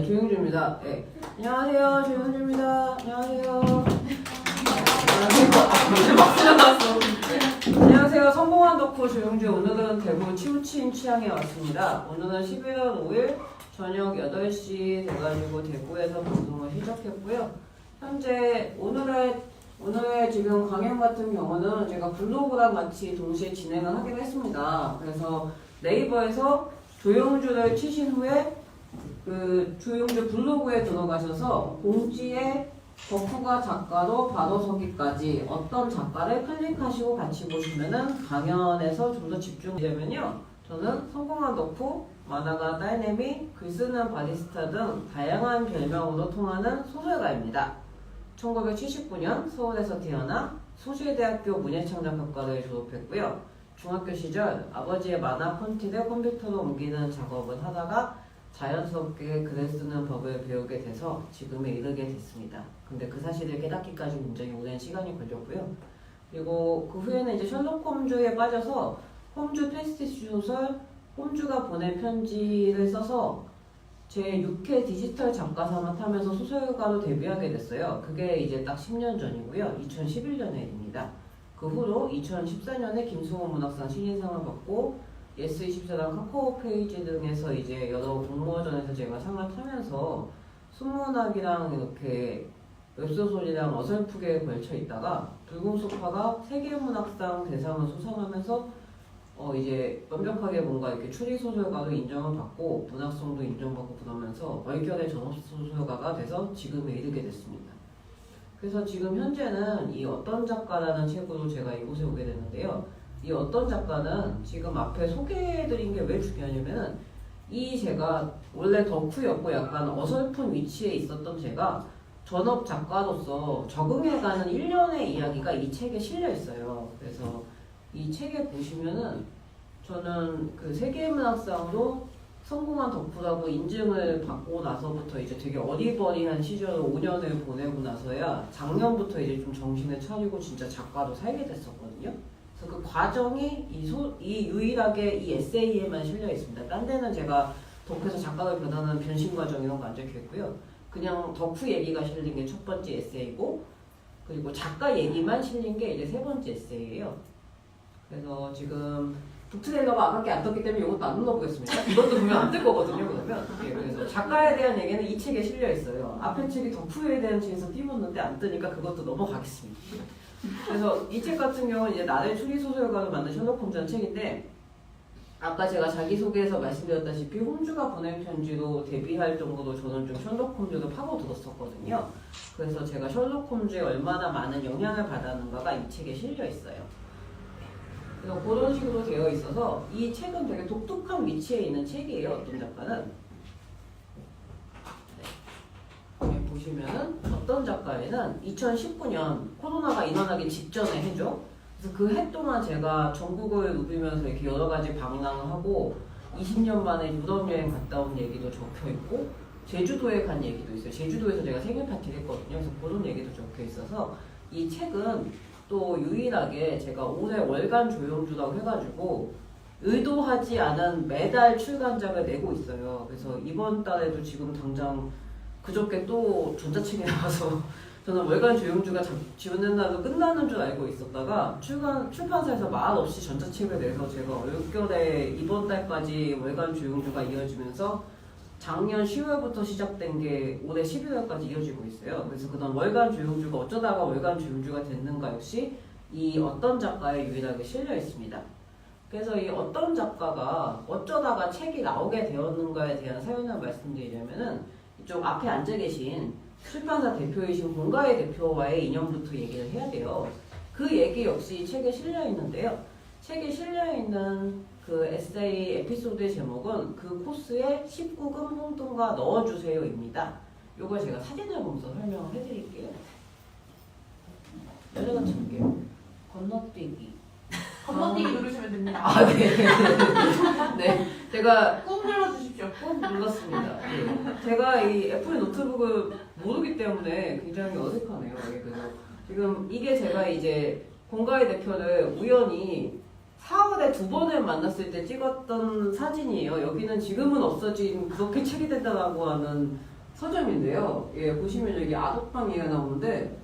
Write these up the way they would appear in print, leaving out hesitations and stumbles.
조용주입니다. 네. 안녕하세요, 조용주입니다. 안녕하세요. 안녕하세요, 성공한 덕후 조용주. 오늘은 대구 치우친 취향에 왔습니다. 오늘은 11월 5일 저녁 8시 돼가지고 대구에서 방송을 시작했고요. 현재 오늘의 지금 강연 같은 경우는 제가 블로그랑 같이 동시에 진행을 하기로 했습니다. 그래서 네이버에서 조용주를 치신 후에 그 조용주 블로그에 들어가셔서 공지에 덕후가 작가로 바로 서기까지 어떤 작가를 클릭하시고 같이 보시면은 강연에서 좀 더 집중되면요. 저는 성공한 덕후, 만화가 딸내미, 글쓰는 바리스타 등 다양한 별명으로 통하는 소설가입니다. 1979년 서울에서 태어나 소실대학교 문예창작학과를 졸업했고요. 중학교 시절 아버지의 만화 폰티를 컴퓨터로 옮기는 작업을 하다가 자연스럽게 글을 쓰는 법을 배우게 돼서 지금에 이르게 됐습니다. 근데 그 사실을 깨닫기까지 굉장히 오랜 시간이 걸렸고요. 그리고 그 후에는 이제 셜록 홈즈에 빠져서 홈즈 패스티지 소설 홈즈가 보낸 편지를 써서 제 6회 디지털 작가상을 타면서 소설가로 데뷔하게 됐어요. 그게 이제 딱 10년 전이고요. 2011년의 일입니다. 그 후로 2014년에 김수호 문학상 신인상을 받고 예스24랑 카카오 페이지 등에서 이제 여러 공모전에서 제가 상을 타면서 순문학이랑 이렇게 웹소설이랑 어설프게 걸쳐 있다가 붉은 소파가 세계문학상 대상을 수상하면서 이제 완벽하게 뭔가 이렇게 추리소설가로 인정을 받고 문학성도 인정받고 그러면서 얼결의 전업소설가가 돼서 지금에 이르게 됐습니다. 그래서 지금 현재는 이 어떤 작가라는 책으로 제가 이곳에 오게 됐는데요. 이 어떤 작가는 지금 앞에 소개해드린 게 왜 중요하냐면은 이 제가 원래 덕후였고 약간 어설픈 위치에 있었던 제가 전업 작가로서 적응해가는 1년의 이야기가 이 책에 실려 있어요. 그래서 이 책에 보시면은 저는 그 세계문학상으로 성공한 덕후라고 인증을 받고 나서부터 이제 되게 어리버리한 시절을 5년을 보내고 나서야 작년부터 이제 좀 정신을 차리고 진짜 작가로 살게 됐었거든요. 그래서 그 과정이 이 유일하게 이 에세이에만 실려 있습니다. 딴 데는 제가 덕후에서 작가로 변하는 변신 과정 이런 거 안 적혀 있고요. 그냥 덕후 얘기가 실린 게 첫 번째 에세이고, 그리고 작가 얘기만 실린 게 이제 세 번째 에세이예요. 그래서 지금 북트레일러가 아깝게 안 떴기 때문에 이것도 안 눌러보겠습니다. 이것도 보면 안 뜰 거거든요. 그러면 그래서 작가에 대한 얘기는 이 책에 실려 있어요. 앞에 책이 덕후에 대한 책에서 띄웠는데 안 뜨니까 그것도 넘어가겠습니다. 그래서 이 책 같은 경우는 이제 나를 추리소설가로 만든 셜록 홈즈라는 책인데, 아까 제가 자기소개에서 말씀드렸다시피 홈즈가 보낸 편지로 데뷔할 정도로 저는 좀 셜록 홈즈를 파고들었었거든요. 그래서 제가 셜록 홈즈에 얼마나 많은 영향을 받았는가가 이 책에 실려 있어요. 그래서 그런 식으로 되어 있어서 이 책은 되게 독특한 위치에 있는 책이에요. 어떤 작가는 보시면은 어떤 작가에는 2019년 코로나가 일어나기 직전에 해죠. 그래서 그 해 동안 제가 전국을 누비면서 이렇게 여러 가지 방랑을 하고 20년 만에 유럽 여행 갔다 온 얘기도 적혀 있고 제주도에 간 얘기도 있어요. 제주도에서 제가 생일 파티를 했거든요. 그래서 그런 얘기도 적혀 있어서 이 책은 또 유일하게 제가 올해 월간 조용주라고 해가지고 의도하지 않은 매달 출간작을 내고 있어요. 그래서 이번 달에도 지금 당장 그저께 또 전자책이 나와서 저는 월간 조용주가 지원된다고 끝나는 줄 알고 있었다가 출판사에서 말 없이 전자책을 내서 제가 얼결에 이번 달까지 월간 조용주가 이어지면서 작년 10월부터 시작된 게 올해 11월까지 이어지고 있어요. 그래서 그다음 월간 조용주가 어쩌다가 월간 조용주가 됐는가 역시 이 어떤 작가에 유일하게 실려 있습니다. 그래서 이 어떤 작가가 어쩌다가 책이 나오게 되었는가에 대한 사연을 말씀드리려면은 이쪽 앞에 앉아 계신 출판사 대표이신 공가의 대표와의 인연부터 얘기를 해야 돼요. 그 얘기 역시 책에 실려 있는데요. 책에 실려 있는 그 에세이 에피소드의 제목은 그 코스에 19금 홍등가 넣어주세요입니다. 요걸 제가 사진을 보면서 설명을 해드릴게요. 여자가 칠게요. 건너뛰기. 건너뛰기 누르시면 됩니다. 아, 네. 네. 제가 꾹 눌러주십시오. 꼭 눌렀습니다. 네. 제가 이 애플 노트북을 모르기 때문에 굉장히 어색하네요. 그래서 지금 이게 제가 이제 공가의 대표를 우연히 4월에 2번을 만났을 때 찍었던 사진이에요. 여기는 지금은 없어진 그렇게 책이 된다라고 하는 서점인데요. 예, 보시면 여기 아독방이가 나오는데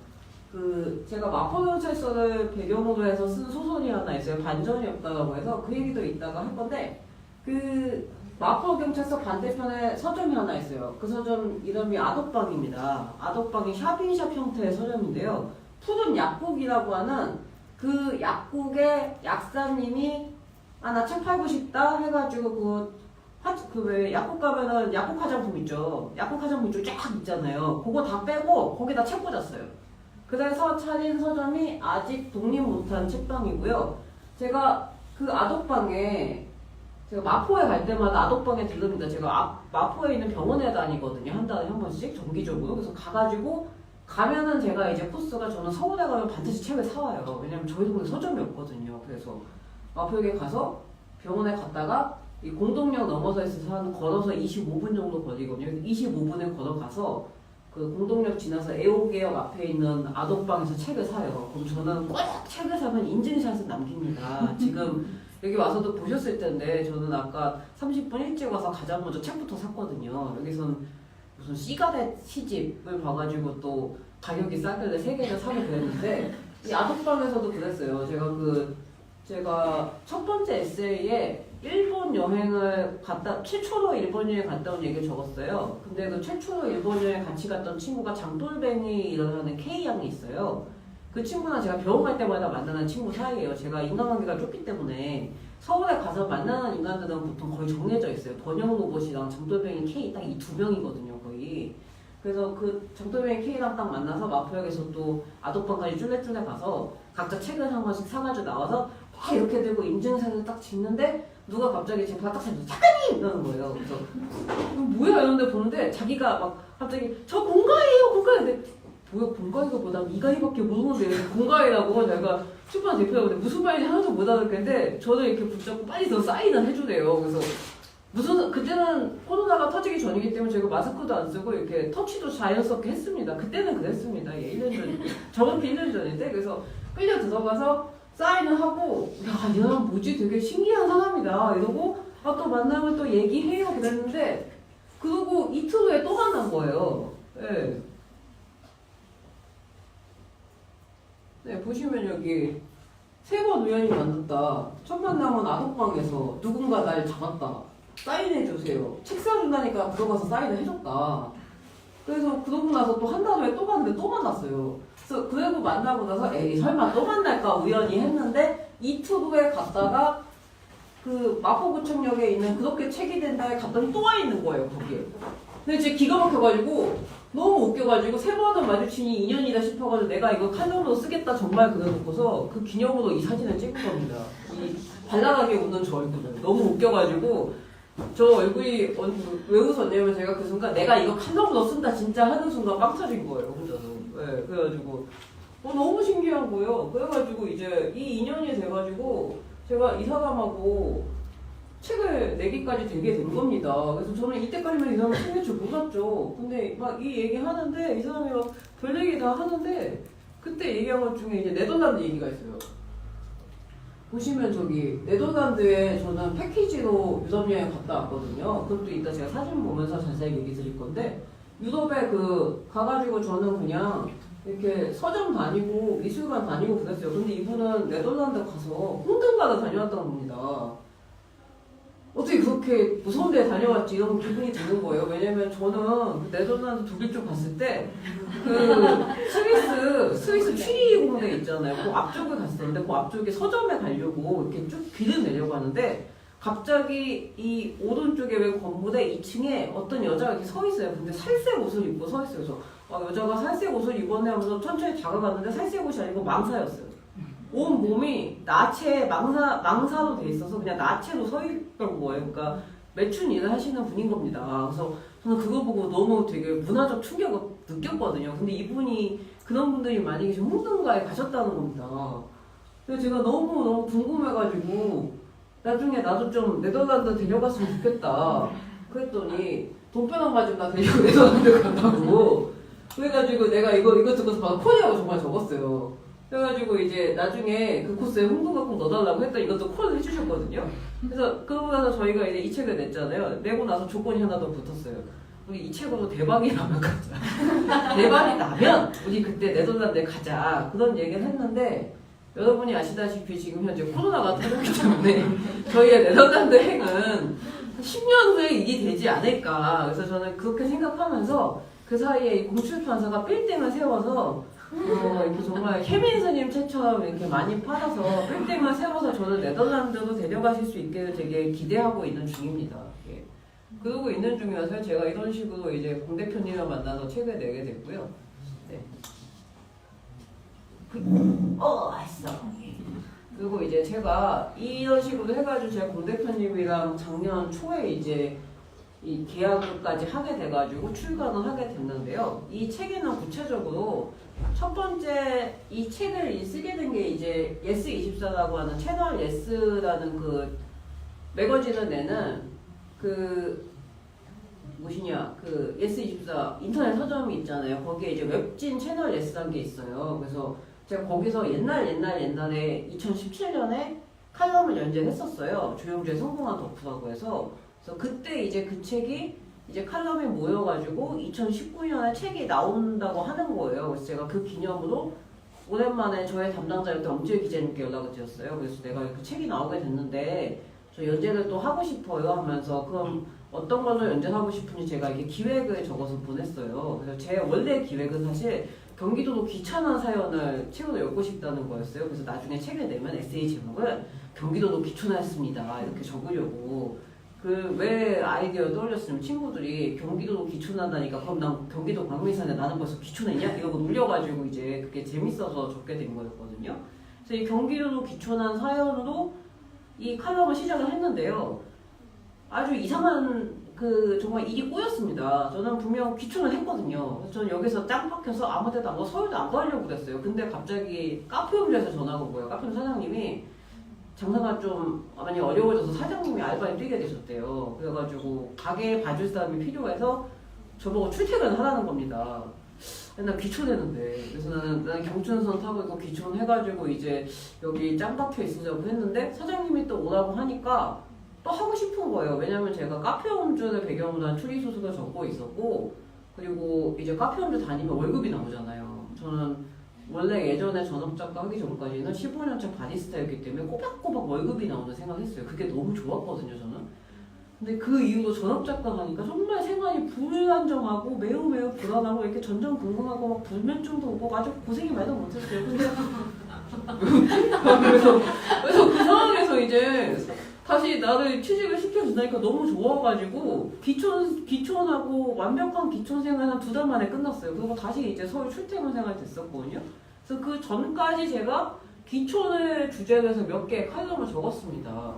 제가 마포경찰서를 배경으로 해서 쓴 소설이 하나 있어요. 반전이 없다라고 해서 그 얘기도 이따가 할 건데 마포경찰서 반대편에 서점이 하나 있어요. 그 서점 이름이 아독방입니다. 아독방이 샵인샵 형태의 서점인데요. 푸른 약국이라고 하는 그 약국의 약사님이 나 책 팔고 싶다 해가지고 왜 약국 가면은 약국 화장품 있죠. 약국 화장품 쭉 쫙 있잖아요. 그거 다 빼고 거기다 책 꽂았어요. 그래서 차린 서점이 아직 독립 못한 책방이고요. 제가 그 아독방에 제가 마포에 갈 때마다 아독방에 들릅니다. 제가 마포에 있는 병원에 다니거든요. 한 달에 한 번씩 정기적으로. 그래서 가가지고 가면은 제가 이제 코스가 저는 서울에 가면 반드시 책을 사와요. 왜냐면 저희 동네 서점이 없거든요. 그래서 마포역에 가서 병원에 갔다가 이 공동역 넘어서 있어서 걸어서 25분 정도 걸리거든요. 25분에 걸어가서 그 공동역 지나서 애호개역 앞에 있는 아독방에서 책을 사요. 그럼 저는 꼭 책을 사면 인증샷을 남깁니다. 지금 여기 와서도 보셨을 텐데 저는 아까 30분 일찍 와서 가자마자 책부터 샀거든요. 여기선 무슨 시가렛 시집을 봐가지고 또 가격이 싸길래 3개를 사고 그랬는데 이 아독방에서도 그랬어요. 제가 첫 번째 에세이에 일본 여행을 최초로 일본 여행 갔다 온 얘기를 적었어요. 근데 그 최초로 일본 여행 같이 갔던 친구가 장돌뱅이라는 K양이 있어요. 그 친구랑 제가 병원 갈 때마다 만나는 친구 사이예요. 제가 인간관계가 좁기 때문에 서울에 가서 만나는 인간들은 보통 거의 정해져 있어요. 번영 로봇이랑 장돌뱅이 K 딱 이 2명이거든요, 거의. 그래서 그 장돌뱅이 K랑 딱 만나서 마포역에서 또 아독방까지 쫄래쫄래 가서 각자 책을 한 권씩 사가지고 나와서 막 이렇게 들고 인증샷을 딱 찍는데 누가 갑자기 제 바닥 사진 작가님! 이러는 거예요. 그래서 뭐야 이러는데 보는데 자기가 막 갑자기 저 공가예요 공가인데 뭐야 공가이가 뭐다 이가이밖에 모르는데 공가이라고 내가 출판 대표라고 무슨 말인지 하나도 못 알아듣겠는데 저는 이렇게 붙잡고 빨리 더 사인을 해주래요. 그래서 그때는 코로나가 터지기 전이기 때문에 제가 마스크도 안 쓰고 이렇게 터치도 자연스럽게 했습니다. 그때는 그랬습니다. 예, 1년 전, 정확히 1년 전인데 그래서 끌려 들어가서 사인을 하고 야, 이 사람 뭐지? 되게 신기한 사람이다. 이러고 또 만나면 또 얘기해요. 그랬는데 그러고 이틀 후에 또 만난 거예요. 네. 네, 보시면 여기 3번 우연히 만났다. 첫 만남은 아독방에서 누군가 날 잡았다. 사인해주세요. 책 사준다니까 들어가서 사인을 해줬다. 그래서 그러고 나서 또 한 달 후에 또 봤는데 또 만났어요. 그리고 만나고 나서 에이 설마 또 만날까 우연히 했는데 이틀 후에 갔다가 그 마포구청역에 있는 그렇게 책이 된다에 갔더니 또 와 있는 거예요 거기에. 근데 제가 기가 막혀가지고 너무 웃겨가지고 3번을 마주치니 인연이다 싶어가지고 내가 이거 칼럼으로 쓰겠다 정말 그래놓고서 그 기념으로 이 사진을 찍은 겁니다. 이 발랄하게 웃는 저 얼굴을 너무 웃겨가지고 저 얼굴이 왜 웃었냐면 제가 그 순간 내가 이거 칼럼으로 쓴다 진짜 하는 순간 빵 터진 거예요 혼자서. 네, 그래가지고 너무 신기한 거예요. 그래가지고 이제 이 인연이 돼가지고 제가 이 사람하고 책을 내기까지 되게 된 겁니다. 그래서 저는 이때까지만 이 사람 책 낼 줄 몰랐죠. 근데 막 이 얘기 하는데 이 사람이 막 별 얘기 다 하는데 그때 얘기한 것 중에 이제 네덜란드 얘기가 있어요. 보시면 저기 네덜란드에 저는 패키지로 유럽 여행 갔다 왔거든요. 그것도 이따 제가 사진 보면서 자세히 얘기 드릴 건데 유럽에 가가지고 저는 그냥 이렇게 서점 다니고 미술관 다니고 그랬어요. 근데 이분은 네덜란드 가서 홍등가를 다녀왔다는 겁니다. 어떻게 그렇게 무서운 데 다녀왔지 이런 기분이 드는 거예요. 왜냐면 저는 네덜란드 독일 쪽 갔을 때 스위스 취리 공대 있잖아요. 그 앞쪽에 갔었는데 그 앞쪽에 서점에 가려고 이렇게 쭉 길을 내려고 하는데 갑자기 이 오른쪽에 왜 건물에 2층에 어떤 여자가 이렇게 서 있어요. 근데 살색 옷을 입고 서 있어요. 그래서 여자가 살색 옷을 입었네 하면서 천천히 다가갔는데 살색 옷이 아니고 망사였어요. 온 몸이 망사로 돼 있어서 그냥 나체로 서 있던 거예요. 그러니까 매춘 일을 하시는 분인 겁니다. 그래서 저는 그거 보고 너무 되게 문화적 충격을 느꼈거든요. 근데 이분이 그런 분들이 만약에 지금 홍등가에 가셨다는 겁니다. 그래서 제가 너무 궁금해가지고 나중에 나도 좀 네덜란드 데려갔으면 좋겠다. 그랬더니 돈 빼놔가지고 나 데리고 네덜란드 간다고. 그래가지고 내가 이거 듣고서 바로 콜이라고 정말 적었어요. 그래가지고 이제 나중에 그 코스에 홍보가 꼭 넣어달라고 했더니 이것도 콜을 해주셨거든요. 그래서 그러고 나서 저희가 이제 이 책을 냈잖아요. 내고 나서 조건이 하나 더 붙었어요. 우리 이 책으로 대박이 나면 가자. 대박이 나면 우리 그때 네덜란드에 가자. 그런 얘기를 했는데 여러분이 아시다시피 지금 현재 코로나가 터졌기 때문에 저희의 네덜란드 행은 10년 후에 일이 되지 않을까. 그래서 저는 그렇게 생각하면서 그 사이에 이 공출판사가 빌딩을 세워서 이렇게 정말 케빈 스님 책처럼 이렇게 많이 팔아서 빌딩을 세워서 저를 네덜란드로 데려가실 수 있게 되게 기대하고 있는 중입니다. 예. 그러고 있는 중이어서 제가 이런 식으로 이제 공 대표님을 만나서 책을 내게 됐고요. 네. 했어. 그리고 이제 제가 이런 식으로 해가지고 제가 공 대표님이랑 작년 초에 이제 이 계약까지 하게 돼가지고 출간을 하게 됐는데요. 이 책에는 구체적으로 첫 번째 이 책을 쓰게 된 게 이제 예스24라고 하는 채널 예스라는 그 매거진을 내는 그 무엇이냐 그 예스24 인터넷 서점이 있잖아요. 거기에 이제 웹진 채널 예스라는 게 있어요. 그래서 제가 거기서 옛날에 2017년에 칼럼을 연재했었어요. 조영주의 성공한 덕후라고 해서. 그래서 그때 이제 그 책이 이제 칼럼이 모여가지고 2019년에 책이 나온다고 하는 거예요. 그래서 제가 그 기념으로 오랜만에 저의 담당자였던 엄지혜 기자님께 연락을 드렸어요. 그래서 내가 그 책이 나오게 됐는데 저 연재를 또 하고 싶어요 하면서 그럼 어떤 걸로 연재하고 싶은지 제가 이게 기획을 적어서 보냈어요. 그래서 제 원래 기획은 사실 경기도도 귀찮은 사연을 책으로 엮고 싶다는 거였어요. 그래서 나중에 책을 내면 에세이 제목을 경기도도 귀촌했습니다 이렇게 적으려고. 그 왜 아이디어 떠올렸으면 친구들이 경기도도 귀촌한다니까 그럼 난 경기도 광명시사인데 나는 벌써 귀촌했냐? 이러고 놀려가지고 이제 그게 재밌어서 적게 된 거였거든요. 그래서 이 경기도도 귀촌한 사연으로 이 칼럼을 시작을 했는데요. 아주 이상한 그 정말 일이 꼬였습니다. 저는 분명 귀촌을 했거든요. 그래서 저는 여기서 짱 박혀서 아무 데도 안 가고 서울도 안 가려고 그랬어요. 근데 갑자기 카페홈즈에서 전화가 온 거예요. 카페홈즈 사장님이 장사가 좀 많이 어려워져서 사장님이 알바에 뛰게 되셨대요. 그래가지고 가게 봐줄 사람이 필요해서 저보고 출퇴근을 하라는 겁니다. 나 귀촌했는데 그래서 나는 경춘선 타고 있고 귀촌해가지고 이제 여기 짱 박혀 있으려고 했는데 사장님이 또 오라고 하니까 또 하고 싶은 거예요. 왜냐면 제가 카페홈즈를 배경으로 한 추리소설을 적고 있었고 그리고 이제 카페홈즈 다니면 월급이 나오잖아요. 저는 원래 예전에 전업작가 하기 전까지는 15년차 바리스타였기 때문에 꼬박꼬박 월급이 나오는 생각했어요. 그게 너무 좋았거든요, 저는. 근데 그 이후로 전업작가 하니까 정말 생활이 불안정하고 매우 불안하고 이렇게 전전긍긍하고 막 불면증도 오고 아주 고생이 말도 못했어요. 근데 그래서 그 상황에서 이제 다시 나를 취직을 시켜준다니까 너무 좋아가지고 귀촌하고 완벽한 귀촌 생활 한 2달 만에 끝났어요. 그리고 다시 이제 서울 출퇴근 생활 됐었거든요. 그래서 그 전까지 제가 귀촌을 주제로 해서 몇 개의 칼럼을 적었습니다.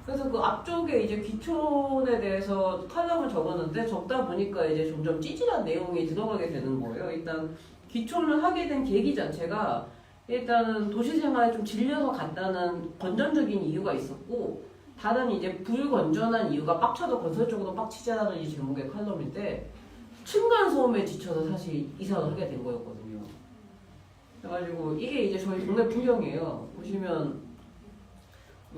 그래서 그 앞쪽에 이제 귀촌에 대해서 칼럼을 적었는데 적다 보니까 이제 점점 찌질한 내용이 들어가게 되는 거예요. 일단 귀촌을 하게 된 계기 자체가 일단은 도시 생활에 좀 질려서 갔다는 건전적인 이유가 있었고 다른 이제 불건전한 이유가 빡쳐도 건설적으로 빡치지 않는 이 제목의 칼럼인데 층간소음에 지쳐서 사실 이사를 하게 된 거였거든요. 그래가지고 이게 이제 저희 동네 풍경이에요. 보시면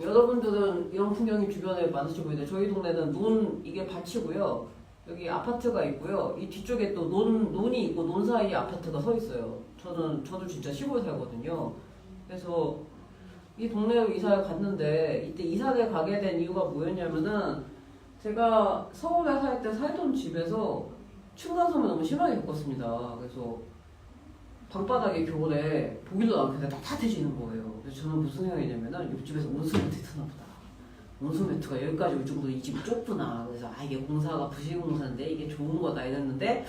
여러분들은 이런 풍경이 주변에 많으실 보이는데 저희 동네는 이게 밭이고요. 여기 아파트가 있고요. 이 뒤쪽에 또 논이 있고 논 사이에 아파트가 서 있어요. 저도 진짜 시골 살거든요. 그래서 이 동네로 이사를 갔는데 이때 이사를 가게 된 이유가 뭐였냐면은 제가 서울에 살 때 살던 집에서 층간소음을 너무 심하게 겪었습니다. 그래서 방바닥에 겨울에 보일러 안 켜서 따뜻해지는 거예요. 그래서 저는 무슨 생각이냐면은 옆집에서 온수 매트 트나 보다. 온수 매트가 여기까지 올 정도로 이 집이 좁구나. 그래서 이게 공사가 부실공사인데 이게 좋은 거다 이랬는데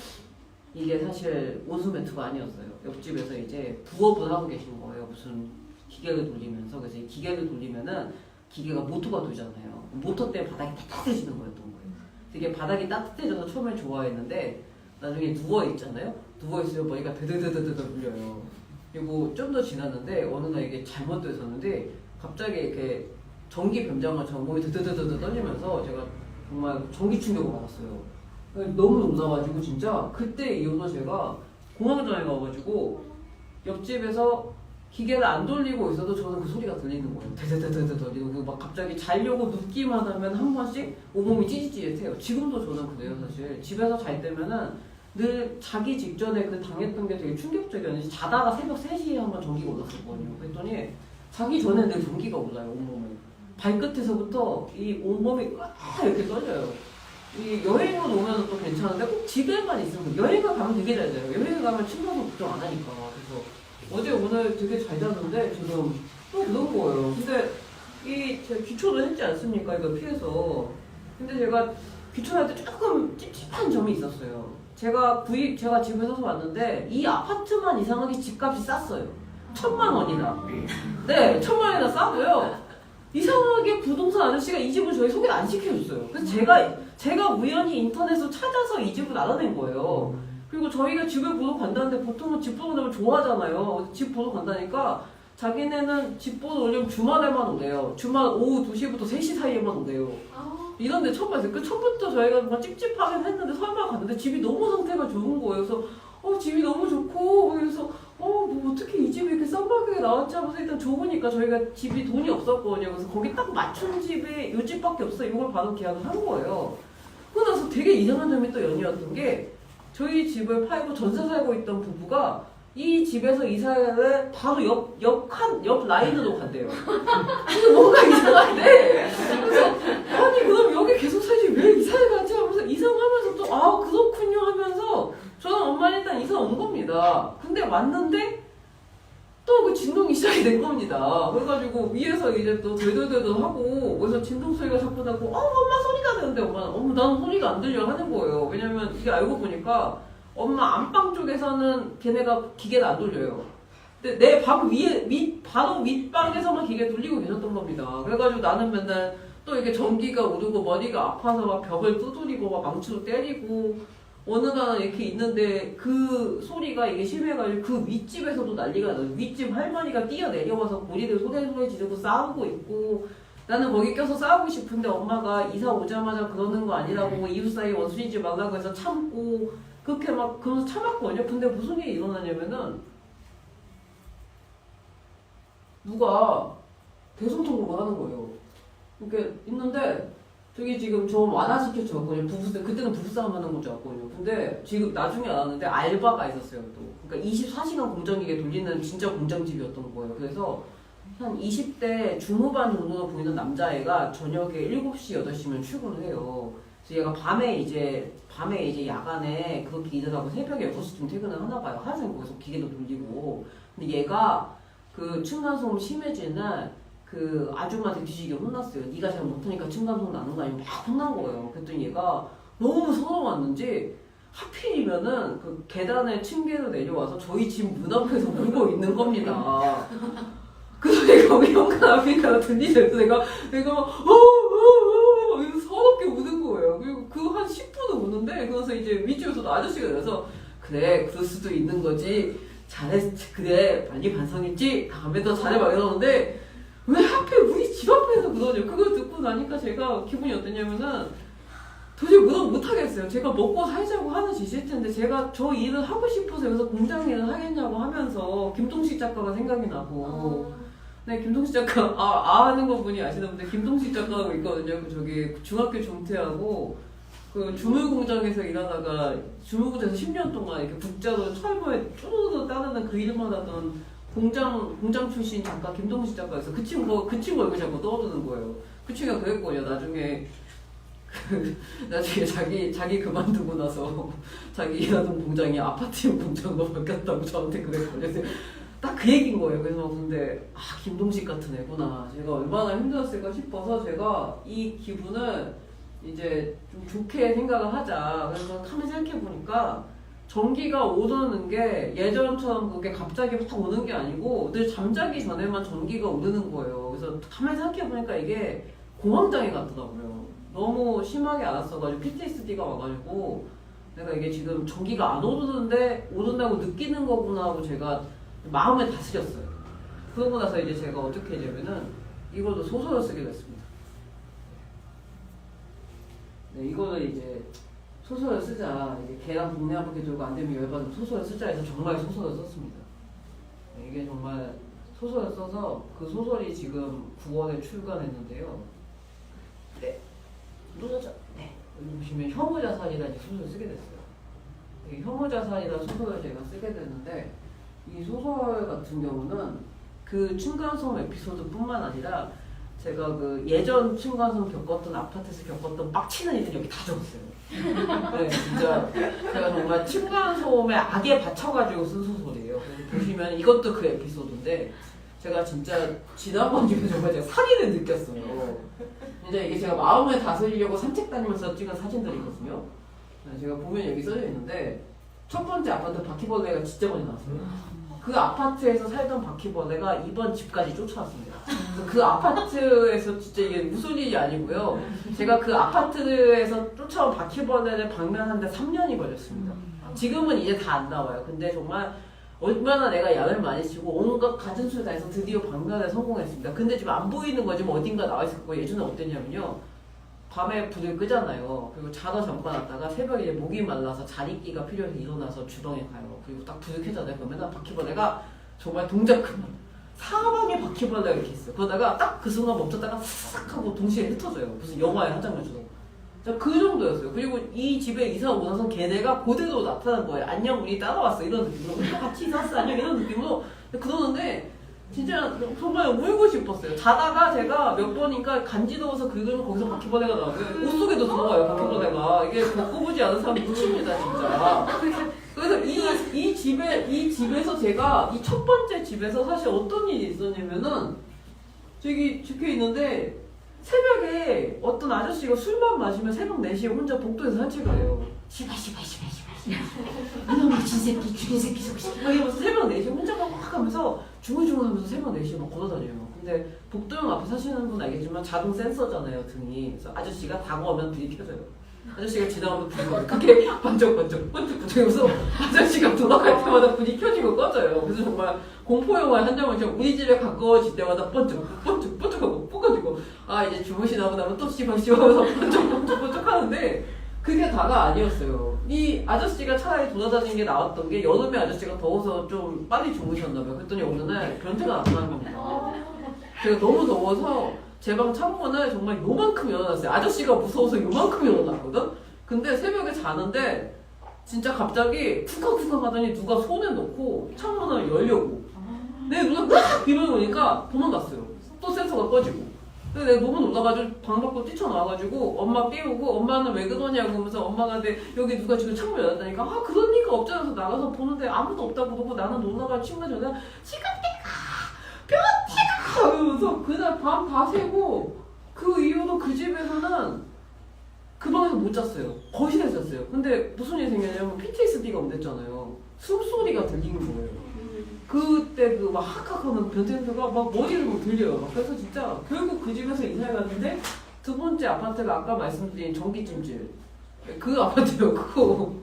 이게 사실 온수 매트가 아니었어요. 옆집에서 이제 부업을 하고 계신 거예요. 무슨 기계를 돌리면서. 그래서 이 기계를 돌리면은 기계가 모터가 돌잖아요. 모터 때문에 바닥이 따뜻해지는 거였던 거예요. 이게 바닥이 따뜻해져서 처음에 좋아했는데 나중에 누워있잖아요. 누워있으면 머리가 드드드드드 울려요. 그리고 좀 더 지났는데 어느 날 이게 잘못됐었는데 갑자기 이렇게 전기 변장을처럼 몸이 드드드드 떨리면서 제가 정말 전기 충격을 받았어요. 너무 놀라가지고 진짜 그때 이후로 제가 공황장애 가가지고 옆집에서 기계를 안 돌리고 있어도 저는 그 소리가 들리는 거예요. 데데데데데 들리고 막 갑자기 자려고 눕기만 하면 한 번씩 온몸이 찌릿찌릿해요. 지금도 저는 그래요 사실. 집에서 잘 때면은 늘 자기 직전에 그 당했던 게 되게 충격적이었는데 자다가 새벽 3시에 한 번 전기가 올랐었거든요. 그랬더니 자기 전에 늘 전기가 올라요 온몸에. 발끝에서부터 이 온몸이 이렇게 떨려요. 이 여행을 오면 또 괜찮은데 꼭 집에만 있으면 여행을 가면 되게 잘 자요. 여행을 가면 침대도 걱정 안 하니까. 그래서 어제 오늘 되게 잘 잤는데 지금 또 그런 거예요. 근데 제가 기초도 했지 않습니까? 이거 피해서. 근데 제가 귀촌할 때 조금 찝찝한 점이 있었어요. 제가 집에 서서 왔는데 이 아파트만 이상하게 집값이 쌌어요. 1,000만 원이나. 네, 1,000만 원이나 싸고요. 이상하게 부동산 아저씨가 이 집을 저희 소개 안 시켜줬어요. 그래서 제가 우연히 인터넷으로 찾아서 이 집을 알아낸 거예요. 그리고 저희가 집을 보러 간다는데 보통은 집 보러 가면 좋아하잖아요. 집 보러 간다니까 자기네는 집 보러 오려면 주말에만 오래요. 주말 오후 2시부터 3시 사이에만 오래요. 이런데 처음 봤어요. 그 처음부터 저희가 뭔가 찝찝하긴 했는데 설마 갔는데 집이 너무 상태가 좋은 거예요. 그래서 집이 너무 좋고 그래서 뭐 어떻게 이 집이 이렇게 싼 가격에 나왔지 하면서 일단 좋으니까 저희가 집이 돈이 없었거든요. 그래서 거기 딱 맞춘 집이 이 집밖에 없어요. 이걸 바로 계약을 한 거예요. 그러고 나서 되게 이상한 점이 또 연이었던 게 저희 집을 팔고 전세 살고 있던 부부가 이 집에서 이사를 바로 옆 라인으로 간대요. 그래서 뭔가 이상한데 그래서 아니 그럼 여기 계속 살지 왜 이사를 가지 하면서 이상하면서 또 그렇군요 하면서 저는 엄마는 일단 이사 온 겁니다. 근데 왔는데 또 그 진동이 시작이 된 겁니다. 그래가지고 위에서 이제 또 덜덜덜 하고 그래서 진동 소리가 자꾸 나고 엄마 소리가 나는데 엄마는 나는 소리가 안 들려 하는 거예요. 왜냐면 이게 알고 보니까 엄마 안방 쪽에서는 걔네가 기계를 안 돌려요. 근데 내 바로 바로 윗방에서만 기계 돌리고 계셨던 겁니다. 그래가지고 나는 맨날 또 이게 전기가 오르고 머리가 아파서 막 벽을 두드리고 막 망치로 때리고 어느 날은 이렇게 있는데 그 소리가 이게 심해가지고 그 윗집에서도 난리가 나요. 윗집 할머니가 뛰어내려와서 고리를 소리소리 지르고 싸우고 있고 나는 거기 껴서 싸우고 싶은데 엄마가 이사 오자마자 그러는 거 아니라고 이웃 사이 원수이지 말라고 해서 참고 그렇게 막 그러면서 참았거든요. 근데 무슨 일이 일어나냐면은 누가 대성통곡을 하는 거예요. 이렇게 있는데 저기 지금 저 완화시켜줬거든요. 그때는 부부싸움 하는 건 줄 알았거든요. 근데 지금 나중에 알았는데 알바가 있었어요. 또. 그러니까 24시간 공정기계 돌리는 진짜 공장집이었던 거예요. 그래서 한 20대 중후반 정도로 보이는 남자애가 저녁에 7시, 8시면 출근을 해요. 그래서 얘가 밤에 이제 야간에 그렇게 일을 하고 새벽에 6시쯤 퇴근을 하나 봐요. 하루종일 거기서 기계도 돌리고. 근데 얘가 그 층간소음 심해지는 날 그 아줌마한테 뒤지게 혼났어요. 네가 잘 못하니까 층간소음 나는 거 아니면 막 혼난 거예요. 그랬더니 얘가 너무 서러웠는지 하필이면은 그 계단에 층계로 내려와서 저희 집 문 앞에서 울고 있는 겁니다. 그래서 내가 우리 현관 앞이니까 들리죠. 그래서 내가 막 이러면서 서럽게 우는 거예요. 그리고 그 한 10분은 우는데 그래서 이제 윗집에서도 아저씨가 내서 그래 그럴 수도 있는 거지 잘했지 그래 많이 반성했지 다음에 더 잘해봐 이러는데 왜 하필 우리 집 앞에서 그러죠. 그걸 듣고 나니까 제가 기분이 어땠냐면은 도저히 못하겠어요. 제가 먹고 살자고 하는 짓일 텐데 제가 저 일을 하고 싶어서 여기서 공장 일을 하겠냐고 하면서 김동식 작가가 생각이 나고 네, 김동식 작가 하는 거 분이 아시는 분들 김동식 작가하고 있거든요. 저기 중학교 중퇴하고 그 주물 공장에서 일하다가 주물 공장에서 10년 동안 이렇게 국자로 철거에 쭈르르 따르는 그 일만 하던 공장 출신 작가 김동식 작가에서 그 친구 얼굴 자꾸 떠오르는 거예요. 그 친구가 그랬거든요. 나중에 자기 그만두고 나서 자기 일하던 공장이 아파트용 공장으로 바뀌었다고 저한테 그랬거든요. 딱 그 얘기인 거예요. 그래서 근데 김동식 같은 애구나. 제가 얼마나 힘들었을까 싶어서 제가 이 기분을 이제 좀 좋게 생각을 하자. 그래서 가만히 생각해 보니까 전기가 오르는 게 예전처럼 그게 갑자기 확 오는 게 아니고 늘 잠자기 전에만 전기가 오르는 거예요. 그래서 가만히 생각해 보니까 이게 공황장애 같더라고요. 너무 심하게 알았어가지고 PTSD가 와가지고 내가 이게 지금 전기가 안 오르는데 오른다고 느끼는 거구나 하고 제가 마음을 다스렸어요. 그러고 나서 이제 제가 어떻게 했냐면은 이걸로 소설을 쓰게 됐습니다. 네, 이거를 이제 소설을 쓰자. 이제 걔랑 동네 한 바퀴 돌고 안 되면 열받으면 소설을 쓰자 해서 정말 소설을 썼습니다. 네, 이게 정말 소설을 써서 그 소설이 지금 9월에 출간했는데요. 네. 노자자. 네. 여기 보시면 혐오자살이라는 소설을 쓰게 됐어요. 이 혐오자살이라는 소설을 제가 쓰게 됐는데 이 소설 같은 경우는 그 층간소음 에피소드뿐만 아니라 제가 그 예전 층간소음 겪었던 아파트에서 겪었던 빡치는 일을 여기 다 적었어요. 네, 진짜 제가 정말 층간소음의 악에 받쳐가지고 쓴 소설이에요. 보시면 이것도 그 에피소드인데 제가 진짜 지난번 중에 정말 제가 살인을 느꼈어요. 이제 이게 제가 마음을 다스리려고 산책 다니면서 찍은 사진들이거든요. 네, 제가 보면 여기 써져 있는데 첫 번째 아파트 바퀴벌레가 진짜 많이 나왔어요. 그 아파트에서 살던 바퀴벌레가 이번 집까지 쫓아왔습니다. 그 아파트에서 진짜 이게 무슨 일이 아니고요. 제가 그 아파트에서 쫓아온 바퀴벌레를 방면하는데 3년이 걸렸습니다. 지금은 이제 다 안 나와요. 근데 정말 얼마나 내가 약을 많이 치고 온갖 가진 수를 다해서 드디어 방면에 성공했습니다. 근데 지금 안 보이는 거지 뭐 어딘가 나와 있을 거고 예전에 어땠냐면요. 밤에 불을 끄잖아요. 그리고 자다 잠궈놨다가 새벽에 이제 목이 말라서 자리끼가 필요해서 일어나서 주방에 가요. 그리고 딱 불을 켜잖아요. 그러면 바퀴벌레가 정말 동작 그만 사방에 바퀴벌레가 이렇게 있어요. 그러다가 딱 그 순간 멈췄다가 싹 하고 동시에 흩어져요. 무슨 영화의 한 장면처럼. 그 정도였어요. 그리고 이 집에 이사 오고 나서 걔네가 그대로 나타난 거예요. 안녕 우리 따라왔어 이런 느낌으로 우리가 같이 이사 왔어 안녕 이런 느낌으로 그러는데 진짜 정말 울고 싶었어요. 자다가 제가 몇 번인가 간지러워서 긁으면 거기서 바퀴벌레가 나와요. 옷 속에도 들어가요 바퀴벌레가. 이게 겪어보지 않은 사람 미칩니다 진짜. 그래서 이 집에서 제가 이 첫 번째 집에서 사실 어떤 일이 있었냐면은 저기 적혀 있는데 새벽에 어떤 아저씨가 술만 마시면 새벽 4시에 혼자 복도에서 산책을 해요. 시발 이놈의 진새끼 죽인 새끼 속새끼 막 이러면서 새벽 4시에 혼자 막 하면서 중얼중얼하면서 새벽 4시에 막 걸어다녀요. 근데 복도형 앞에 사시는 분 알겠지만 자동 센서잖아요 등이. 그래서 아저씨가 다가오면 불이 켜져요. 아저씨가 지나가면 불이 꺼져요. 그게 번쩍번쩍 번쩍번쩍해서 아저씨가 돌아갈 때마다 불이 켜지고 꺼져요. 그래서 정말 공포영화의 한 장면처럼 우리 집에 가까워질 때마다 번쩍번쩍하고 꺼가지고 아 이제 주무시나 보다 하면 또 씹어하면서 번쩍번쩍 하는데 그게 다가 아니었어요. 이 아저씨가 차라리 돌아다니는 게 나왔던 게 여름에 아저씨가 더워서 좀 빨리 주무셨나봐요. 그랬더니 어느 날 변태가 나타난 겁니다. 제가 너무 더워서 제 방 창문을 정말 요만큼 열어놨어요. 아저씨가 무서워서 요만큼 열어놨거든? 근데 새벽에 자는데 진짜 갑자기 쿵쾅쿵쾅 하더니 누가 손을 놓고 창문을 열려고 내 눈을 딱 비벼놓으니까 도망갔어요. 또 센서가 꺼지고. 근데 내가 너무 놀라가지고 방 밖으로 뛰쳐나와가지고 엄마 깨우고 엄마는 왜 그러냐고 하면서 엄마가 여기 누가 지금 창문 열었다니까 아 그런 리가 없잖아. 그래서 나가서 보는데 아무도 없다고 그러고 나는 놀라가지고 친구가 전화 변태가 이러면서 그날 밤 다 새고 그 이후로 그 집에서는 그 방에서 못 잤어요. 거실에서 잤어요. 근데 무슨 일이 생겼냐면 PTSD가 온댔잖아요. 숨소리가 들리는 거예요. 그때 그 막 학학하는 변태들가 막 머리를 막 들려요. 막 그래서 진짜 결국 그 집에서 이사해 갔는데 두 번째 아파트가 아까 말씀드린 전기찜질 그 아파트요 그거.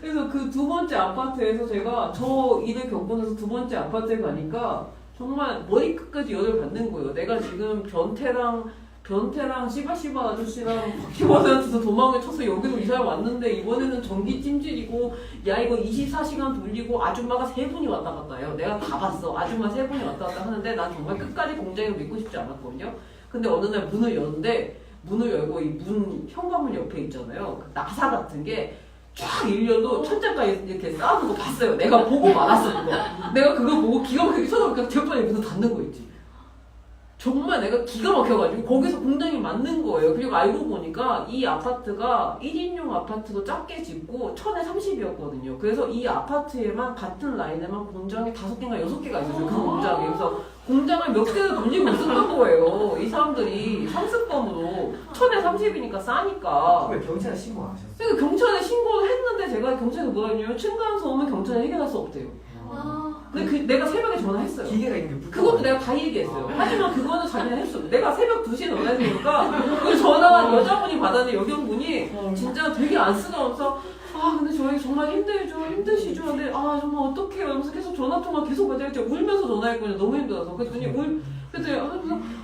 그래서 그 두 번째 아파트에서 제가 저 일을 겪고 나서 두 번째 아파트에 가니까 정말 머리끝까지 열을 받는 거예요. 내가 지금 변태랑 시바시바 아저씨랑 바퀴벌레한테서 도망을 쳐서 여기로 이사를 왔는데 이번에는 전기 찜질이고 야 이거 24시간 돌리고 아줌마가 3분이 왔다 갔다 해요. 내가 다 봤어. 아줌마 3분이 왔다 갔다 하는데 난 정말 끝까지 공장을 믿고 싶지 않았거든요. 근데 어느 날 문을 여는데 문을 열고 이 문 현관문 옆에 있잖아요. 그 나사 같은 게 쫙 일려도 천장까지 이렇게 쌓아놓은 거 봤어요. 내가 보고 말았어 그거. 내가 그거 보고 기가 막히게 쳐다보니까 뒷판에 문을 닫는 거 있지. 정말 내가 기가 막혀가지고 거기서 공장이 맞는 거예요. 그리고 알고 보니까 이 아파트가 1인용 아파트도 작게 짓고 1030이었거든요. 그래서 이 아파트에만 같은 라인에만 공장이 5개인가 6개가 있었어요. 그 공장에. 그래서 공장을 몇 개를 돌리고 있었던 거예요. 이 사람들이 상습범으로 1030이니까 싸니까. 왜 경찰에 신고 안 하셨어요? 그러니까 경찰에 신고를 했는데 제가 경찰에 뭐라 했냐면 층간소음은 경찰에 해결할 수 없대요. 근데 내가 새벽에 전화했어요. 기계가 있는 게 그것도 내가 다 얘기했어요. 하지만 그거는 자기는 했어. 내가 새벽 2시에 전화했으니까 그 전화 여자분이 받았는데 여경분이 진짜 되게 안쓰러워서 아 근데 저희 정말 힘드시죠? 근데 아 정말 어떡해요? 이러면서 계속 전화통화 계속 하자 울면서 전화했거든요. 너무 힘들어서. 그랬더니 그랬더니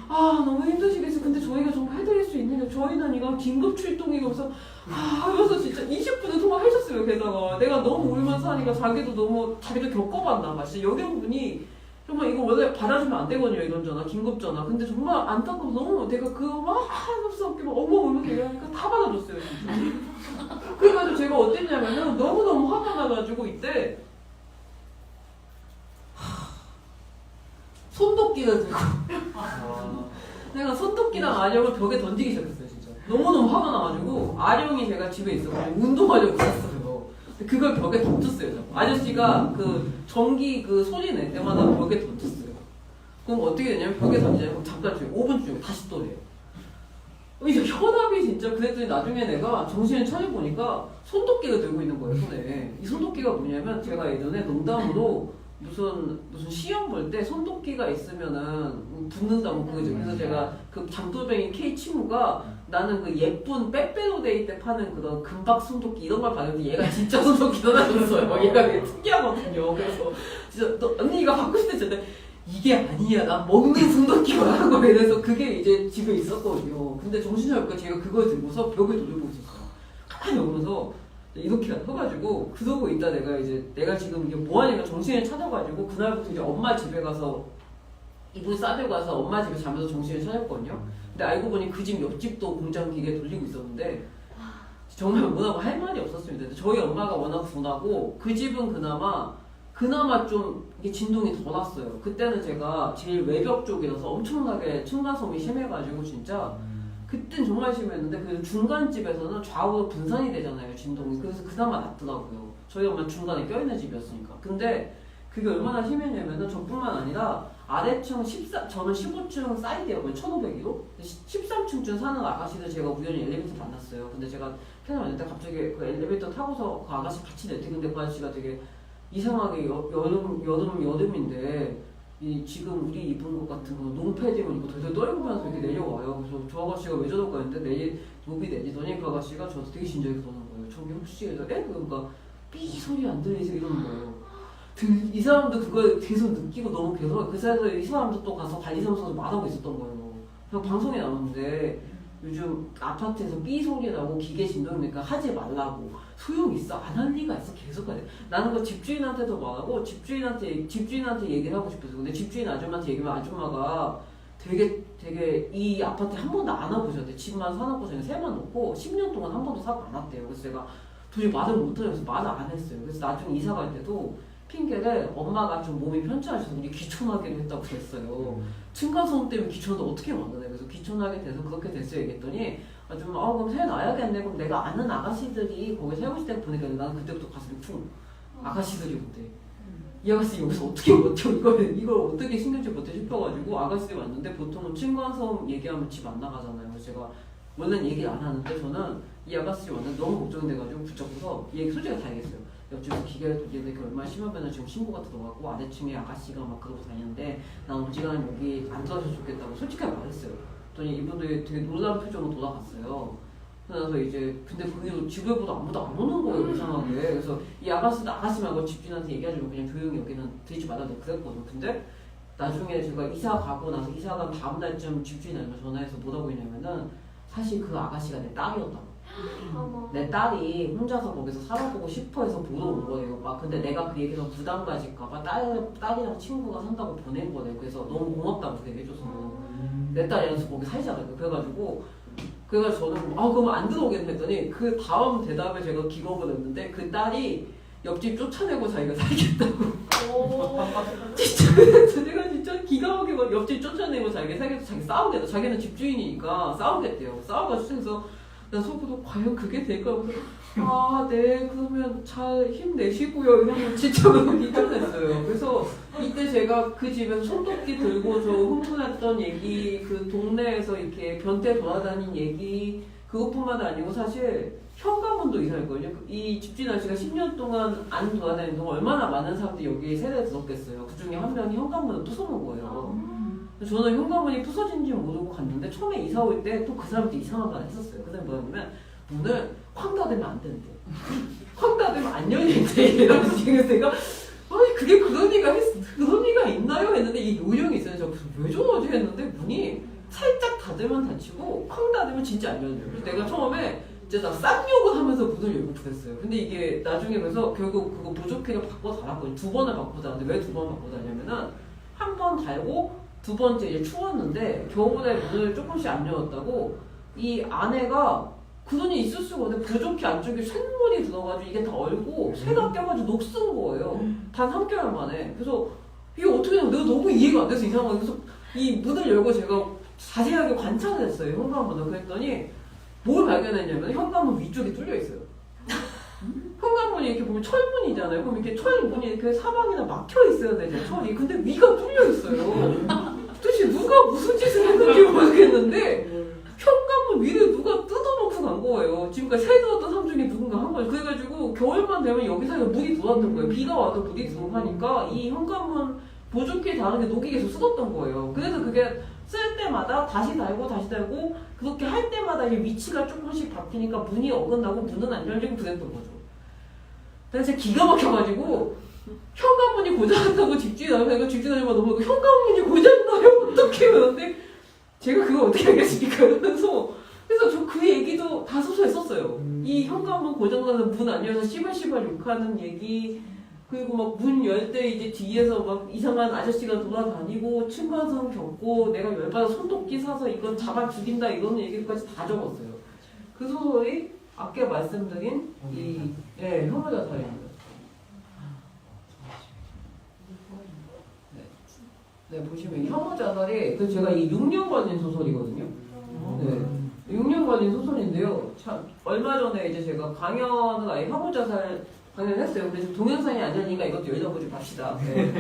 아 너무 힘드시겠어요. 근데 저희가 정말 해드릴 수 있는 게 저희는 이거 긴급 출동이고 그래서 하면서 진짜 20분을 통화하셨어요. 게다가 내가 너무 울면서 하니까 자기도 겪어봤나 봐. 진짜 여경분이 정말 이거 원래 받아주면 안 되거든요, 이런 전화, 긴급 전화. 근데 정말 안타까워서 너무 내가 그거 막 한없이 없게 막 어머 얘기하니까 다 받아줬어요, 진짜. 그래가지고 제가 어땠냐면은 너무너무 화가 나가지고 이때 손도끼가 들고 내가 손도끼랑 아령을 벽에 던지기 시작했어요, 진짜. 너무너무 화가 나가지고 아령이 제가 집에 있어가지고 운동하려고 갔어요. 근데 그걸 벽에 던졌어요. 자꾸. 아저씨가 그 전기 그 소리 낼 때마다 벽에 던졌어요. 그럼 어떻게 되냐면 벽에 던지냐면 잠깐 중에 5분 중에 다시 또래요. 이제 현압이 진짜 그랬더니 나중에 내가 정신을 차려보니까 손도끼가 들고 있는 거예요, 손에. 이 손도끼가 뭐냐면 제가 예전에 농담으로 무슨 시험 볼 때 손도끼가 있으면은 붙는다고 그거죠. 그래서 제가 그 장돌뱅이 K 친구가 나는 그 예쁜 빼빼로데이 때 파는 그런 금박 손도끼 이런 걸 봤는데 얘가 진짜 손도끼 넣어놨었어요. 얘가 되게 특이하거든요. 그래서 진짜 너, 언니 이거 받고 싶대 했는데 이게 아니야. 나 먹는 손도끼만 하고 이래서 그게 이제 집에 있었거든요. 근데 정신차리니까 제가 그걸 들고서 벽을 돌리고 있었어요. 가만히 오면서 이렇게 해가지고 그러고 있다 내가 지금 이게 뭐하니까 정신을 차려가지고 그날부터 이제 엄마 집에 가서 이불 싸들고 가서 엄마 집에 자면서 정신을 차렸거든요. 근데 알고 보니 그 집 옆집도 공장 기계 돌리고 있었는데 정말 뭐라고 할 말이 없었습니다. 근데 저희 엄마가 워낙 둔하고 그 집은 그나마 좀 이게 진동이 덜 왔어요. 그때는 제가 제일 외벽 쪽이라서 엄청나게 층간소음이 심해가지고 진짜 그땐 정말 심했는데 그 중간집에서는 좌우로 분산이 되잖아요, 진동이. 그래서 그나마 낫더라고요. 저희 엄마는 중간에 껴있는 집이었으니까. 근데 그게 얼마나 심했냐면은 저뿐만 아니라 아래층 저는 15층 사이드였거든요, 1501호. 13층쯤 사는 아가씨들 제가 우연히 엘리베이터 만났어요. 근데 제가 편을 왔는데 갑자기 그 엘리베이터 타고서 그 아가씨 같이 내리는데 근데 그 아저씨가 되게 이상하게 여름인데 지금 우리 입은 것 같은 거 농패딩을 입고 되게 떨구면서 이렇게 내려와요. 그래서 저 아가씨가 왜 저럴까 했는데 로비 내리더니 그 아가씨가 저한테 되게 진지하게 그러는 거예요. 저기 혹시 그러니까 삐 소리 안 들리세요? 이러는 거예요. 이 사람도 그걸 계속 느끼고 너무 계속 그 사이에서 이 사람도 또 가서 관리사무소에서 말하고 있었던 거예요. 그래서 방송에 나오는데 요즘 아파트에서 삐 소리 나고 기계 진동이니까 하지 말라고. 소용 있어? 안 할 리가 있어? 계속 하지. 나는 그 집주인한테도 말하고 집주인한테 얘기를 하고 싶어서. 근데 집주인 아줌마한테 얘기하면 아줌마가 되게 이 아파트 한 번도 안 와보셨대. 집만 사놓고 저희 새만 놓고 10년 동안 한 번도 사고 안 왔대요. 그래서 제가 도저히 말을 못하면서 말을 안 했어요. 그래서 나중에 이사 갈 때도 핑계를 엄마가 좀 몸이 편찮으셔서 우리 귀촌하기로 했다고 그랬어요. 층간소음 때문에 귀촌을 어떻게 만드네. 그래서 귀촌하게 돼서 그렇게 됐어요. 얘기했더니 아줌마 그럼 새 놔야겠네. 그럼 내가 아는 아가씨들이 거기 살고 있을 때 보니까 나는 그때부터 가슴이 쿵. 아가씨들이 온대. 이 아가씨 여기서 어떻게 버텨? 이걸 어떻게 신경질 버텨 싶어가지고 아가씨들이 왔는데 보통은 층간소음 얘기하면 집 안 나가잖아요. 그래서 제가 원래는 얘기 안 하는데 저는 이 아가씨 왔는데 너무 걱정돼가지고 붙잡고서 얘기 솔직히 다 얘기했어요. 옆집에서 기계를 돌리는데 그 얼마나 심하면 지금 신고가 들어가고 아래층에 아가씨가 막 그러고 다니는데 난 어지간하면 여기 안 들어가서 좋겠다고 솔직하게 말했어요. 그랬더니 이분들이 되게 놀라운 표정으로 돌아갔어요. 그래서 이제 근데 거기도 집에보다 아무도 안 오는 거예요, 이상하게. 그래서 이 아가씨 말고 집주인한테 얘기하자면 그냥 조용히 여기는 들이지 말라고 그랬거든. 근데 나중에 제가 이사 가고 나서 이사 간 다음 날쯤 집주인한테 전화해서 뭐라고 했냐면은 사실 그 아가씨가 내 딸이었다고. 내 딸이 혼자서 거기서 살아보고 싶어 해서 보러 온 거예요. 막 근데 내가 그 얘기에서 부담 가질까봐 딸이랑 친구가 산다고 보낸 거래요. 그래서 너무 고맙다고 얘기해줘서 내 딸이라서 거기 살잖아요. 그래가지고 저는 그럼 안 들어오겠네 했더니 그 다음 대답에 제가 기겁을 했는데 그 딸이 옆집 쫓아내고 자기가 살겠다고. 진짜 내가 진짜 기가 막히고 옆집 쫓아내고 자기가 살겠다. 자기 싸우겠다. 자기는 집주인이니까 싸우겠대요. 싸워가지고 난 속으로 과연 그게 될까? 그래서 네 그러면 잘 힘내시고요 이러면 진짜 너무 기절했어요. 그래서 이때 제가 그 집에서 손도끼 들고 저 흥분했던 얘기 그 동네에서 이렇게 변태 돌아다닌 얘기 그것뿐만 아니고 사실 현관문도 이상했거든요. 이 집주인 아저씨가 10년 동안 안 돌아다니는 동안 얼마나 많은 사람들이 여기 세대에 들었겠어요. 그 중에 한 명이 현관문을 부숴놓은 거예요. 저는 현관문이 부서진지 모르고 갔는데 처음에 이사 올 때 또 그 사람한테 이상한 말 했었어요. 그 사람이 뭐냐면 문을 확 닫으면 안 된대. 확 닫으면 안 열린대. 이러면서 제가 그게 그런 리가 있나요? 했는데 이 요령이 있어요. 저 왜 저러지 했는데 문이 살짝 닫으면 닫히고 확 닫으면 진짜 안 열려요. 그래서 내가 처음에 진짜 쌍욕을 하면서 문을 열고 그랬어요. 근데 이게 나중에 그래서 결국 그거 보조키를 바꿔 달았거든요. 2번을 바꿔 달았는데 왜 2번을 바꿔 달냐면은 한 번 달고 두 번째 이제 추웠는데 겨울에 문을 조금씩 안 열었다고 이 아내가 그런이 있을 수가 없는데 부족히 안쪽에 쇳물이 들어가지고 이게 다 얼고 새가 껴가지고 녹슨 거예요. 단 3개월 만에. 그래서 이게 어떻게 되면 내가 너무 이해가 안 돼서 이상한 거예요. 그래서 이 문을 열고 제가 자세하게 관찰을 했어요. 현관문을. 그랬더니 뭘 발견했냐면 현관문 위쪽이 뚫려 있어요. 현관문이 이렇게 보면 철문이잖아요. 그럼 이렇게 철문이 이렇게 사방이나 막혀 있어야 되죠, 철이. 근데 위가 뚫려 있어요. 도대체 누가 무슨 짓을 했는지 모르겠는데 현관문 위를 누가 뜯어놓고 간 거예요. 지금까지 새 들었던 삶 중에 누군가 한 거예요. 그래가지고 겨울만 되면 여기 사이에 물이 들어왔던 거예요. 비가 와도 물이 들어가니까 이 현관문 보조끼 다는 게 녹이 계속 쓰었던 거예요. 그래서 그게 쓸 때마다 다시 달고 그렇게 할 때마다 이제 위치가 조금씩 바뀌니까 문이 어긋나고 문은 안 열리고 그랬던 거죠. 그래서 기가 막혀가지고 현관문이 고장났다고 집주인 나오니까 집주인 아줌마 너무 현관문이 고장나요? 어떡해요? 그런데 제가 그거 어떻게 하겠습니까? 이러면서 그래서 저 그 얘기도 다 소설에 썼어요. 이 현관문 고장나서 문 안 열어서 시발시발 욕하는 얘기 그리고 막 문 열 때 이제 뒤에서 막 이상한 아저씨가 돌아다니고 층간소음 겪고 내가 열받아 손도끼 사서 이건 잡아 죽인다 이런 얘기까지 다 적었어요. 그 소설이 아까 말씀드린 이 혐오자살입니다. 네, 보시면 이 혐오자살이 그 제가 이 6년 걸린 소설이거든요. 네, 6년 걸린 소설인데요. 참 얼마 전에 이제 제가 강연을 아예 혐오자살 강연을 했어요. 근데 지금 동영상이 안 열리니까 이것도 열려보지 맙시다. 네.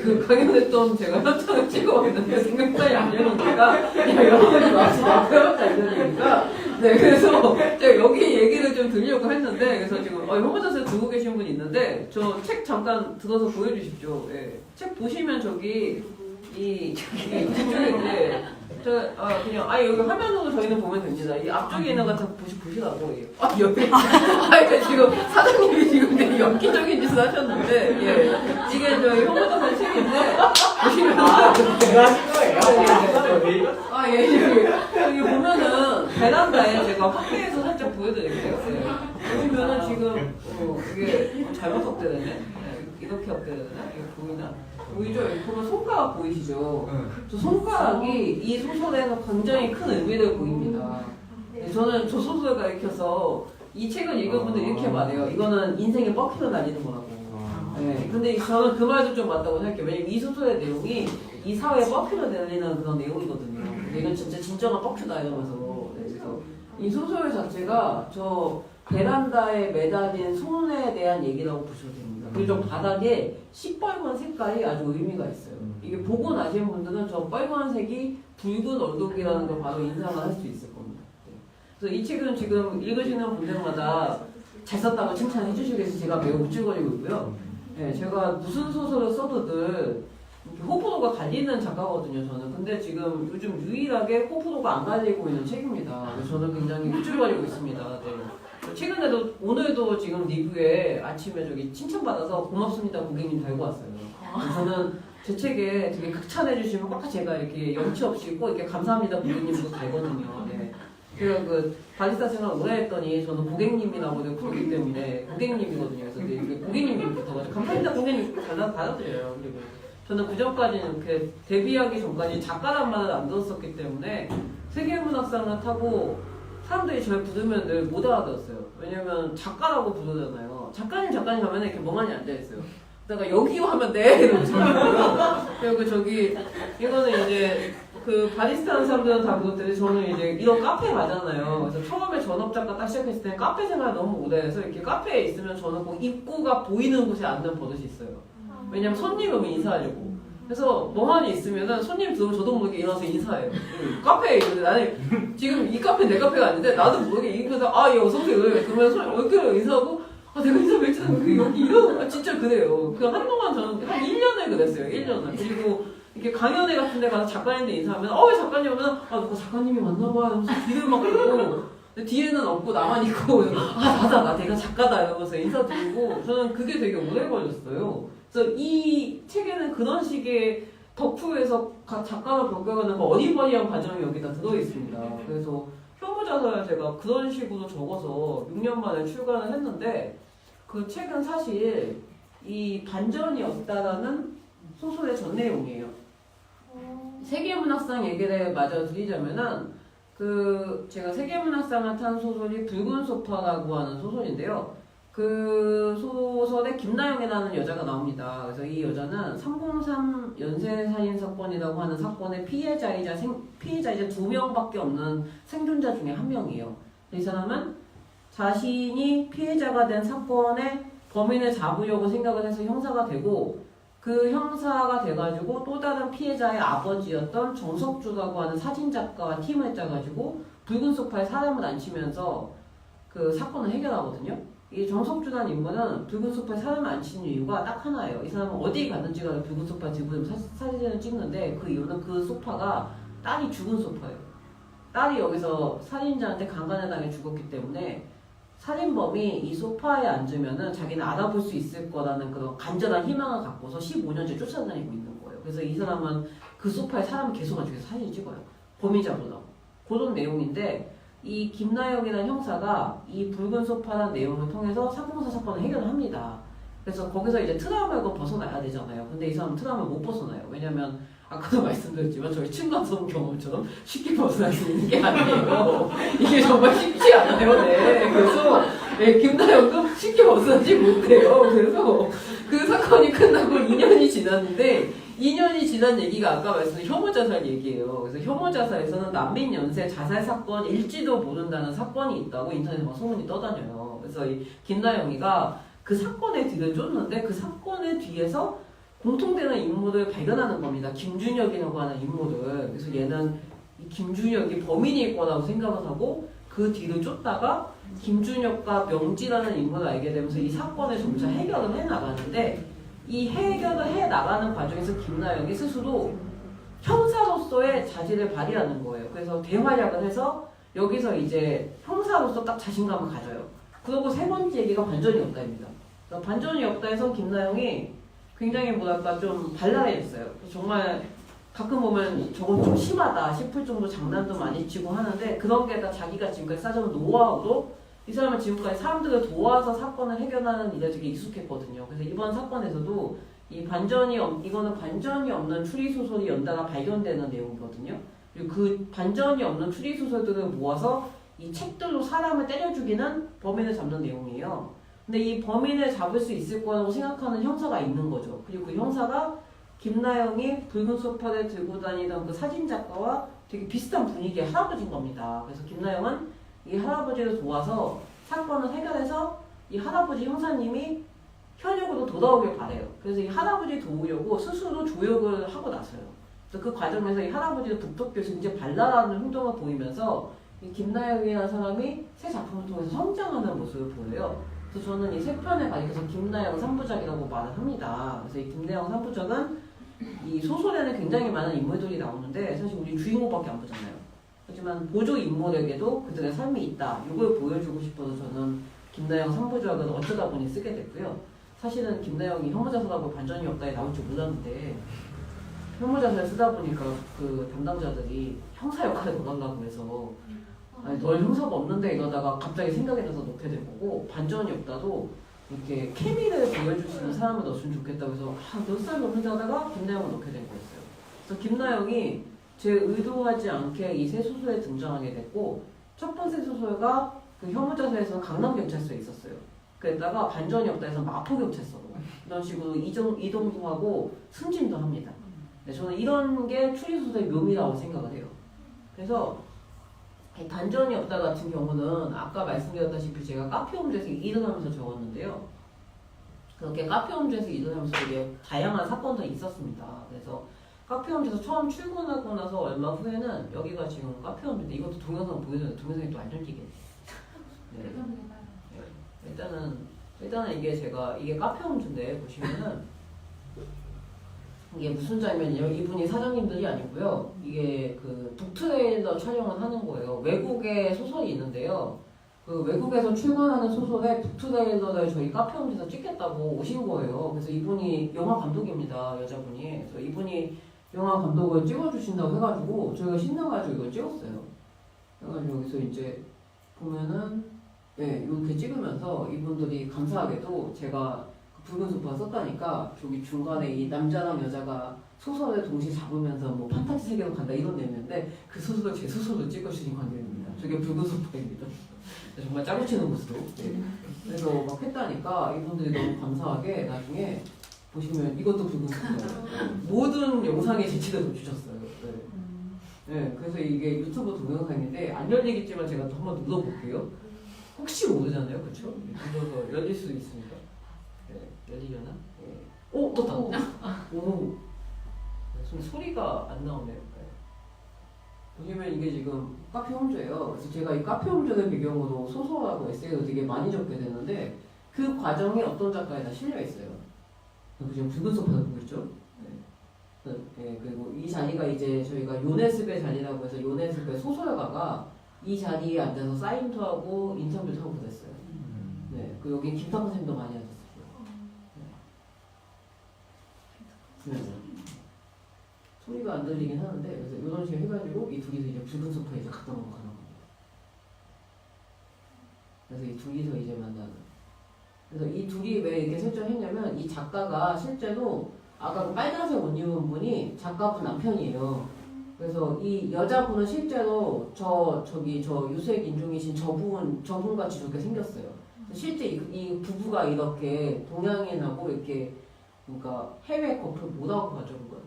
그 강연했던 제가 현장을 찍어왔는데 동영상이 안 열리니까 그냥 열어보지 맙시다. 그래봤자 안 열리니까. 네, 그래서 제가 여기 얘기를 좀 드리려고 했는데 그래서 지금 혐오자살 듣고 계신 분이 있는데 저 책 잠깐 들어서 보여주십시오. 네. 책 보시면 저기 뒤쪽에 이제 그냥 여기 화면으로 저희는 보면 됩니다. 이 앞쪽에 있는 거 다 보시라고. 옆에 지금 사장님이 지금 되게 엽기적인 짓을 하셨는데 이게 저희 혐오자살 책인데 보시면 제가 하신 거예요? 여기 보면은 베란다에 제가 확대해서 살짝 보여드릴게요. 보시면은 지금 이게 잘못 확대되네. 이렇게 확대되나? 이거 보이나? 보이죠? 여기 보면 손가락 보이시죠? 저 손가락이 이 소설에서 굉장히 큰 의미를 보입니다. 저는 저 소설을 가르쳐서 이 책을 읽은 분들 이렇게 말해요. 이거는 인생의 뻑큐로 날리는 거라고. 네, 근데 저는 그 말도 좀 맞다고 생각해요. 왜냐면 이 소설의 내용이 이 사회에 뻑큐로 날리는 그런 내용이거든요. 이건 진짜 진정한 뻑큐다 이러면서. 네, 그래서 이 소설 자체가 저 베란다에 매달린 손에 대한 얘기라고 보셔도 됩니다. 그리고 저 바닥에 시뻘건 색깔이 아주 의미가 있어요. 이게 보고 나신 분들은 저 빨간색이 붉은 얼룩이라는 걸 바로 인상을 할 수 있을 겁니다. 네. 그래서 이 책은 지금 읽으시는 분들마다 잘 썼다고 칭찬해 주시기 위해서 제가 매우 우쭐거리고 있고요. 네, 제가 무슨 소설을 써도 늘 호불호가 갈리는 작가거든요, 저는. 근데 지금 요즘 유일하게 호불호가 안 갈리고 있는 책입니다. 그래서 저는 굉장히 우쭐거리고 있습니다. 네. 최근에도 오늘도 지금 리뷰에 아침에 저기 칭찬받아서 고맙습니다 고객님 달고 왔어요. 저는 제 책에 되게 극찬해 주시면 꼭 제가 이렇게 염치 없이 꼭 이렇게 감사합니다 고객님도 달거든요. 네. 제가 그 바리스타 생활 오래 했더니 저는 고객님이라고 부르기 때문에 고객님이거든요. 그래서 이렇게 고객님이 붙어가지고 감사합니다 고객님 받아드려요. 그리고 저는 그 전까지는 이렇게 데뷔하기 전까지 작가란 말을 안 들었었기 때문에 세계문학상을 타고 사람들이 저를 부르면 늘 못 알아들었어요. 왜냐면 작가라고 부르잖아요. 작가님 하면 이렇게 멍하니 앉아있어요. 그러다가 여기요 하면 네! 이러면서 그리고 저기 이거는 이제 그 바리스타 하는 사람들은 다 그렇듯이 저는 이제 이런 카페 가잖아요. 그래서 처음에 전업작가 딱 시작했을 때 카페 생활 너무 오래 해서 이렇게 카페에 있으면 저는 꼭 입구가 보이는 곳에 앉는 버릇이 있어요. 왜냐면 손님 오면 인사하려고. 그래서 멍하니 있으면은 손님 들어오면 저도 모르게 일어나서 인사해요. 카페에 있는데 나는 지금 이 카페 내 카페가 아닌데 나도 모르게 이러면서 예 어서오세요 그러면 이렇게 인사하고 내가 인사 맺지 않고 여기 이러는 진짜 그래요. 그 한동안 저는 한 1년을 그랬어요. 1년을. 그리고 이렇게 강연회 같은 데 가서 작가님들 인사하면 왜 작가님 오면 누가 작가님이 왔나봐 이러면서 뒤를 막 보고 뒤에는 없고 나만 있고 나 내가 작가다 이러면서 인사드리고 저는 그게 되게 오래 걸렸어요. 그래서 이 책에는 그런 식의 덕후에서 작가로 바뀌어가는 그 어리버리한 과정이 여기다 들어있습니다. 그래서 혐오자살을 제가 그런 식으로 적어서 6년 만에 출간을 했는데 그 책은 사실 이 반전이 없다라는 소설의 전 내용이에요. 세계문학상 얘기를 마저 드리자면은 제가 세계문학상을 탄 소설이 붉은 소파라고 하는 소설인데요. 그 소설에 김나영이라는 여자가 나옵니다. 그래서 이 여자는 303 연쇄살인 사건이라고 하는 사건의 피해자이자 2명밖에 없는 생존자 중에 한 명이에요. 이 사람은 자신이 피해자가 된 사건의 범인을 잡으려고 생각을 해서 형사가 되고, 그 형사가 돼가지고 또 다른 피해자의 아버지였던 정석주라고 하는 사진작가와 팀을 짜가지고 붉은 소파에 사람을 앉히면서 그 사건을 해결하거든요. 이 정석주라는 인물은 붉은 소파에 사람을 앉히는 이유가 딱 하나예요. 이 사람은 어디 갔는지 간에 붉은 소파에 들고 사진을 찍는데, 그 이유는 그 소파가 딸이 죽은 소파예요. 딸이 여기서 살인자한테 강간을 당해 죽었기 때문에 살인범이 이 소파에 앉으면은 자기는 알아볼 수 있을 거라는 그런 간절한 희망을 갖고서 15년째 쫓아다니고 있는 거예요. 그래서 이 사람은 그 소파에 사람을 계속 앉혀서 사진을 찍어요. 범인 잡으려고. 그런 내용인데, 이 김나영이라는 형사가 이 붉은 소파라는 내용을 통해서 304 사건을 해결을 합니다. 그래서 거기서 이제 트라우마가 벗어나야 되잖아요. 근데 이 사람은 트라우마 못 벗어나요. 왜냐면 아까도 말씀드렸지만 저희 층간소음 경험처럼 쉽게 벗어날 수 있는 게 아니에요. 이게 정말 쉽지 않아요. 네. 그래서 네, 김나영도 쉽게 벗어나지 못해요. 그래서 그 사건이 끝나고 2년이 지났는데, 2년이 지난 얘기가 아까 말씀드린 혐오자살 얘기예요. 그래서 혐오자살에서는 난민 연쇄 자살 사건일지도 모른다는 사건이 있다고 인터넷에 막 소문이 떠다녀요. 그래서 이 김나영이가 그 사건의 뒤를 쫓는데, 그 사건의 뒤에서 공통되는 인물을 발견하는 겁니다. 김준혁이라고 하는 인물을. 그래서 얘는 이 김준혁이 범인일 거라고 생각을 하고 그 뒤를 쫓다가 김준혁과 명지라는 인물을 알게 되면서 이 사건을 점차 해결을 해 나가는데, 이 해결을 해 나가는 과정에서 김나영이 스스로 형사로서의 자질을 발휘하는 거예요. 그래서 대활약을 해서 여기서 이제 형사로서 딱 자신감을 가져요. 그리고 세 번째 얘기가 반전이 없다입니다. 반전이 없다 해서 김나영이 굉장히 뭐랄까 좀 발랄해졌어요. 정말 가끔 보면 저건 좀 심하다 싶을 정도 장난도 많이 치고 하는데, 그런 게 다 자기가 지금까지 쌓아온 노하우로 이 사람은 지금까지 사람들을 도와서 사건을 해결하는 일에 되게 익숙했거든요. 그래서 이번 사건에서도 이거는 반전이 없는 추리소설이 연달아 발견되는 내용이거든요. 그리고 그 반전이 없는 추리소설들을 모아서 이 책들로 사람을 때려 죽이는 범인을 잡는 내용이에요. 근데 이 범인을 잡을 수 있을 거라고 생각하는 형사가 있는 거죠. 그리고 그 형사가 김나영이 붉은 소파를 들고 다니던 그 사진작가와 되게 비슷한 분위기의 할아버지인 겁니다. 그래서 김나영은 이 할아버지를 도와서 사건을 해결해서 이 할아버지 형사님이 현역으로 돌아오길 바래요. 그래서 이 할아버지 도우려고 스스로 조력을 하고 나서요. 그래서 그 과정에서 이 할아버지도 북돋교에서 굉장히 발랄한 행동을 보이면서 이 김나영이라는 사람이 새 작품을 통해서 성장하는 모습을 보여요. 그래서 저는 이 세 편에 가리켜서 김나영 3부작이라고 말을 합니다. 그래서 이 김나영 3부작은 이 소설에는 굉장히 많은 인물들이 나오는데 사실 우리 주인공밖에 안 보잖아요. 하지만 보조 인물에게도 그들의 삶이 있다. 이걸 보여주고 싶어서 저는 김나영 3부작을 어쩌다 보니 쓰게 됐고요. 사실은 김나영이 혐오자살하고 반전이 없다에 나올 줄 몰랐는데, 혐오자살 쓰다 보니까 그 담당자들이 형사 역할을 넣으려고 해서 아니, 널 형사가 없는데 이러다가 갑자기 생각이 나서 넣게 된 거고, 반전이 없다도 이렇게 케미를 보여줄 수 있는 사람을 넣었으면 좋겠다고 해서 몇 살 넘는지 하다가 김나영을 넣게 된 거였어요. 그래서 김나영이 제 의도하지 않게 이 새 소설에 등장하게 됐고, 첫 번째 소설가 그 혐오자살에서는 강남경찰서에 있었어요. 그랬다가 반전이 없다 해서 마포경찰서로 이런 식으로 이동도 하고 승진도 합니다. 네, 저는 이런 게 추리소설의 묘미라고 생각을 해요. 그래서 반전이 없다 같은 경우는 아까 말씀드렸다시피 제가 카페홈즈에서 일을 하면서 적었는데요. 그렇게 카페홈즈에서 일을 하면서 되게 다양한 사건들이 있었습니다. 그래서 카페홈즈에서 처음 출근하고 나서 얼마 후에는 여기가 지금 카페홈즈인데, 이것도 동영상 보여드려요. 동영상이 또 안 열리게. 네. 일단은 이게 카페홈즈인데 보시면은 이게 무슨 장면이에요? 이분이 사장님들이 아니고요. 이게 그 북트레일러 촬영을 하는 거예요. 외국에 소설이 있는데요. 그 외국에서 출간하는 소설에 북트레일러를 저희 카페홈즈에서 찍겠다고 오신 거예요. 그래서 이분이 영화 감독입니다. 여자분이. 그래서 이분이 영화 감독을 찍어주신다고 해가지고 저희가 신나가지고 이걸 찍었어요. 그래가지고 여기서 이제 보면은 네, 이렇게 찍으면서 이분들이 감사하게도 제가 붉은 소파 썼다니까 저기 중간에 이 남자랑 여자가 소설을 동시에 잡으면서 뭐 판타지 세계로 간다 이런 내용인데 그 소설을 제 소설로 찍어주신 관계입니다. 저게 붉은 소파입니다. 정말 짜고 치는 모습. 네. 그래서 막 했다니까 이분들이 너무 감사하게 나중에 보시면 이것도 붉은 소파예요. 모든 영상에 제치를 주셨어요. 네. 네, 그래서 이게 유튜브 동영상인데 안 열리겠지만 제가 또 한번 눌러볼게요. 혹시 모르잖아요, 그렇죠? 눌러서 열릴 수도 있으니까. 네, 열리려나? 네. 오, 떴다. 오, 무슨 소리가 안 나오네요. 네. 보시면 이게 지금 카페 홈즈예요. 그래서 제가 이 카페 홈즈를 배경으로 소설하고 에세이를 되게 많이 적게 됐는데 그 과정이 어떤 작가에다 실려 있어요. 지금 붉은 소파를 보고 있죠? 네, 그리고 이 자리가 이제 저희가 요네스베 자리라고 해서 요네스베 소설가가 이 자리에 앉아서 사인도 하고 인터뷰도 하고 그랬어요. 네, 그 여기 김탁원 선생님도 많이 하셨어요. 네. 네. 소리가 안 들리긴 하는데 그래서 이런 식으로 해가지고 이 둘이서 이제 붉은 소파에 이제 갖다 놓고 가는 겁니다. 그래서 이 둘이서 이제 만나는. 그래서 이 둘이 왜 이렇게 설정했냐면 이 작가가 실제로 아까 그 빨간색 옷 입은 분이 작가분 남편이에요. 그래서 이 여자분은 실제로 저 유색 인종이신 저분 같이 저렇게 생겼어요. 실제 이 부부가 이렇게 동양인하고 이렇게 그러니까 해외 커플 뭐라고 하죠 그걸?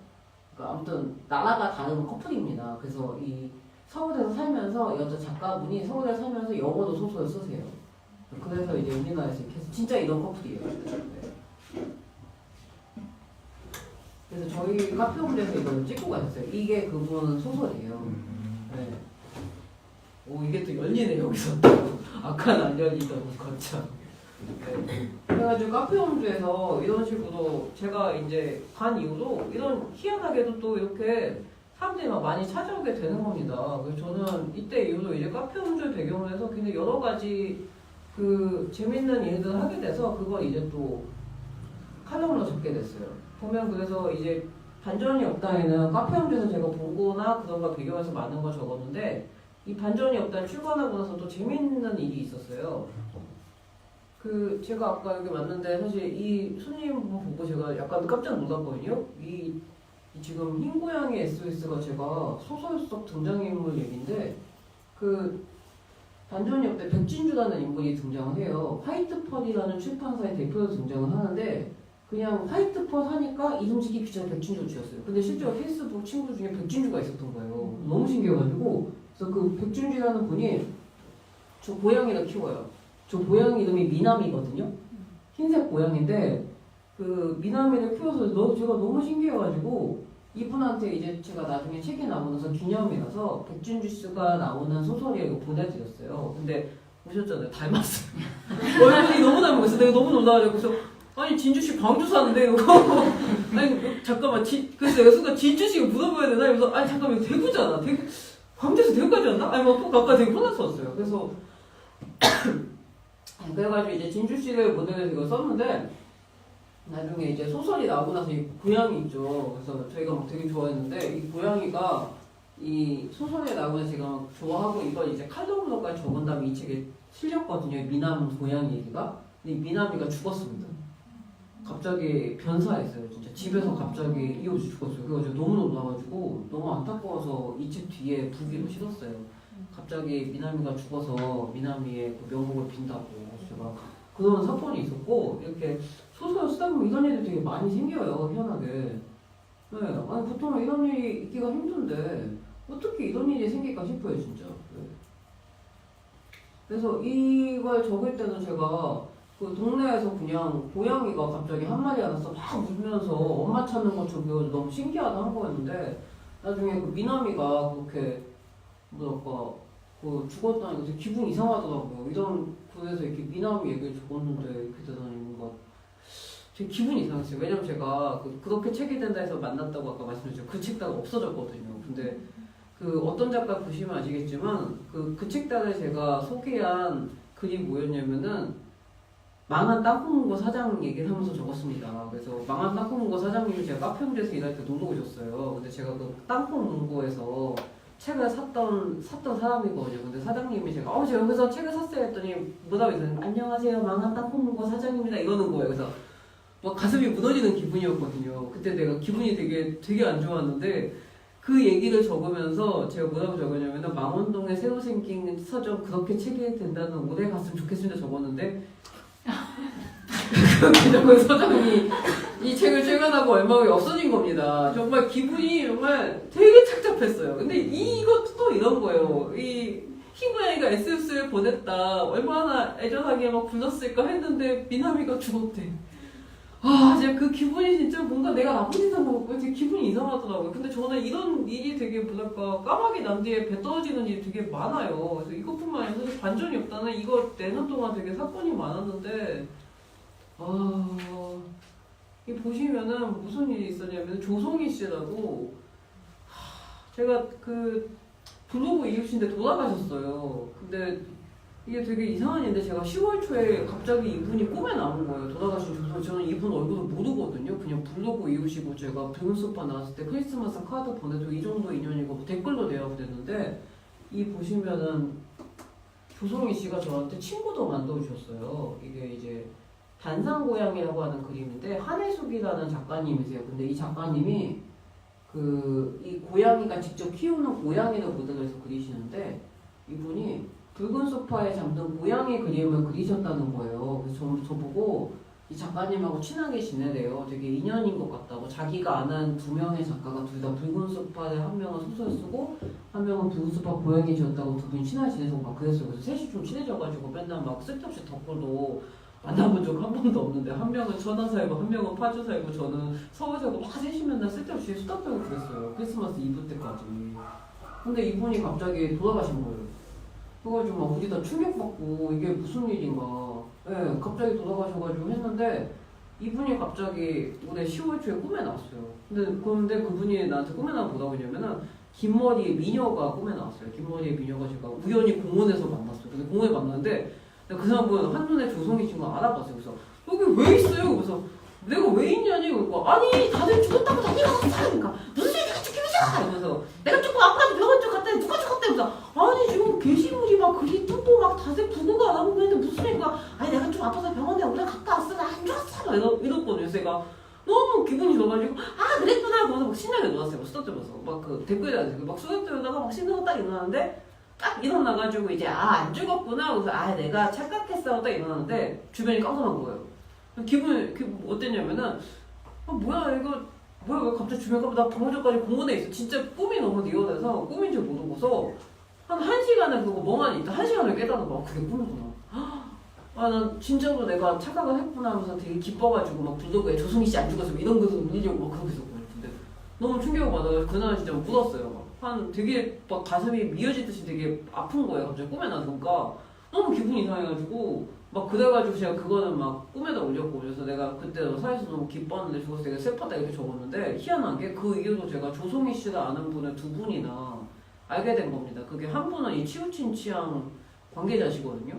그러니까 아무튼 나라가 다른 커플입니다. 그래서 이 서울에서 살면서 여자 작가분이 서울에 살면서 영어도 소설을 쓰세요. 그래서 이제 우리나라에서 이렇게 해서 진짜 이런 커플이에요. 네. 그래서 저희 카페 홈즈에서 이걸 찍고 가셨어요. 이게 그분 소설이에요. 네. 오 이게 또 열리네 여기서. 아까는 안 열리더니 거참. 네. 그래가지고 카페 홈즈에서 이런 식으로 제가 이제 간 이후로 이런 희한하게도 또 이렇게 사람들이 막 많이 찾아오게 되는 겁니다. 그래서 저는 이때 이후로 이제 카페 홈즈 배경으로 해서 굉장히 여러 가지 그 재밌는 일들을 하게 돼서 그걸 이제 또 칼럼으로 적게 됐어요. 보면 그래서 이제 반전이 없다에는 카페 홈즈에서 제가 보거나 그런 걸 배경해서 많은 걸 적었는데 이 반전이 없다에 출간하고 나서 또 재밌는 일이 있었어요. 그 제가 아까 여기 왔는데 사실 이 손님 보고 제가 약간 깜짝 놀랐거든요. 이 지금 흰 고양이 SOS가 제가 소설 속 등장인물 얘기인데 그 반전이 없대 백진주라는 인물이 등장을 해요. 화이트펄이라는 출판사의 대표로 등장을 하는데 그냥 화이트펄 하니까 이름 짓기 귀찮아 백진주 지었어요. 근데 실제로 페이스북 친구 중에 백진주가 있었던 거예요. 너무 신기해가지고 그래서 그 백진주라는 분이 저 고양이를 키워요. 저 고양이 이름이 미남이거든요. 흰색 고양인데 그 미남이를 키워서 제가 너무 신기해가지고 이분한테 이제 제가 나중에 책이 나오면서 기념이라서 백진주 씨가 나오는 소설에 이거 보내드렸어요. 근데 보셨잖아요. 닮았어요. 얼굴이 너무 닮았어요. 내가 너무 놀라가지고 그래서 아니 진주 씨 광주 사는데 이거 아니 잠깐만 그래서 내가 순간 진주 씨가 물어봐야 되나? 그래서 아니 잠깐만 이거 대구잖아. 광주에서 대구까지 왔나? 아니 뭐 가까이 되게 혼났었어요. 그래서 그래가지고 이제 진주 씨를 모델로 이거 썼는데 나중에 이제 소설이 나오고 나서 이 고양이 있죠. 그래서 저희가 막 되게 좋아했는데 이 고양이가 이 소설에 나오면서 제가 막 좋아하고 이걸 이제 칼럼으로까지 적은 다음에 이 책에 실렸거든요. 미남 고양이 얘기가. 근데 이 미남이가 죽었습니다. 갑자기 변사했어요. 진짜 집에서 갑자기 이 옷이 죽었어요. 그래가지고 너무 놀라가지고 너무 안타까워서 이 집 뒤에 부기로 실었어요. 갑자기 미남이가 죽어서 미남이의 그 명복을 빈다고 제가 그런 사건이 있었고 이렇게 소설 쓰다 보면 이런 일이 되게 많이 생겨요. 희한하게. 네, 아니 보통은 이런 일이 있기가 힘든데 어떻게 이런 일이 생길까 싶어요 진짜. 네. 그래서 이걸 적을 때는 제가 그 동네에서 그냥 고양이가 갑자기 한 마리 안와서 막 울면서 엄마 찾는 거 저기 너무 신기하다 한 거였는데 나중에 그 미남이가 그렇게 뭐랄까 그 죽었다니까 되게 기분 이상하더라고요. 이런 그래서 이렇게 미남이 얘기를 적었는데 이렇게 되다니 뭔가 되게 기분이 이상했어요. 왜냐면 제가 그렇게 책이 된다 해서 만났다고 아까 말씀드렸죠. 그 책다가 없어졌거든요. 근데 그 어떤 작가 보시면 아시겠지만 그 책단에 제가 소개한 글이 뭐였냐면은 망한 땅콩문고 사장 얘기를 하면서 적었습니다. 그래서 망한 땅콩문고 사장님이 제가 카페 홈즈에서 일할 때 놀러 오셨어요. 근데 제가 그 땅콩문고에서 책을 샀던 사람이거든요. 근데 사장님이 제가 제가 여기서 책을 샀어요 했더니 뭐라고 했더니 안녕하세요 망한 땅콩문고 사장입니다 이러는 거예요. 그래서 막 가슴이 무너지는 기분이었거든요. 그때 내가 기분이 되게 안 좋았는데 그 얘기를 적으면서 제가 뭐라고 적었냐면 망원동에 새로 생긴 서점 그렇게 책이 된다는 오래 갔으면 좋겠습니다 적었는데 그렇게 적은 서점이 이 책을 출간하고 얼마 후에 없어진 겁니다. 정말 기분이 정말 되게 착잡했어요. 근데 이것도 또 이런 거예요. 이 희구양이가 SS를 보냈다. 얼마나 애절하게 막 불렀을까 했는데 미나미가 죽었대. 아, 진짜 그 기분이 진짜 뭔가 내가 나쁜 짓 한 거 같고 되게 기분이 이상하더라고요. 근데 저는 이런 일이 되게 뭐랄까 까마귀 난 뒤에 배 떨어지는 일이 되게 많아요. 그래서 이것뿐만 아니라 사실 반전이 없다는 이거 내년 동안 되게 사건이 많았는데 이 보시면은 무슨 일이 있었냐면 조송희 씨라고 제가 그 블로그 이웃인데 돌아가셨어요. 근데 이게 되게 이상한 일인데 제가 10월 초에 갑자기 이분이 꿈에 나온 거예요. 돌아가신 조선. 저는 이분 얼굴을 모르거든요. 그냥 블로그 이웃이고 제가 붉은 소파 나왔을 때 크리스마스 카드 보내도 이 정도 인연이고 뭐 댓글로 대화가 됐는데 이 보시면은 조성희 씨가 저한테 친구도 만들어주셨어요. 이게 이제 단상고양이라고 하는 그림인데 한혜숙이라는 작가님이세요. 근데 이 작가님이 이 고양이가 직접 키우는 고양이를 모델로 해서 그리시는데 이분이 붉은 소파에 잠든 고양이 그림을 그리셨다는 거예요. 그래서 저보고 이 작가님하고 친하게 지내래요. 되게 인연인 것 같다고. 자기가 아는 두 명의 작가가 둘 다 붉은 소파에 한 명은 소설 쓰고 한 명은 붉은 소파 고양이 지었다고 두 분이 친하게 지내서 막 그랬어요. 그래서 셋이 좀 친해져가지고 맨날 막 쓸데없이 덕후도 만나본 적 한 번도 없는데 한 명은 천안 살고 한 명은 파주 살고 저는 서울 살고 막 셋이 맨날 쓸데없이 수다 떨고 그랬어요. 크리스마스 이브 때까지. 근데 이분이 갑자기 돌아가신 거예요. 그래가지고 막 우리 다 충격받고 이게 무슨 일인가. 네, 갑자기 돌아가셔가지고 했는데 이분이 갑자기 올해 10월 초에 꿈에 나왔어요. 근데 그분이 나한테 꿈에 나와 뭐라고 했냐면은 긴 머리의 미녀가 꿈에 나왔어요. 긴 머리의 미녀가 제가 우연히 공원에서 만났어요. 근데 공원에 만났는데 그 사람은 한눈에 조성희 씨인 거 알아봤어요. 그래서 여기 왜 있어요? 그래서 내가 왜 있냐니? 그러니까 아니 다들 죽었다고 다니가 그러니까 무슨 얘기가 죽이면서 이러면서 내가 조금 아파서 병원 쪽 갔더니 누가 죽었대? 그래서 아니 지금 게시물이 막 글이 뜨고 막 다들 부고가 안 하고 그랬는데 무슨 얘기가 아니 내가 좀 아파서 병원에 오래 갔다 왔어 나 안 좋았어 이랬거든요. 그래서 제가 너무 기분이 좋아가지고 아 그랬구나 그러면서 막 신나게 놀았어요. 막 수다 떨면서 막 그 댓글에 막 수다 떨다가 막 신나고 딱 일어나는데 딱 일어나가지고 이제 안 죽었구나 그래서 내가 착각했어 딱 일어나는데 주변이 깜깜한 거예요. 기분이 어땠냐면은 뭐야 이거 뭐야 왜 갑자기 주변 깜깜 나 방금 전까지 공원에 있어. 진짜 꿈이 너무 리얼해서 꿈인 줄 모르고서 한 1시간을 그러고 멍하니 있다 1시간을 깨달은 거야. 그게 꿈이구나. 난 진짜로 내가 착각을 했구나 하면서 되게 기뻐가지고 막 블로그에 조승희 씨 안 죽었어 이런 글을 올리려고 막 그러고 있었거든요. 근데 너무 충격을 받아가지고 그날 진짜 울었어요. 한 되게 막 가슴이 미어지듯이 되게 아픈 거예요. 갑자기 꿈에 나니까 너무 기분이 이상해가지고 막 그래가지고 제가 그거는 막 꿈에다 올렸고 그래서 내가 그때 사회에서 너무 기뻤는데 죽어서 되게 슬펐다 이렇게 적었는데 희한하게 그 이후로 제가 조성희 씨를 아는 분을 두 분이나 알게 된 겁니다. 그게 한 분은 이 치우친 취향 관계자시거든요.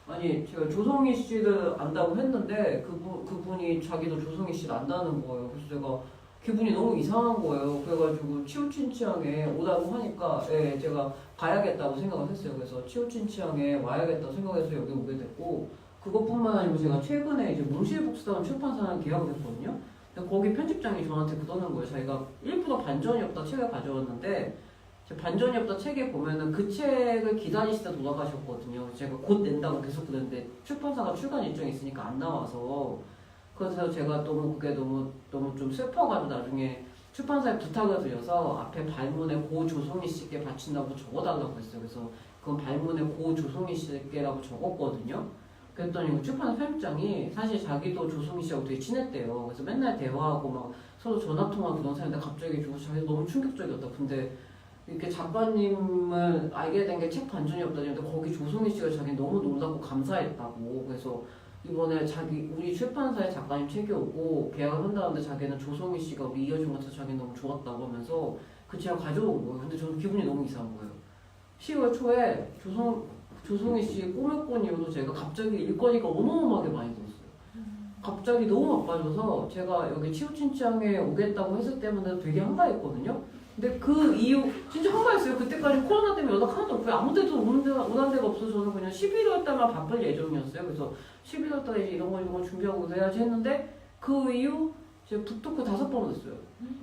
아니 제가 조성희 씨를 안다고 했는데 그분이 자기도 조성희 씨를 안다는 거예요. 그래서 제가 기분이 너무 이상한 거예요. 그래가지고 치우친 취향에 오라고 하니까 제가 가야겠다고 생각을 했어요. 그래서 치우친 취향에 와야겠다고 생각해서 여기 오게 됐고 그것뿐만 아니고 제가 최근에 이제 몽실북스다운 출판사랑 계약을 했거든요. 근데 거기 편집장이 저한테 그러는 거예요. 자기가 1% 반전이 없다 책을 가져왔는데 반전이 없다 책에 보면은 그 책을 기다리시다 돌아가셨거든요. 제가 곧 낸다고 계속 그랬는데 출판사가 출간 일정이 있으니까 안 나와서 그래서 제가 그게 너무 좀 슬퍼가지고 나중에 출판사에 부탁을 드려서 앞에 발문에 고 조성희 씨께 바친다고 적어달라고 했어요. 그래서 그건 발문에 고 조성희 씨께라고 적었거든요. 그랬더니 출판사 편집장이 사실 자기도 조성희 씨하고 되게 친했대요. 그래서 맨날 대화하고 막 서로 전화통화하고 그런 사이인데 갑자기 죽어서 자기 너무 충격적이었다. 근데 이렇게 작가님을 알게 된 게 책 반전이 없다는데 거기 조성희 씨가 자기 너무 놀라고 감사했다고. 그래서 이번에 우리 출판사에 작가님 책이 오고 계약을 한다는데 자기는 조성희 씨가 우리 이어준 것 같아서 자기 너무 좋았다고 하면서 그 책을 가져온 거예요. 근데 저는 기분이 너무 이상한 거예요. 10월 초에 조성희 씨 꿈을 꾼 이후로 제가 갑자기 일거리가 어마어마하게 많이 들었어요. 갑자기 너무 바빠져서 제가 여기 치우친 취향에 오겠다고 했을 때마다 되게 한가했거든요. 근데 그 이후 진짜 한가했어요. 그때까지 코로나 때문에 연락 하나도 없고요. 아무 데도 오는 데가 없어서 저는 그냥 11월 달만 바쁠 예정이었어요. 그래서 11월 달에 이제 이런 거 준비하고 그래야지 했는데 그 이후 제가 북토크 5번 했어요.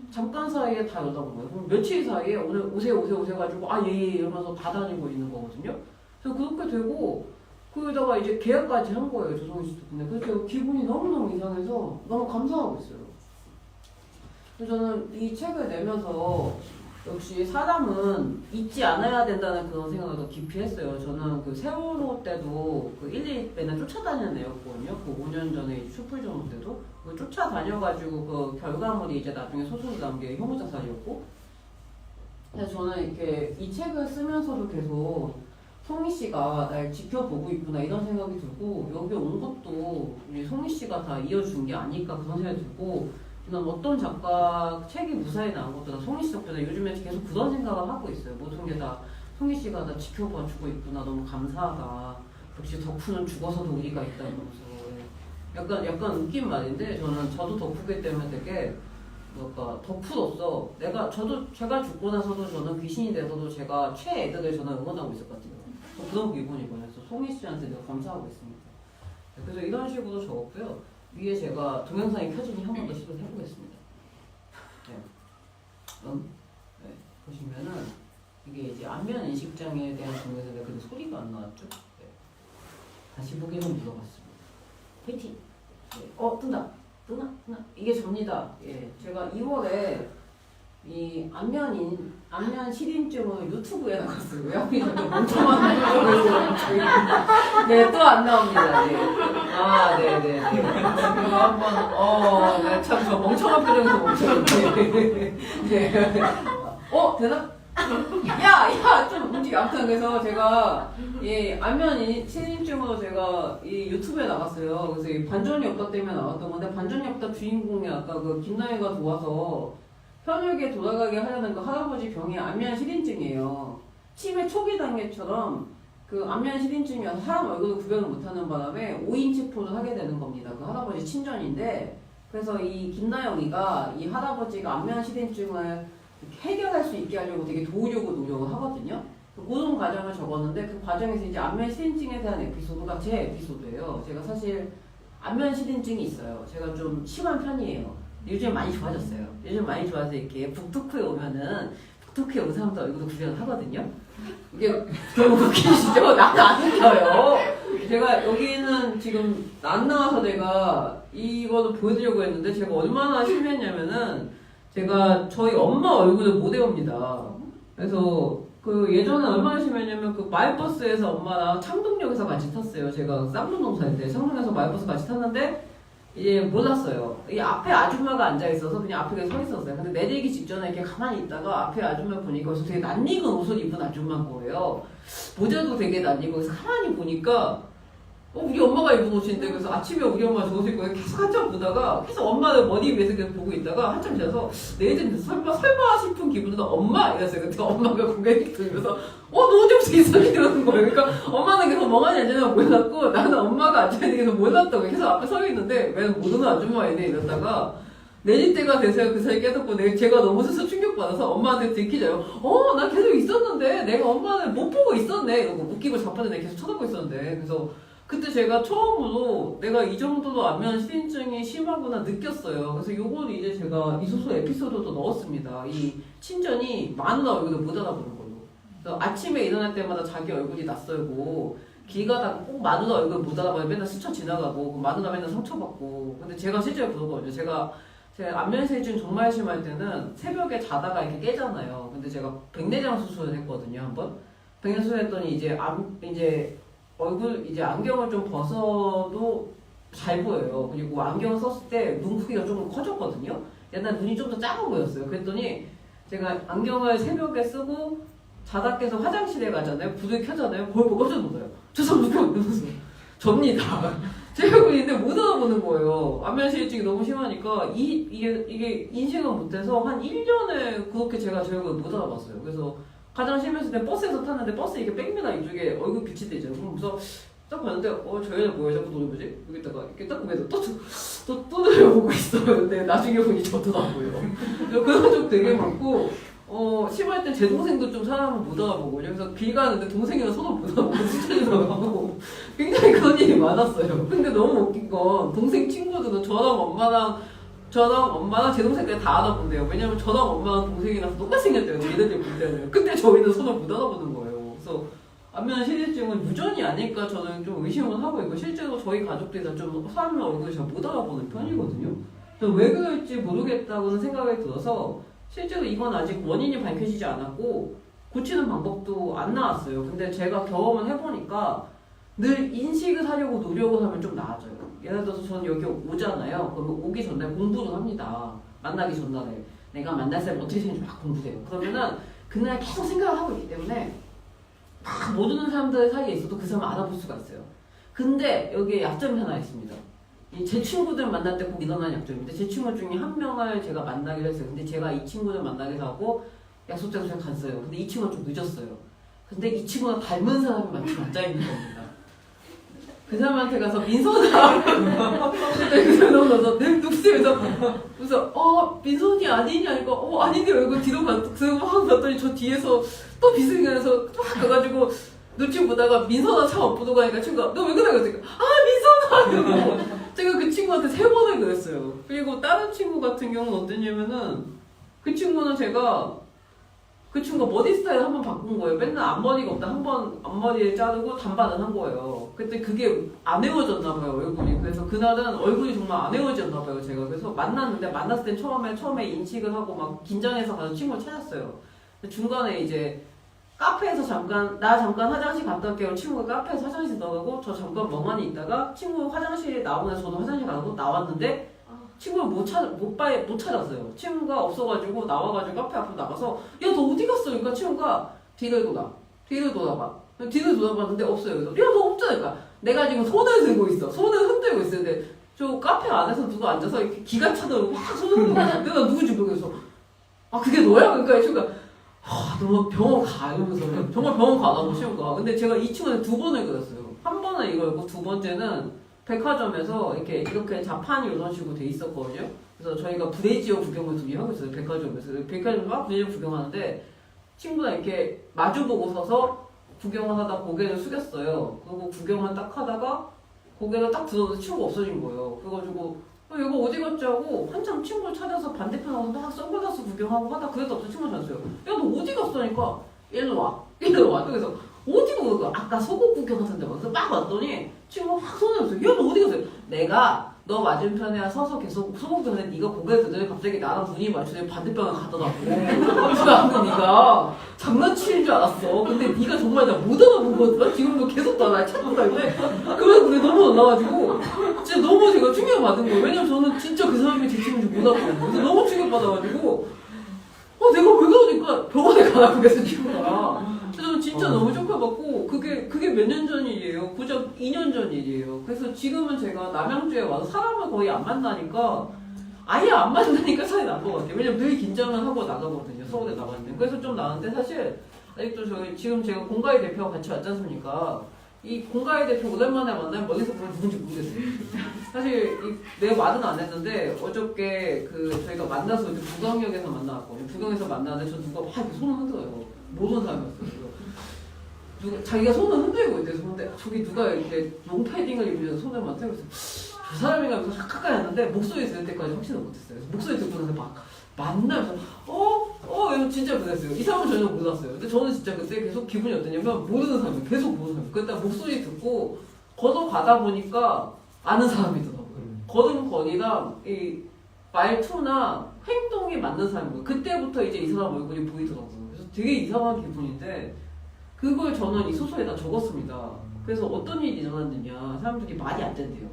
잠깐 사이에 다 연락 온 거예요. 그럼 며칠 사이에 오늘 오세요 가지고 아 예 이러면서 다 다니고 있는 거거든요. 그래서 그렇게 되고 거기다가 이제 계약까지 한 거예요. 조성희 씨 덕분에. 그래서 제가 기분이 너무너무 이상해서 너무 감사하고 있어요. 그래서 저는 이 책을 내면서 역시 사람은 잊지 않아야 된다는 그런 생각을 더 깊이 했어요. 저는 그 세월호 때도 그 112 맨날 쫓아다니는 애였거든요. 그 5년 전에 슈플전호 때도 그 쫓아다녀가지고 그 결과물이 이제 나중에 소송이 나온 게 혐오자살이었고. 그래서 저는 이렇게 이 책을 쓰면서도 계속 송희 씨가 날 지켜보고 있구나 이런 생각이 들고 여기 온 것도 우리 송희 씨가 다 이어준 게 아닐까 그런 생각이 들고 난 어떤 작가 책이 무사히 나온 것도 다 송희 씨 덕분에 요즘에 계속 그런 생각을 하고 있어요. 모든 게 다 송희 씨가 다 지켜봐 주고 있구나 너무 감사하다. 역시 덕후는 죽어서도 우리가 있다 이러면서 약간 웃긴 말인데 저도 덕후기 때문에 되게 뭐랄까 덕후로서 제가 죽고 나서도 저는 귀신이 돼서도 제가 최애들을 저는 응원하고 있을 것 같아요. 그런 기분이거든요. 그래서 송희 씨한테 내가 감사하고 있습니다. 그래서 이런 식으로 적었고요. 위에 제가 동영상이 켜지니 한 번 더 시도해 보겠습니다. 네, 보시면은 이게 이제 안면 인식장애에 대한 중에서 내가 근데 소리가 안 나왔죠? 네. 다시 보기는 물어봤습니다. 화이팅! 네. 뜨나? 이게 접니다. 예, 제가 2월에 이 안면 실인증으로 유튜브에 나갔어요. 왜 하필 저렇게 멍청한 표정을 네, 또 안 나옵니다. 네. 아, 네네네. 그리고 한번, 네, 참, 저 멍청한 표정에서 멍청한데. 네. 되나? 좀 움직여. 아무튼 그래서 제가, 안면 실인증으로 제가 이 유튜브에 나갔어요. 그래서 이 반전이 없다 때문에 나왔던 건데, 반전이 없다 주인공이 아까 그 김나희가 도와서 현역에 돌아가게 하려는 그 할아버지 병이 안면 실인증이에요. 치매 초기 단계처럼 그 안면 실인증이어서 사람 얼굴을 구별을 못하는 바람에 5인 체포를 하게 되는 겁니다. 그 할아버지 친전인데 그래서 이 김나영이가 이 할아버지가 안면 실인증을 해결할 수 있게 하려고 되게 도우려고 노력을 하거든요. 그런 과정을 적었는데 그 과정에서 이제 안면 실인증에 대한 에피소드가 제 에피소드예요. 제가 사실 안면 실인증이 있어요. 제가 좀 심한 편이에요. 요즘 많이 좋아졌어요. 요즘 많이 좋아서 이렇게 북토크에 오면은 북토크에 온 사람도 얼굴도 구별을 하거든요. 이게 너무 웃기시죠? 나도 안 웃겨요. 제가 여기는 지금 안 나와서 내가 이거를 보여드리려고 했는데 제가 얼마나 심했냐면은 제가 저희 엄마 얼굴을 못 외웁니다. 그래서 그 예전에 얼마나 심했냐면 그 마을버스에서 엄마랑 창동역에서 같이 탔어요. 제가 쌍문동 살 때 창동에서 마을버스 같이 탔는데 이제 몰랐어요. 이 앞에 아줌마가 앉아있어서 그냥 앞에 서 있었어요. 근데 내리기 직전에 이렇게 가만히 있다가 앞에 아줌마 보니까 그래서 되게 낯익은 옷을 입은 아줌마인 거예요. 모자도 되게 낯익고 그래서 가만히 보니까 우리 엄마가 입은 옷인데 그래서 아침에 우리 엄마 저 옷을 입고 계속 한참 보다가 계속 엄마를 머리 위에서 계속 보고 있다가 한참 지나서 내일은 설마 싶은 기분으로 엄마 이랬어요. 그때 엄마가 고개를 들면서 너 언제부터 이상하게 이러는 거예요. 그러니까 엄마는 계속 멍하니 앉아있는 걸 몰랐고 나는 엄마가 앉아있는 게 몰랐다고 계속 앞에 서 있는데 왜 모르는 아줌마이네 이러다가 내릴 때가 돼서요. 그 사이 깨닫고 제가 너무 스스로 충격받아서 엄마한테 들키자요. 나 계속 있었는데 내가 엄마를 못 보고 있었네 이러고 웃기고 자빠졌네 계속 쳐다보고 있었는데 그래서 그때 제가 처음으로 내가 이 정도로 안면 실인증이 심하구나 느꼈어요. 그래서 요걸 이제 제가 이 소설 에피소드도 넣었습니다. 이 친전이 마누라 얼굴을 못 알아보는 걸로. 그래서 아침에 일어날 때마다 자기 얼굴이 낯설고 길 가다가 꼭 마누라 얼굴 못 알아봐요. 맨날 스쳐 지나가고 마누라 맨날 상처받고. 근데 제가 실제로 그러거든요. 제가 안면 실인증 정말 심할 때는 새벽에 자다가 이렇게 깨잖아요. 근데 제가 백내장 수술을 했거든요. 한번 백내장 수술했더니 이제 얼굴 이제 안경을 좀 벗어도 잘 보여요. 그리고 안경 썼을 때 눈 크기가 조금 커졌거든요. 옛날 눈이 좀 더 작아 보였어요. 그랬더니 제가 안경을 새벽에 쓰고 자다 깨서 화장실에 가잖아요. 불을 켜잖아요. 그걸 보고 깜짝 놀라요. 저 사람 누구야? 이러면서 접니다. 제 얼굴인데 못 알아보는 거예요. 안면 실인증이 너무 심하니까 이게 인식을 못해서 한 1년을 그렇게 제가 제 얼굴을 못 알아봤어요. 그래서 가장 심했을 때 버스에서 탔는데 버스 이게 백미나 이쪽에 얼굴 빛이 되죠. 그래서 딱 봤는데 저 애는 뭐야 자꾸 노려보지? 여기다가 이렇게 딱 보면서 또 노려보고 있어요. 근데 나중에 보니 저더라고요. 그런 적 되게 많고 심할 때 제 동생도 좀 사람을 못 알아보고 그래서 길 가는데 동생이랑 손을 못 알아보고 스쳐지더라고. 굉장히 그런 일이 많았어요. 근데 너무 웃긴 건 동생 친구들은 저랑 엄마랑 제 동생까지 다 알아본대요. 왜냐면 저랑 엄마랑 동생이랑 똑같이 생겼대요. 얘네들 볼 때는. 근데 저희는 손을 못 알아보는 거예요. 그래서 안면 실질증은 유전이 아닐까 저는 좀 의심을 하고 있고 실제로 저희 가족들이 다 좀 사람 얼굴을 잘 못 알아보는 편이거든요. 그래서 왜 그럴지 모르겠다고는 생각이 들어서 실제로 이건 아직 원인이 밝혀지지 않았고 고치는 방법도 안 나왔어요. 근데 제가 경험을 해보니까 늘 인식을 하려고 노력을 하면 좀 나아져요. 예를 들어서 저는 여기 오잖아요. 그러면 오기 전날 공부를 합니다. 만나기 전날에 내가 만날 사람 어떻게 되는지 막 공부해요. 그러면은 그날 계속 생각을 하고 있기 때문에 다 모르는 사람들 사이에 있어도 그 사람을 알아볼 수가 있어요. 근데 여기에 약점이 하나 있습니다. 제 친구들 만날 때 꼭 일어나는 약점인데 제 친구 중에 한 명을 제가 만나기로 했어요. 근데 제가 이 친구를 만나기로 하고 약속 장소에 갔어요. 근데 이 친구가 좀 늦었어요. 근데 이 친구가 닮은 사람이 마침 앉아있는 겁니다. 그 사람한테 가서 민선아 그 사람 가서 그래서 민선이 아니냐 이거 아닌데 왜 이거 뒤로 확 봤더니 저 뒤에서 또 비스듬해서 막 가가지고 눈치 보다가 민선아 차 엇보고 가니까 친구가 너 왜 그래? 그랬더니 민선아 이러고 제가 그 친구한테 3번을 그랬어요. 그리고 다른 친구 같은 경우는 어땠냐면은 그 친구는 그 친구가 머리 스타일 한번 바꾼 거예요. 맨날 앞머리가 없다 한 번 앞머리를 자르고 단발을 한 거예요. 그때 그게 안 헤어졌나 봐요 얼굴이. 그래서 그날은 얼굴이 정말 안 헤어졌나 봐요 제가. 그래서 만났을 땐 처음에 인식을 하고 막 긴장해서 가서 친구를 찾았어요. 근데 중간에 이제 카페에서 잠깐 화장실 갔다 올게요. 친구가 카페에서 화장실 나가고 저 잠깐 멍하니 있다가 친구 화장실에 나오면서 저도 화장실 가고 나왔는데 친구를 못 찾았어요. 친구가 없어가지고 나와가지고 카페 앞으로 나가서 야 너 어디 갔어? 그러니까 친구가 뒤를 돌아봐. 뒤를 돌아봤는데 없어요. 그래서 야 너 없잖아. 그러니까 내가 지금 손을 들고 있어. 손을 흔들고 있는데 저 카페 안에서 누가 앉아서 이렇게 기가 차더라고 막 손을 흔들고 있는데 내가 누군지 모르겠어. 그게 너야? 그러니까 친구가 너 병원 가 이러면서 정말 병원 가라고 친구가. 근데 제가 이 친구한테 2번을 그랬어요. 한 번은 이거였고 두 번째는 백화점에서 이렇게 자판이 이런 식으로 돼 있었거든요. 그래서 저희가 브레이지어 구경을 둘이 하고 있어요. 백화점에서 막 브레이지어 구경하는데 친구가 이렇게 마주보고 서서 구경을 하다 고개를 숙였어요. 그리고 구경을 딱 하다가 고개를 딱 들어서 친구가 없어진 거예요. 그래가지고 얘가 어디 갔지 하고 한참 친구를 찾아서 반대편 와서 막 선글라스 구경하고 하다 그래도 없어 친구가 찾았어요. 야 너 어디 갔어? 하니까 일로 와. 그래서 어디로 가? 아까 속옷 구경하던데 그래서 막 왔더니 친구가 확 손을 들었어요. 야 너 어디 갔어? 내가 너 맞은편에 서서 계속 속옷 구경했는데 네가 고개를 들더니 갑자기 나랑 눈이 맞추더니 반대편을 가더라고. 그래서 나는 네가 장난치는 줄 알았어. 근데 네가 정말 나 못 알아본 거더라. 지금도 계속 날 찾고 다니는데 그게 너무 놀라가지고 진짜 너무 제가 충격받은 거예요. 왜냐면 저는 진짜 그 사람이 제 친구인지 못 알아봤거든요. 그래서 너무 충격받아가지고 내가 왜 그러니까 병원에 가라고 그래서 친구가. 저는 진짜 너무 쇼크받고 그게 몇 년 전 일이에요. 고작 2년 전 일이에요. 그래서 지금은 제가 남양주에 와서 사람을 거의 안 만나니까 아예 안 만나니까 차이 난 것 같아요. 왜냐면 늘 긴장을 하고 나가거든요. 서울에 나갈 때. 그래서 좀 나는데 사실 아직도 지금 제가 공가의 대표와 같이 왔지 않습니까? 이 공가의 대표 오랜만에 만나면 멀리서 보면 누군지 모르겠어요. 사실 내가 말은 안 했는데 어저께 저희가 만나서 이렇게 부강역에서 만나왔거든요. 부강에서 만나는데 저 누가 막 이렇게 손을 흔들어요. 모르는 사람이었어요. 자기가 손을 흔들고 있대서 근데 저기 누가 이렇게 롱패딩을 입으면서 손을 막 들고 있어요. 저 사람인가 하면서 가까이 왔는데 목소리 들을 때까지 확신을 못했어요. 목소리 듣고 나서 막 만나면서 이거 진짜 그랬어요. 이 사람은 전혀 몰랐어요. 근데 저는 진짜 그때 계속 기분이 어땠냐면 모르는 사람이에요. 계속 모르는 사람. 그때 목소리 듣고 걸어가다 보니까 아는 사람이더라고요. 걸음걸이랑 이 말투나 행동이 맞는 사람이고 그때부터 이제 이 사람 얼굴이 보이더라고요. 그래서 되게 이상한 기분인데 그걸 저는 이 소설에다 적었습니다. 그래서 어떤 일이 일어났느냐 사람들이 말이 안 된대요.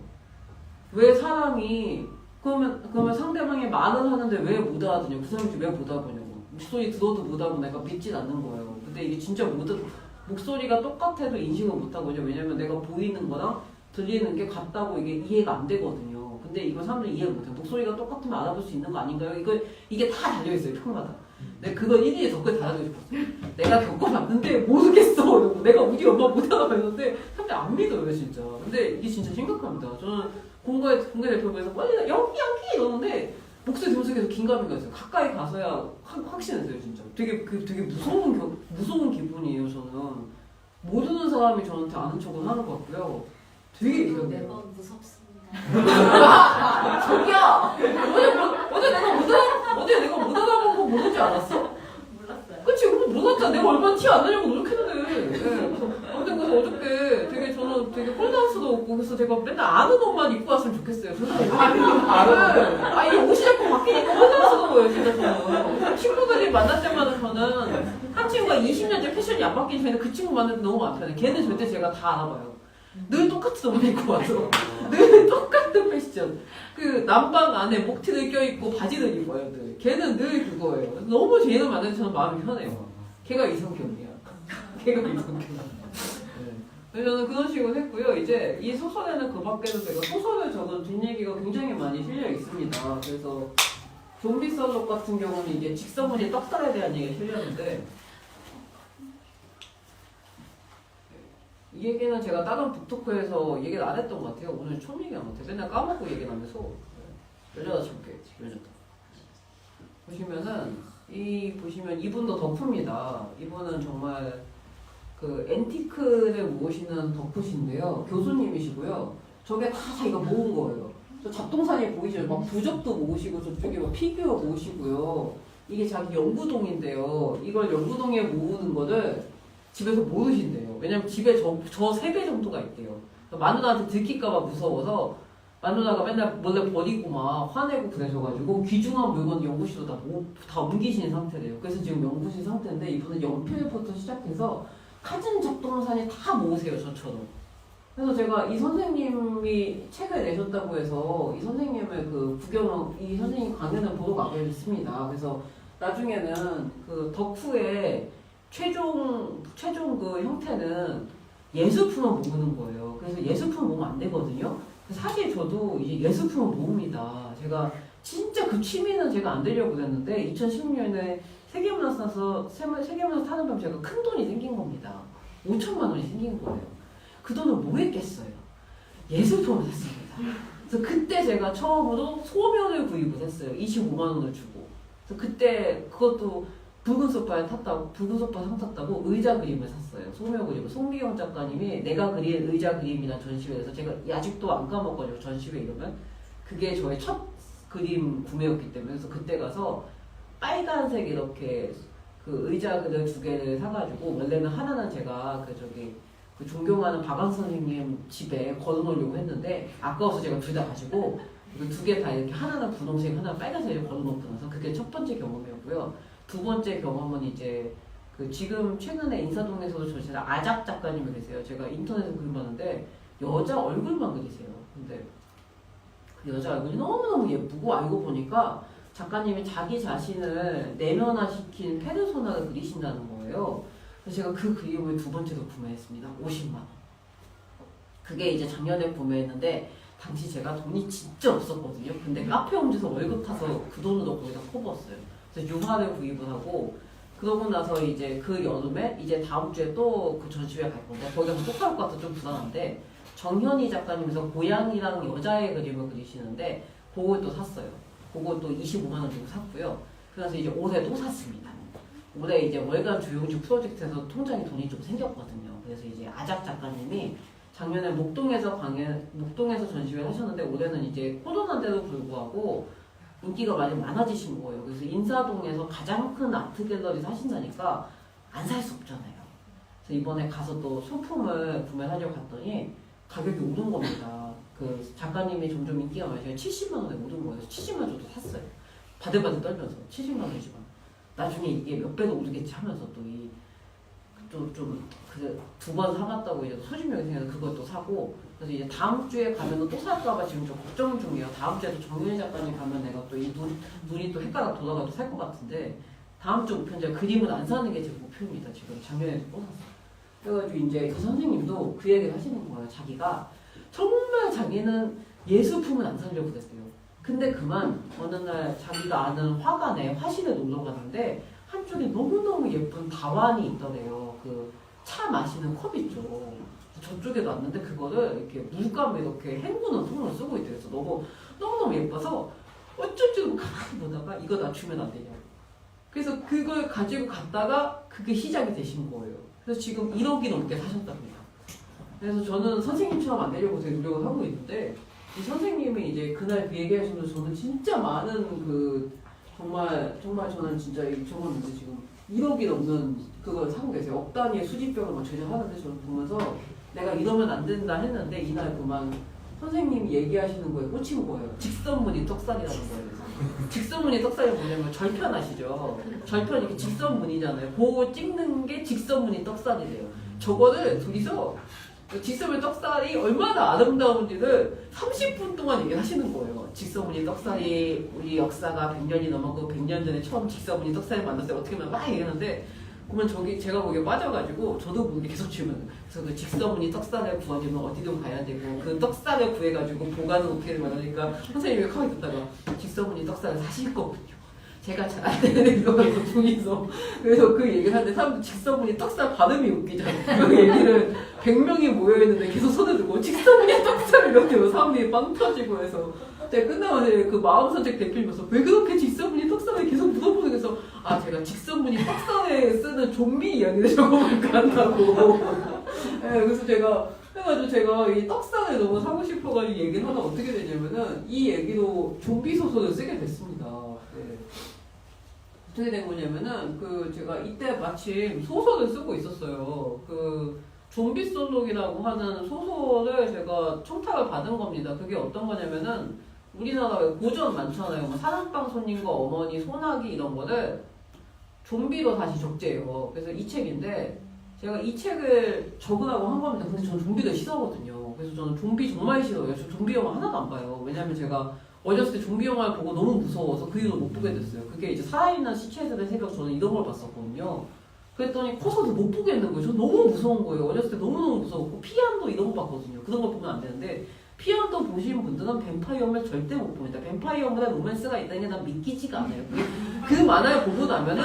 왜 사람이 그러면 상대방이 말을 하는데 왜 못 알아듣냐? 그 사람이 왜 못 알아보냐고. 목소리 들어도 못 알아보니까 믿진 않는 거예요. 근데 이게 진짜 목소리가 똑같아도 인식을 못 하거든요. 왜냐면 내가 보이는 거랑 들리는 게 같다고 이게 이해가 안 되거든요. 근데 이걸 사람들이 이해를 못해요. 목소리가 똑같으면 알아볼 수 있는 거 아닌가요? 이게 다 달려있어요. 평마다. 근데 그건 일일이 댓글 달아주고 싶었어요. 내가 겪어봤는데 모르겠어. 이러고 내가 우리 엄마 못 알아봤는데 사람들이 안 믿어요 진짜. 근데 이게 진짜 심각합니다. 저는 공개 대표부에서 빨리 연기 이러는데 목소리 들으면서 계속 긴가민가 했어요. 가까이 가서야 확신했어요, 진짜. 되게 무서운 기분이에요, 저는. 모르는 사람이 저한테 아는 척을 하는 것 같고요. 되게 이상해요. 매번 무섭습니다. 저기야! 어제 내가 못 알아본 거 모르지 않았어? 몰랐어요. 그치, 그거 몰랐잖아. 내가 얼마나 티 안 내려고 노력했는데. 네. 아무튼 그래서 어저께 저는 되게 폴더하우스도 없고, 그래서 제가 맨날 아는 옷만 입고 왔으면 좋겠어요. 이 옷이 자꾸 바뀌니까 폴더하우스도 진짜 저는. 친구들이 만날 때마다 저는 한 친구가 20년째 패션이 안 바뀐 편인데 그 친구 만날 때 너무 안 편해. 걔는 절대 제가 다 알아봐요. 늘 똑같은 옷 입고 와서. 늘 똑같은 패션. 그 남방 안에 목티를 껴입고 바지를 입어요. 늘. 걔는 늘 그거예요. 너무 걔는 만날 때 저는 마음이 편해요. 걔가 이성경이야. 걔가 이성경이야. 네. 그래서 저는 그런 식으로 했고요. 이제 이 소설에는 그 밖에도 제가 소설을 적은 뒷얘기가 굉장히 많이 실려 있습니다. 그래서 좀비 서적 같은 경우는 이제 직서문이 떡살에 대한 얘기가 실렸는데 이 얘기는 제가 다른 북토크에서 얘기를 안 했던 것 같아요. 오늘 처음 얘기한 것 같아요. 맨날 까먹고 얘기를 하면서 열려다 줄게. 보시면 이분도 덕후입니다. 이분은 정말 그 앤티크를 모으시는 덕후신데요. 교수님이시고요. 저게 다 자기가 모은 거예요. 저 잡동사니 보이죠? 막 부적도 모으시고 저쪽에 막 피규어 모으시고요. 이게 자기 연구동인데요. 이걸 연구동에 모으는 거를 집에서 모으신대요. 왜냐면 집에 저 3배 정도가 있대요. 마누라한테 들킬까봐 무서워서 마누라가 맨날 몰래 버리고 막 화내고 그러셔가지고 귀중한 물건 연구실로 다 옮기신 상태래요. 그래서 지금 연구실 상태인데 이분은 연필부터 시작해서 카진 잡동사니 다 모으세요, 저처럼. 그래서 제가 이 선생님이 책을 내셨다고 해서 이 선생님을 이 선생님 강연을 보러 가게 됐습니다. 그래서 나중에는 그 덕후의 최종 그 형태는 예술품을 모으는 거예요. 그래서 예술품을 모으면 안 되거든요. 사실 저도 이제 예술품을 모읍니다. 제가 진짜 그 취미는 제가 안 들려고 그랬는데 2016년에 세계문화사서 타는 밤 제가 큰 돈이 생긴 겁니다. 5천만 원이 생긴 거예요. 그 돈을 뭐 했겠어요? 예술품을 샀습니다. 그래서 그때 제가 처음으로 소면을 구입을 했어요. 25만 원을 주고. 그래서 그때 그것도 붉은 소파 상 탔다고 의자 그림을 샀어요. 소묘 그림을. 송미영 작가님이 내가 그린 의자 그림이라는 전시회에서 제가 아직도 안 까먹거든요. 전시회 이러면. 그게 저의 첫 그림 구매였기 때문에. 그래서 그때 가서 빨간색 이렇게 그 의자 그림 2개를 사가지고 원래는 하나는 제가 그 존경하는 박완 선생님 집에 걸어놓으려고 했는데 아까워서 제가 둘 다 가지고 2개 다 이렇게 하나는 분홍색 하나는 빨간색을 걸어놓고 나서 그게 첫 번째 경험이었고요. 두 번째 경험은 이제 지금 최근에 인사동에서도 저시는 아작 작가님이 계세요. 제가 인터넷에서 그림 봤는데 여자 얼굴만 그리세요. 근데 그 여자 얼굴이 너무너무 예쁘고 알고 보니까 작가님이 자기 자신을 내면화시킨 페르소나를 그리신다는 거예요. 그래서 제가 그 그림을 두 번째로 구매했습니다. 50만 원. 그게 이제 작년에 구매했는데 당시 제가 돈이 진짜 없었거든요. 근데 카페 옮겨서 월급 타서 그 돈으로 거기다 퍼부었어요. 그래서 유화를 구입을 하고 그러고 나서 이제 그 여름에 이제 다음 주에 또 그 전시회 갈 건데 거기 가서 또 갈 것 같아 좀 불안한데 정현희 작가님께서 고양이랑 여자의 그림을 그리시는데 그걸 또 샀어요. 그것도 25만 원 주고 샀고요. 그래서 이제 올해 또 샀습니다. 올해 이제 월간 조용주 프로젝트에서 통장에 돈이 좀 생겼거든요. 그래서 이제 아작 작가님이 작년에 목동에서 전시회를 하셨는데 올해는 이제 코로나인데도 불구하고 인기가 많이 많아지신 거예요. 그래서 인사동에서 가장 큰 아트 갤러리에서 하신다니까 안 살 수 없잖아요. 그래서 이번에 가서 또 소품을 구매하려고 갔더니 가격이 오른 겁니다. 그 작가님이 점점 인기가 많으시니까 70만 원에 오른 거예요. 그래서 70만 원 줘도 샀어요. 바들바들 떨면서 70만 원이지만 나중에 이게 몇 배로 오르겠지 하면서 두 번 사봤다고 이제 소진명이 생겨서 그것도 사고 그래서 이제 다음 주에 가면은 또 살까봐 지금 좀 걱정 중이에요. 다음 주에도 정윤희 작가님 가면 내가 또 이 눈이 또 헷갈아 돌아가도 살 것 같은데 다음 주 목표는 제가 그림을 안 사는 게 제 목표입니다. 지금 작년에도 또 샀어요. 그래가지고 이제 그 선생님도 그 얘기를 하시는 거예요. 자기가 정말 자기는 예술품은 안 사려고 그랬어요. 근데 그만 어느 날 자기가 아는 화관에 화실에 놀러 가는데 한쪽에 너무너무 예쁜 다완이 있더래요. 그 차 마시는 컵 있죠. 저쪽에 놨는데 그거를 이렇게 물감에 이렇게 헹구는 손으로 쓰고 있대요. 그래서 너무너무 예뻐서 어쩔지도 가만히 보다가 이거 낮추면 안 되냐고. 그래서 그걸 가지고 갔다가 그게 시작이 되신 거예요. 그래서 지금 1억이 넘게 사셨답니다. 그래서 저는 선생님처럼 안 되려고 되게 노력을 하고 있는데 이 선생님이 이제 그날 그 얘기하시면서 저는 진짜 많은 그 정말 저는 진짜 적었는데 지금 1억이 넘는 그걸 사고 계세요. 억 단위의 수집병을 막 제작하는데 저는 보면서 내가 이러면 안 된다 했는데 이날 그만 선생님이 얘기하시는 거에 꽂힌 거예요. 직선무늬 떡살이라는 거예요. 직선무늬 떡살이 뭐냐면 절편 아시죠? 절편 이렇게 직선무늬잖아요. 그거 찍는 게 직선무늬 떡살이래요. 저거를 둘이서 직선무늬 떡살이 얼마나 아름다운지를 30분 동안 얘기를 하시는 거예요. 직선무늬 떡살이 우리 역사가 100년이 넘었고 100년 전에 처음 직선무늬 떡살을 만났어요. 어떻게 보면 막 얘기하는데 그러면 제가 거기에 빠져가지고 저도 모르게 계속 질문을. 그래서 그 직선무늬 떡살을 구하려면 어디든 가야 되고 그 떡살을 구해가지고 보관은 어떻게 말하니까 선생님이 가만히 듣다가 직선무늬 떡살을 사실 거군요. 제가 잘 안 되는 거라서 중에서 그래서 그 얘기를 하는데 사람들 직선무늬 떡살 발음이 웃기잖아요. 그 얘기를 100명이 모여있는데 계속 손을 들고 직선무늬 떡살 이렇게 하면 사람들이 빵 터지고 해서 제가 끝나고 그 마음선택 대표님께서 왜 그렇게 직선무늬 떡살을 계속 물어보는 거서 아 제가 직선무늬 떡살에 쓰는 좀비 이야기를 적어볼까 한다고 네, 그래서 제가 이 떡살을 너무 사고 싶어가지고 얘기를 하다 어떻게 되냐면은 이 얘기로 좀비 소설을 쓰게 됐습니다. 네. 어떻게 된 거냐면은 제가 이때 마침 소설을 쓰고 있었어요. 좀비 솔록이라고 하는 소설을 제가 청탁을 받은 겁니다. 그게 어떤 거냐면은 우리나라에 고전 많잖아요. 뭐 사랑방 손님과 어머니, 소나기 이런 거를 좀비로 다시 적재해요. 그래서 이 책인데 제가 이 책을 적으라고 한 겁니다. 근데 저는 좀비를 싫어하거든요. 그래서 저는 좀비 정말 싫어요. 저 좀비 영화 하나도 안 봐요. 왜냐면 제가 어렸을 때 좀비 영화를 보고 너무 무서워서 그 이후로 못 보게 됐어요. 그게 이제 살아있는 시체들의 새벽 저는 이런 걸 봤었거든요. 그랬더니 커서도 못 보겠는 거예요. 저는 너무 무서운 거예요. 어렸을 때 너무너무 무서웠고 피안도 이런 거 봤거든요. 그런 거 보면 안 되는데 피안도 보신 분들은 뱀파이어물 절대 못 봅니다. 뱀파이어물에 로맨스가 있다는 게 난 믿기지가 않아요. 그 만화를 보고 나면은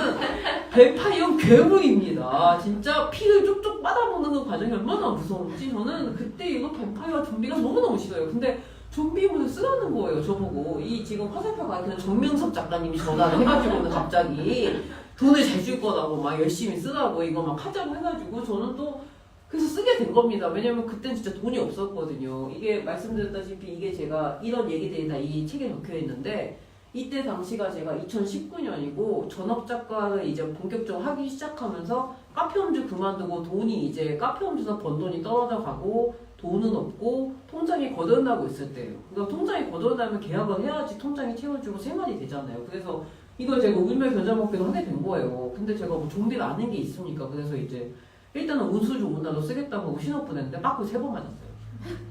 뱀파이어 괴물입니다. 진짜 피를 쪽쪽 빨아먹는 그 과정이 얼마나 무서운지 저는 그때 이거 뱀파이어 좀비가 너무너무 싫어요. 근데 좀비물을 쓰라는 거예요. 저보고 이 지금 화살표 가르치는 정명섭 작가님이 전화를 해가지고는 갑자기 돈을 잘 줄 거라고 막 열심히 쓰라고 이거 막 하자고 해가지고 저는 또 그래서 쓰게 된 겁니다. 왜냐면 그땐 진짜 돈이 없었거든요. 이게 말씀드렸다시피 이게 제가 이런 얘기들이 다 이 책에 적혀 있는데 이때 당시가 제가 2019년이고 전업작가를 이제 본격적으로 하기 시작하면서 카페홈즈 그만두고 돈이 이제 카페홈즈에서 번 돈이 떨어져 가고 돈은 없고 통장이 거덜나고 있을 때예요. 그러니까 통장이 거덜나면 계약을 해야지 통장이 채워주고 생활이 되잖아요. 그래서 이걸 제가 울며 겨자 먹기로 하게 된 거예요. 근데 제가 뭐 좀비를 아는 게 있으니까 그래서 이제 일단은 운수 좋은 날로 쓰겠다고 신호 보냈는데 빠꾸 3번 맞았어요.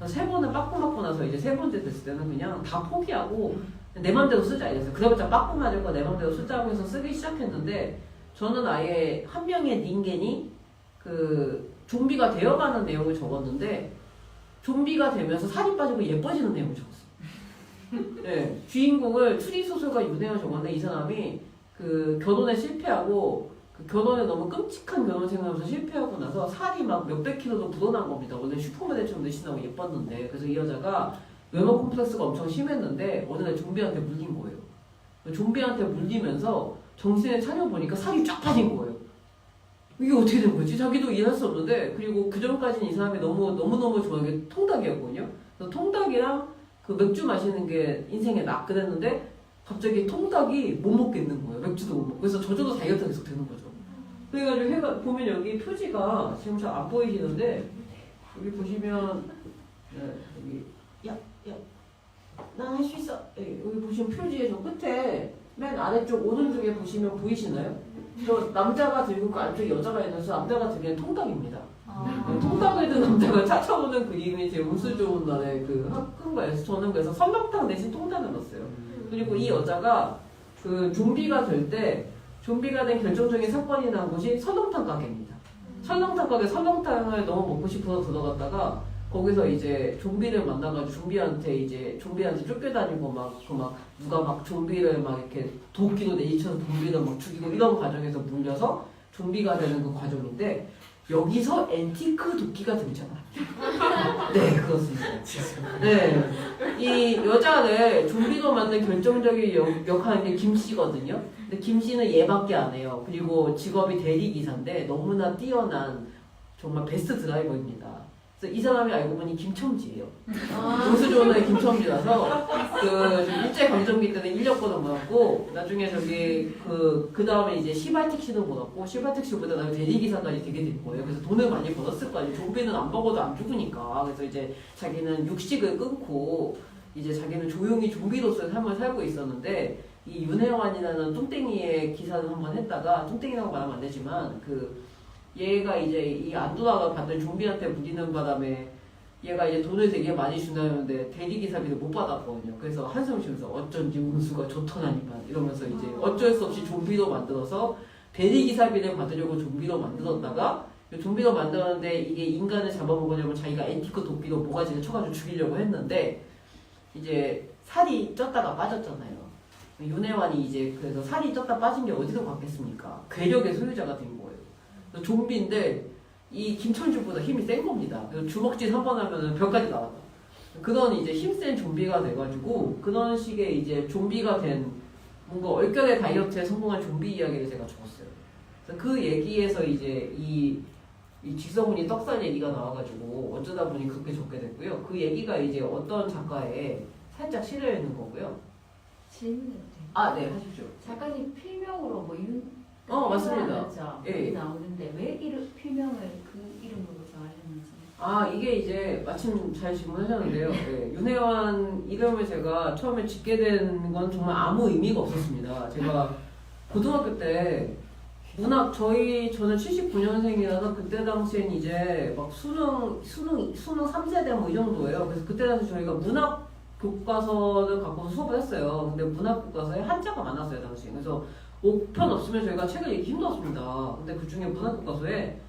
3번을 빠꾸 맞고 나서 이제 3번째 됐을 때는 그냥 다 포기하고 내 맘대로 쓰자 이랬어요. 그래봤자 빠꾸 맞을 거 내 맘대로 쓰자고 해서 쓰기 시작했는데 저는 아예 한 명의 닌겐이 좀비가 되어가는 내용을 적었는데 좀비가 되면서 살이 빠지고 예뻐지는 내용을 적었어요. 네, 주인공을 추리소설가 윤혜가 적었는데 이 사람이 결혼에 실패하고 결혼에 너무 끔찍한 결혼 생활에서 실패하고 나서 살이 막 몇백 킬로도 불어난 겁니다. 원래 슈퍼모델처럼 늘씬하고 예뻤는데 그래서 이 여자가 외모 콤플렉스가 엄청 심했는데 어느 날 좀비한테 물린 거예요. 좀비한테 물리면서 정신을 차려보니까 살이 쫙 빠진 거예요. 이게 어떻게 된 거지? 자기도 이해할 수 없는데 그리고 그 전까지는 이 사람이 너무너무 좋아하는 게 통닭이었거든요. 그래서 통닭이랑 맥주 마시는 게 인생의 낙 그랬는데 갑자기 통닭이 못 먹겠는 거예요. 맥주도 못 먹고. 그래서 저절로 다이어트가 계속 되는 거죠. 그래가지고 보면 여기 표지가 지금 잘 안 보이시는데 여기 보시면 여기 난 할 수 있어. 여기 보시면 표지에 저 끝에 맨 아래쪽 오른쪽에 보시면 보이시나요? 저 남자가 들고 그 안쪽에 여자가 있는서 남자가 들기엔 통닭입니다. 통닭을 든 남자가 차차오는 그림이 제 운수 좋은 날에 큰 거예요. 저는 그래서 설렁탕 대신 통닭을 넣었어요. 그리고 이 여자가 좀비가 될 때 좀비가 된 결정적인 사건이 난 곳이 설렁탕 가게입니다. 설렁탕 가게 설렁탕을 너무 먹고 싶어서 들어갔다가 거기서 이제 좀비를 만나가지고 좀비한테 쫓겨다니고 누가 막 좀비를 막 이렇게 도끼로 내리쳐서 좀비를 막 죽이고 이런 과정에서 물려서 좀비가 되는 그 과정인데 여기서 앤티크 도끼가 등장합니다. 네, 그렇습니다. 네, 이 여자를 좀비로 만든 결정적인 역할은 게 김씨거든요. 근데 김씨는 얘밖에 안 해요. 그리고 직업이 대리기사인데 너무나 뛰어난 정말 베스트 드라이버입니다. 그래서 이 사람이 알고 보니 김첨지예요. 조수조는 김첨지라서 좀 일제 강점기 때는 인력거도 받았고 나중에 저기 그 다음에 이제 시발택시도 받았고 시발택시보다 나중에 대리기사까지 되게 된 거예요. 그래서 돈을 많이 벌었을 거 아니에요. 좀비는 안 먹어도 안 죽으니까. 그래서 이제 자기는 육식을 끊고 이제 자기는 조용히 좀비로서의 삶을 살고 있었는데 이 윤혜환이라는 뚱땡이의 기사를 한번 했다가 뚱땡이라고 말하면 안 되지만 얘가 이제 이 안도라가 받은 좀비한테 물리는 바람에 얘가 이제 돈을 되게 많이 준다는데 대리기사비를 못 받았거든요. 그래서 한숨 쉬면서 어쩐지 운수가 좋더라니만 이러면서 이제 어쩔 수 없이 좀비로 만들어서 대리기사비를 받으려고 좀비로 만들었다가 좀비로 만들었는데 이게 인간을 잡아먹으려면 자기가 앤티크 도끼로 모가지를 쳐가지고 죽이려고 했는데 이제 살이 쪘다가 빠졌잖아요. 윤혜환이 이제 그래서 살이 쪘다 빠진 게 어디서 갔겠습니까? 괴력의 소유자가 된 거예요. 좀비인데 이 김천주보다 힘이 센 겁니다. 그래서 주먹질 한 번 하면은 벽까지 나왔다. 그런 이제 힘센 좀비가 돼가지고 그런 식의 이제 좀비가 된 뭔가 얼결의 다이어트에 성공한 좀비 이야기를 제가 적었어요. 그래서 그 얘기에서 이제 이 직성훈이 떡살 얘기가 나와가지고 어쩌다 보니 그렇게 적게 됐고요. 그 얘기가 이제 어떤 작가에 살짝 실려 있는 거고요. 질문해도 돼요? 아, 네, 하십시오. 작가님 필명으로 뭐 맞습니다. 예. 나오는데 왜 필명을 그 이름으로 정하셨는지. 아, 이게 이제 마침 잘 질문하셨는데요. 네, 윤혜환 이름을 제가 처음에 짓게 된 건 정말 아무 의미가 없었습니다. 제가 고등학교 때 저는 79년생이라서 그때 당시엔 이제 막 수능 3세대 뭐 이 정도예요. 그래서 그때 당시 저희가 문학 교과서를 갖고 수업을 했어요. 근데 문학 교과서에 한자가 많았어요, 당시. 그래서 5편 없으면 저희가 책을 읽기 힘들었습니다. 근데 그 중에 문학 교과서에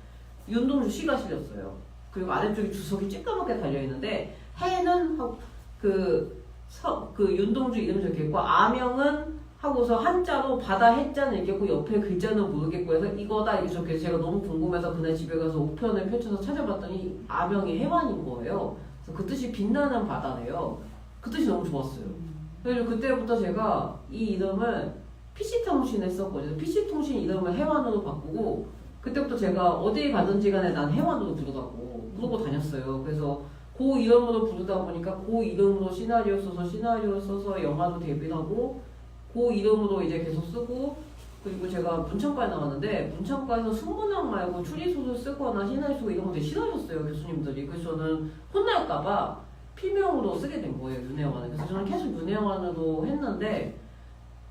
윤동주 시가 실렸어요. 그리고 아래쪽에 주석이 쬐까맣게 달려있는데 해는 그 윤동주 이름 적혀있고 아명은 하고서 한자로 바다 해자는 읽겠고 옆에 글자는 모르겠고 해서 이거다 이렇게 적혀서 제가 너무 궁금해서 그날 집에 가서 5편을 펼쳐서 찾아봤더니 아명이 해완인 거예요. 그래서 그 뜻이 빛나는 바다래요. 그 뜻이 너무 좋았어요. 그래서 그때부터 제가 이 이름을 PC통신 했었거든요. PC통신 이름을 해완으로 바꾸고 그때부터 제가 어디 가든지 간에 난 해완으로 부르라고 그러고 다녔어요. 그래서 그 이름으로 부르다 보니까 그 이름으로 시나리오 써서 영화도 데뷔하고 그 이름으로 이제 계속 쓰고 그리고 제가 문창과에 나왔는데 문창과에서 순문학 말고 추리소설 쓰거나 시나리오 쓰고 이런 거 되게 싫어하셨어요, 교수님들이. 그래서 저는 혼날까봐 필명으로 쓰게 된 거예요, 윤혜환을. 그래서 저는 계속 윤혜환으로 했는데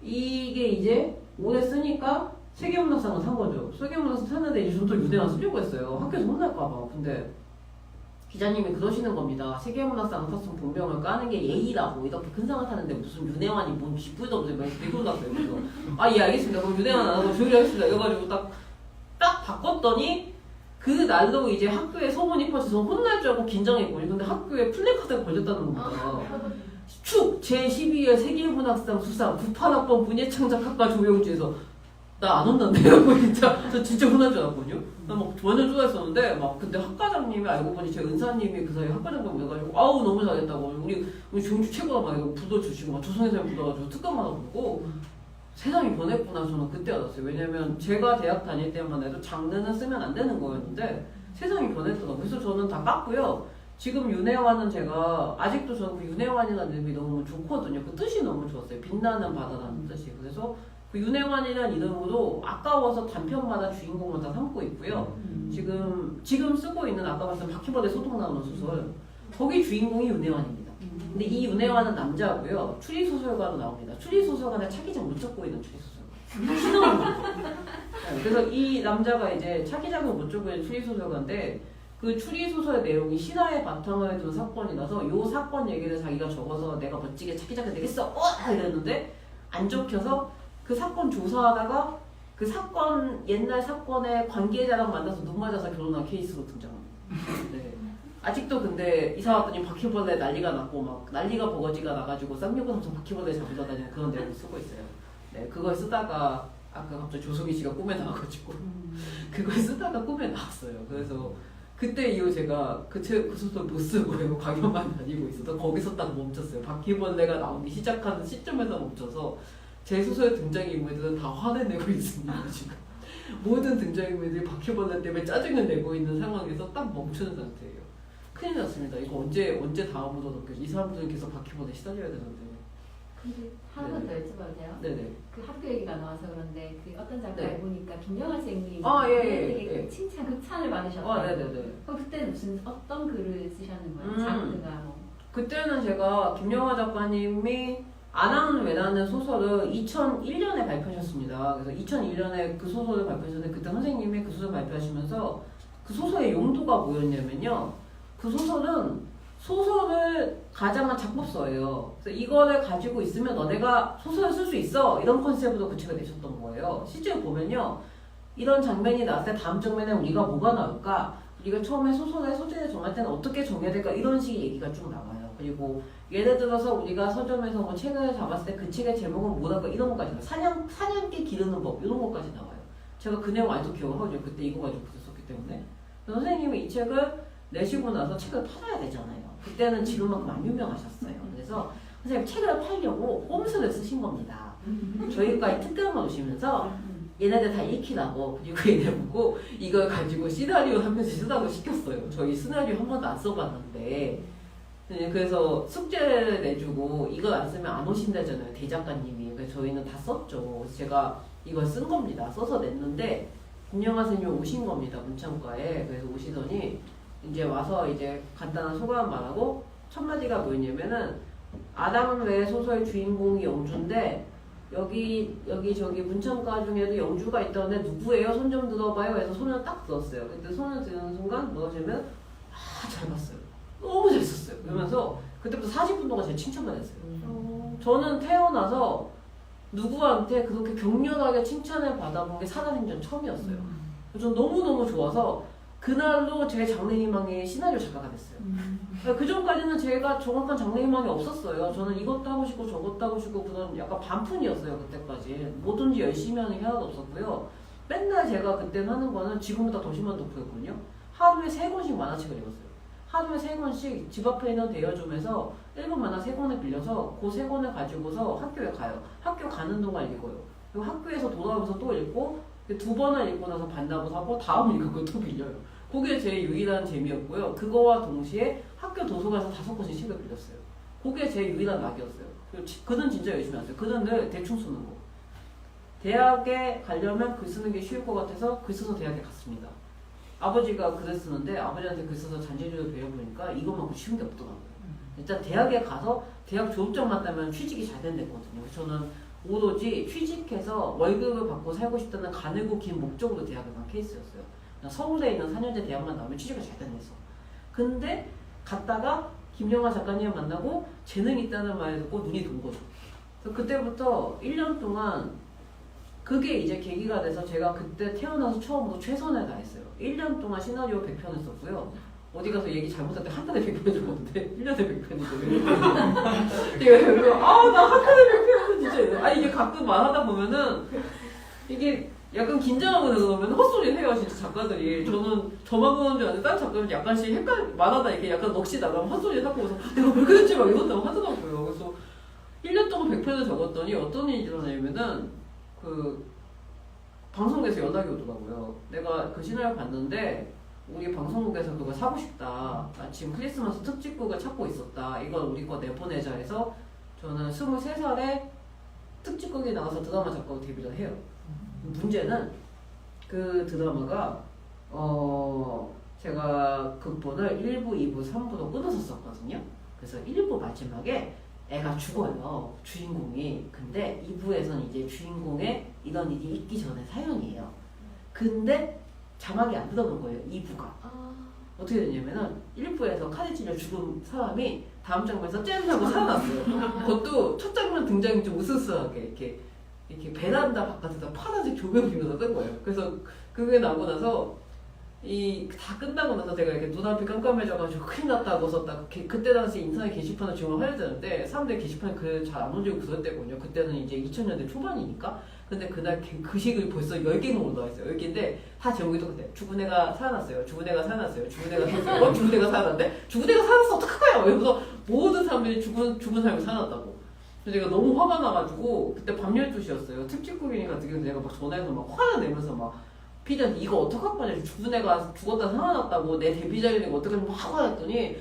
이게 이제 오래 쓰니까 세계문학상을 산 거죠. 세계문학상 샀는데 이제 저는 또 윤혜환 쓰려고 했어요. 학교에서 혼날까봐. 근데 기자님이 그러시는 겁니다. 세계문학상 탔으면 본명을 까는 게 예의라고. 이렇게 큰 상을 타는데 무슨 윤혜환이 뭔 쥐뿔도 없이 막 이러고 났어요. 그래서 예 알겠습니다. 그럼 윤혜환 안 하고 조율 하겠습니다. 이래가지고 딱 바꿨더니 그 날로 이제 학교에 소문이 퍼져서 혼날 줄 알고 긴장했거든요. 근데 학교에 플래카드가 걸렸다는 겁니다. 축 제12회 세계문학상 수상 98학번 문예창작학과 조영주에서 나 안 온다는데요? 저 진짜 혼날 줄 알았거든요. 나 막 완전 좋아했었는데 근데 학과장님이 알고 보니 제 은사님이 그 사이에 학과장님 오셔가지고 아우 너무 잘했다고 우리 조영주 최고다 막 이거 불러주시고 막 조선의사님 불러가지고 특강마다 부르고 세상이 변했구나 저는 그때 알았어요. 왜냐면 제가 대학 다닐 때만 해도 장르는 쓰면 안 되는 거였는데 세상이 변했더라고요. 그래서 저는 다 깠고요. 지금 윤혜환은 제가 아직도 저는 그 윤혜환이라는 이름이 너무 좋거든요. 그 뜻이 너무 좋았어요. 빛나는 바다라는 뜻이. 그래서 그 윤혜환이라는 이름으로 아까워서 단편마다 주인공마다 삼고 있고요. 지금 쓰고 있는 아까 말씀드린 바퀴벌레 소통 나오는 소설 거기 주인공이 윤혜환입니다. 근데 이 윤혜환은 남자고요. 추리소설가로 나옵니다. 추리소설가는 차기작 못 잡고 있는 추리소설가. 신혼입니다. 그래서 이 남자가 이제 차기작을 못 잡고 있는 추리소설가인데 그 추리소설의 내용이 신화의 바탕을 둔 사건이라서 요 사건 얘기를 자기가 적어서 내가 멋지게 차기작을 내겠어! 이랬는데 안 적혀서 그 사건 조사하다가 그 사건 옛날 사건의 관계자랑 만나서 눈 맞아서 결혼한 케이스로 등장합니다. 네. 아직도 근데 이사 왔더니 바퀴벌레 난리가 났고 막 난리가 버거지가 나가지고 쌍욕을 하면서 바퀴벌레 잡으러 다니는 그런 내용을 쓰고 있어요. 네, 그걸 쓰다가 아까 갑자기 조성희 씨가 꿈에 나와가지고 그걸 쓰다가 꿈에 나왔어요. 그래서 그때 이후 제가 그 소설 못 쓰고 강연만 다니고 있어서 거기서 딱 멈췄어요. 바퀴벌레가 나오기 시작하는 시점에서 멈춰서 제 소설 등장인물들은 다 화를 내고 있습니다. 지금 모든 등장인물들이 바퀴벌레 때문에 짜증을 내고 있는 상황에서 딱 멈추는 상태예요. 큰일 났습니다. 이거 언제 다음으로 넘겨지? 이 사람들은 계속 바퀴벌레 시달려야 되는데. 근데 하나만 더 여쭤봐도 돼요? 네네. 그 학교 얘기가 나와서 그런데 그 어떤 작가에 네. 보니까 김영하 선생님이 예. 되게 칭찬 극찬을 받으셨어요. 네네네. 그럼 그때 무슨 어떤 글을 쓰셨는 거예요? 장르가 뭐? 그때는 제가 김영하 작가님이 아나는 왜라는 소설을 2001년에 발표하셨습니다. 그래서 2001년에 그 소설을 발표하셨는데 그때 선생님이 그 소설 발표하시면서 그 소설의 용도가 뭐였냐면요. 그 소설은 소설을 가장한 작법서예요. 그래서 이거를 가지고 있으면 너네가 소설을 쓸 수 있어. 이런 컨셉으로 그 책을 내셨던 거예요. 실제로 보면요. 이런 장면이 나왔을 때 다음 장면에 우리가 뭐가 나올까? 우리가 처음에 소설의 소재를 정할 때는 어떻게 정해야 될까? 이런 식의 얘기가 쭉 나와요. 그리고 예를 들어서 우리가 서점에서 뭐 책을 잡았을 때 그 책의 제목은 뭐랄까 이런 것까지 나와요. 사냥개 기르는 법 이런 것까지 나와요. 제가 그 내용 아직도 기억을 하거든요. 그때 이거 가지고 썼기 때문에. 선생님이 이 책을 내시고 나서 책을 팔아야 되잖아요. 그때는 지금만큼 안 유명하셨어요. 그래서 선생님 책을 팔려고 꼼수를 쓰신 겁니다. 저희까지 특강을 오시면서 얘네들 다 읽히라고 그리고 얘네 보고 이걸 가지고 시나리오 한 편씩 쓰라고 시켰어요. 저희 시나리오 한 번도 안 써봤는데 그래서 숙제를 내주고 이걸 안 쓰면 안 오신다잖아요. 대작가님이. 그래서 저희는 다 썼죠. 그래서 제가 이걸 쓴 겁니다. 써서 냈는데 김영하 선생님이 오신 겁니다. 문창과에. 그래서 오시더니 이제 와서 이제 간단한 소감 말하고 첫 마디가 뭐였냐면은 아담은 왜 소설 주인공이 영주인데 여기 저기 문창과 중에도 영주가 있다는데 누구예요? 손 좀 들어봐요. 해서 손을 딱 들었어요. 근데 손을 드는 순간 뭐냐면 잘 봤어요. 너무 잘 썼어요. 그러면서 그때부터 40분 동안 제 칭찬만 했어요. 저는 태어나서 누구한테 그렇게 격렬하게 칭찬을 받아본 게 살아생전 처음이었어요. 저는 너무너무 좋아서 그날로 제 장래희망이 시나리오 작가가 됐어요. 그 전까지는 제가 정확한 장래희망이 없었어요. 저는 이것도 하고 싶고 저것도 하고 싶고 그런 약간 반푼이었어요. 그때까지. 뭐든지 열심히 하는 게 하나도 없었고요. 맨날 제가 그때 하는 거는 지금보다 더 심한 도프였거든요. 하루에 3권씩 만화책을 읽었어요. 하루에 3권씩 집 앞에 있는 대여점에서 1권 만화 3권을 빌려서 그 3권을 가지고서 학교에 가요. 학교 가는 동안 읽어요. 그리고 학교에서 돌아오면서 또 읽고 2번을 읽고 나서 반납을 하고 다음 읽은 거 또 빌려요. 그게 제 유일한 재미였고요. 그거와 동시에 학교 도서관에서 5권씩 책을 빌렸어요. 그게 제 유일한 낙이었어요. 글은 진짜 열심히 했어요. 글은 늘 대충 쓰는 거. 대학에 가려면 글 쓰는 게 쉬울 것 같아서 글 써서 대학에 갔습니다. 아버지가 글을 쓰는데 아버지한테 글 써서 잔재주를 배워보니까 이것만큼 쉬운 게 없더라고요. 일단 대학에 가서 대학 졸업장만 따면 취직이 잘 된댔거든요. 저는 오로지 취직해서 월급을 받고 살고 싶다는 가늘고 긴 목적으로 대학을 간 케이스였어요. 그냥 서울에 있는 4년제 대학만 나오면 취직을 잘 된댔어. 근데 갔다가 김영하 작가님 만나고 재능이 있다는 말을 듣고 눈이 돈 거죠. 그래서 그때부터 1년 동안 그게 이제 계기가 돼서 제가 그때 태어나서 처음으로 최선을 다했어요. 1년 동안 시나리오 100편을 썼고요. 어디 가서 얘기 잘못할 때 한 달에 100편 적었는데 1년에 100편이죠. 나 한 달에 100편은 진짜 이게 가끔 말하다 보면은 이게 약간 긴장하고 그러면 헛소리 해요 진짜 작가들이. 저는 저만 그러는 줄 아는데 다른 작가들은 약간씩 말하다 이게 약간 넋이 나가면 헛소리 하고 그래서 내가 왜 그랬지 막 이런다고 하더라고요. 그래서 1년 동안 100편을 적었더니 어떤 일이 일어나냐면은 그 방송국에서 연락이 오더라고요. 내가 그 시나리오 봤는데 우리 방송국에서 그거 사고 싶다. 지금 크리스마스 특집극을 찾고 있었다. 이걸 우리 거 내보내자 해서 저는 23살에 특집극에 나가서 드라마 작가로 데뷔를 해요. 문제는 그 드라마가 제가 극본을 1부, 2부, 3부로 끊어서 썼거든요. 그래서 1부 마지막에 애가 죽어요. 주인공이. 근데 2부에서는 이제 주인공의 이런 일이 있기 전에 사연이에요. 근데 자막이 안 들어간 거예요. 2부가. 어떻게 됐냐면은 1부에서 칼에 찔려 죽은 사람이 다음 장면에서 짠 하고 살아났어요. 그것도 첫 장면 등장이 좀 으스스하게 이렇게 베란다 바깥에서 파란색 조명 비면서 뜬 거예요. 그래서 그게 나고 나서 이 다 끝나고 나서 제가 이렇게 눈앞이 깜깜해져가지고 큰일 났다고 썼다가 그때 당시 인터넷 게시판을 지원을 해야 되는데 사람들이 게시판에 글 잘 안 올리고 그랬대거든요. 그때는 이제 2000년대 초반이니까. 근데 그날 글식을 벌써 10개는 올라와 있어요. 10개인데 다 제목이 똑같아요. 죽은 애가 살아났어요. 죽은 애가 살아났어요. 죽은 애가 살아났어요. 죽은 애가 살아났는데 죽은 애가 살아났어 어떡할까요? 이러면서 모든 사람들이 죽은 사람이 살아났다고. 그래서 제가 너무 화가 나가지고 그때 밤 12시였어요. 특집국이니까 내가 막 전화해서 막 화를 내면서 막 피디한테 이거 어떡할 거냐. 죽은 애가 죽었다 살아났다고 내 데뷔작이니까 어떡하지 막 화냈더니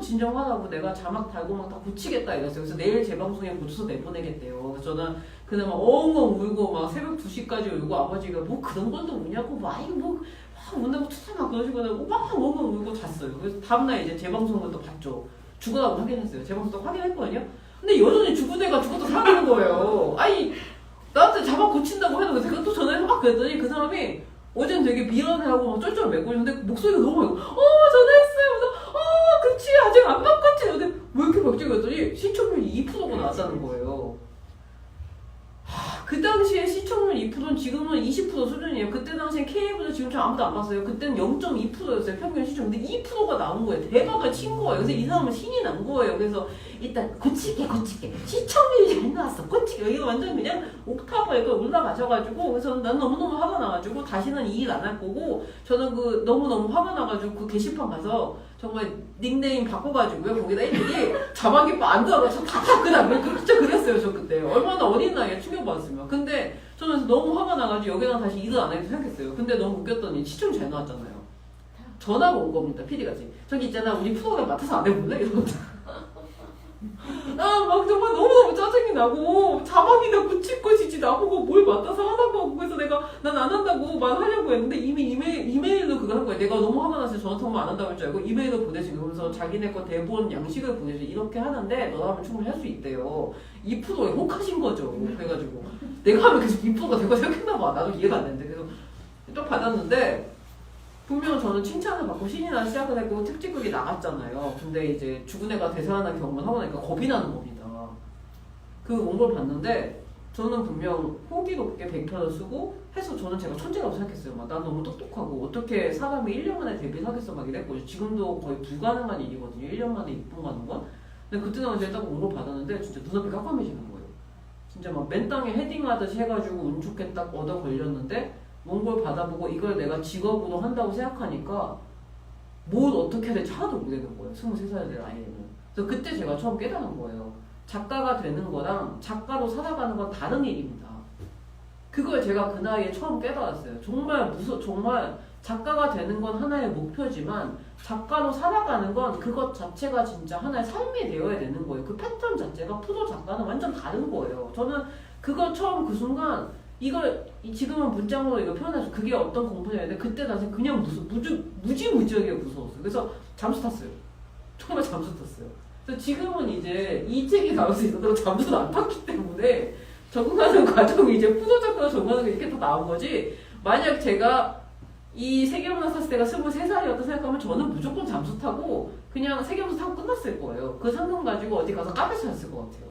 진정 화나고 내가 자막 달고 막 다 고치겠다 이랬어요. 그래서 내일 재방송에 고쳐서 내보내겠대요. 그래서 저는 그날 막 엉엉 울고 막 새벽 2시까지 울고 아버지가 뭐 그런 건도 우냐고 막 이거 뭐 운다고 투사 막 그러시고 막 엉엉 울고 잤어요. 그래서 다음날 이제 재방송을 또 봤죠. 죽어라고 확인했어요. 재방송 또 확인했거든요. 근데 여전히 죽은 애가 죽었다 살아나는 거예요. 아니 나한테 자막 고친다고 해도 제가 또 전화해서 막 그랬더니 그 사람이 어제는 되게 미안해하고 막 쩔쩔매고 있는데 목소리가 너무 막 전화했어요. 그래서 그치 아직 안 바꿨지. 근데 왜 이렇게 갑자기 그랬더니 시청률이 2%가 나왔다는 거예요. 그 당시에 시청률 2%는 지금은 20% 수준이에요. 그때 당시에 K블루 지금처럼 아무도 안 봤어요. 그때는 0.2%였어요. 평균 시청. 근데 2%가 나온 거예요. 대박을 친 거예요. 그래서 이 사람은 신이 난 거예요. 그래서 일단 고칠게. 시청률이 잘 나왔어. 고칠게. 이거 완전 그냥 옥타브가 이렇게 올라가셔가지고 그래서 난 너무너무 화가 나가지고 다시는 이 일 안 할 거고 저는 그 너무너무 화가 나가지고 그 게시판 가서 정말 닉네임 바꿔가지고요. 거기다 일일이 자막이 안 들어가서 다 그냥 진짜 그랬어요. 저 그때 얼마나 어린 나이에 충격받았으면. 근데 저는 너무 화가 나가지고 여기다 다시 일을 안 하겠다 생각했어요. 근데 너무 웃겼더니 시청 잘 나왔잖아요. 전화가 온 겁니다. PD같이 저기 있잖아 우리 프로그램 맡아서 안 해볼래? 이러면서 막 정말 너무너무 짜증이 나고 자막이나 고칠 것이지 나보고 뭘 맡아서 하라고 하고 그래서 내가 난 안 한다고 말하려고 했는데 이미 이메일로 그거 한 거야. 내가 너무 화가 나서 전화 통화 안 한다고 할 줄 알고 이메일로 보내시고 그러면서 자기네 거 대본 양식을 보내서 이렇게 하는데 너라면 충분히 할 수 있대요. 2%에 혹하신 거죠. 그래가지고 내가 하면 계속 2%가 될 거 생각했나 봐. 나도 이해가 안 되는데 그래서 딱 받았는데 분명 저는 칭찬을 받고 신이 나기 시작을 했고 특집극이 나갔잖아요. 근데 이제 죽은 애가 되살아난 경험을 하고 나니까 겁이 나는 겁니다. 그 원고를 봤는데 저는 분명 호기롭게 100편을 쓰고 해서 저는 제가 천재라고 생각했어요. 막 난 너무 똑똑하고 어떻게 사람이 1년 만에 데뷔를 하겠어 막 이랬거든요. 지금도 거의 불가능한 일이거든요. 1년 만에 입봉 가는 건. 근데 그때는 제가 딱 원고 받았는데 진짜 눈앞이 깜깜해지는 거예요. 진짜 막 맨 땅에 헤딩하듯이 해가지고 운 좋게 딱 얻어 걸렸는데 원고를 받아보고 이걸 내가 직업으로 한다고 생각하니까 뭘 어떻게 해야 될지 하나도 모르겠는 거예요. 23살의 나이에는. 그래서 그때 제가 처음 깨달은 거예요. 작가가 되는 거랑 작가로 살아가는 건 다른 일입니다. 그걸 제가 그 나이에 처음 깨달았어요. 정말 작가가 되는 건 하나의 목표지만 작가로 살아가는 건 그것 자체가 진짜 하나의 삶이 되어야 되는 거예요. 그 패턴 자체가 프로 작가는 완전 다른 거예요. 저는 그걸 처음 그 순간 이걸 지금은 문장으로 이거 표현해서 그게 어떤 공포냐는데 그때 당시 그냥 무지무지하게 무서웠어요. 그래서 잠수 탔어요. 정말 잠수 탔어요. 그래서 지금은 이제 이 책이 나올 수 있어도 잠수를 안 탔기 때문에 적응하는 과정이 이제 프로 작가로 적응하는 게 이렇게 또 나온 거지. 만약 제가 이 세계문화 샀을 때가 23살이었다 생각하면 저는 무조건 잠수 타고 그냥 세계문화 타고 끝났을 거예요. 그 상금 가지고 어디 가서 카페 샀을 것 같아요.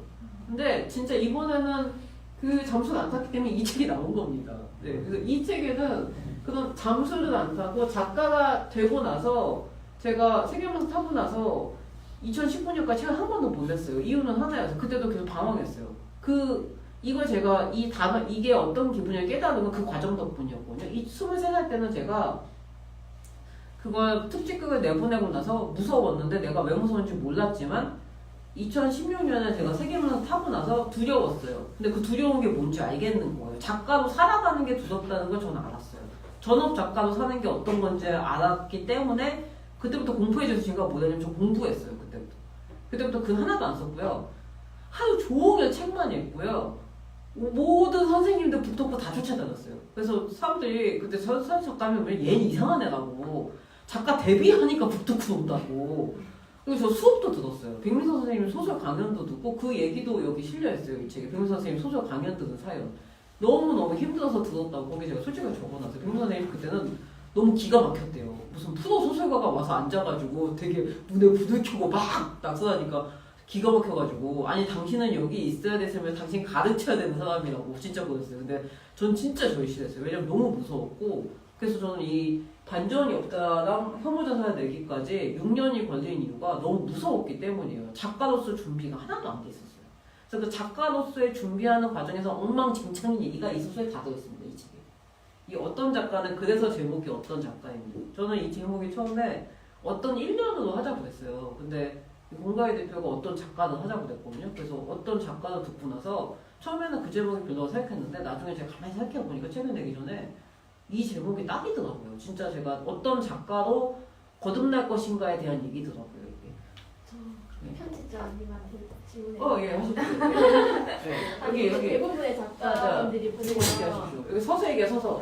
근데 진짜 이번에는 그 잠수를 안 탔기 때문에 이 책이 나온 겁니다. 네, 그래서 이 책에는 그런 잠수를 안 타고 작가가 되고 나서 제가 세계문화 타고 나서 2019년까지 책을 한 번도 못 냈어요. 이유는 하나여서 그때도 계속 방황했어요. 이걸 제가 이게 어떤 기분을 깨달은 건 그 과정 덕분이었거든요. 이 23살 때는 제가 그걸 특집극을 내보내고 나서 무서웠는데 내가 왜 무서운지 몰랐지만 2016년에 제가 세계문화 타고 나서 두려웠어요. 근데 그 두려운 게 뭔지 알겠는 거예요. 작가로 살아가는 게 두렵다는 걸 저는 알았어요. 전업 작가로 사는 게 어떤 건지 알았기 때문에 그때부터 공부해줘서 제가 뭐냐면 저 공부했어요. 그때부터 글 하나도 안 썼고요. 하루 종일 책만 읽고요. 모든 선생님들 북토크 다 쫓아다녔어요. 그래서 사람들이 그때 서현 작가면 왜 얘는 이상한 애라고 작가 데뷔하니까 북토크 온다고. 그래서 저 수업도 들었어요. 백민선 선생님 소설 강연도 듣고 그 얘기도 여기 실려있어요. 이 책에 백민선 선생님 소설 강연 듣는 사연. 너무너무 힘들어서 들었다고 거기 제가 솔직하게 적어놨어요. 백민선 선생님 그때는 너무 기가 막혔대요. 무슨 프로 소설가가 와서 앉아가지고 되게 눈에 불을 켜고 막 낙서하니까 기가 막혀가지고 아니 당신은 여기 있어야 됐으면 당신 가르쳐야 되는 사람이라고 진짜 그랬어요. 근데 전 진짜 절실했어요. 왜냐면 너무 무서웠고 그래서 저는 이 반전이 없다랑 혐오자산을 내기까지 6년이 걸린 이유가 너무 무서웠기 때문이에요. 작가로서 준비가 하나도 안 돼 있었어요. 그래서 그 작가로서의 준비하는 과정에서 엉망진창인 얘기가 이 소설에 다 들어있습니다. 이 책에. 이 어떤 작가는 그래서 제목이 어떤 작가입니다. 저는 이 제목이 처음에 어떤 1년으로 하자고 했어요. 근데 공가희 대표가 어떤 작가를 하자고 했거든요. 그래서 어떤 작가를 듣고 나서 처음에는 그 제목이 별로 생각했는데 나중에 제가 가만히 생각해보니까 책을 내기 전에 이 제목이 딱이더라고요. 진짜 제가 어떤 작가로 거듭날 것인가에 대한 얘기더라고요. 이게. 저 편집자님한테 질문해. 예, 하십시오. 네. 여기. 대부분의 작가님들이 이렇게 하십시오. 여기 서서 얘기해, 서서.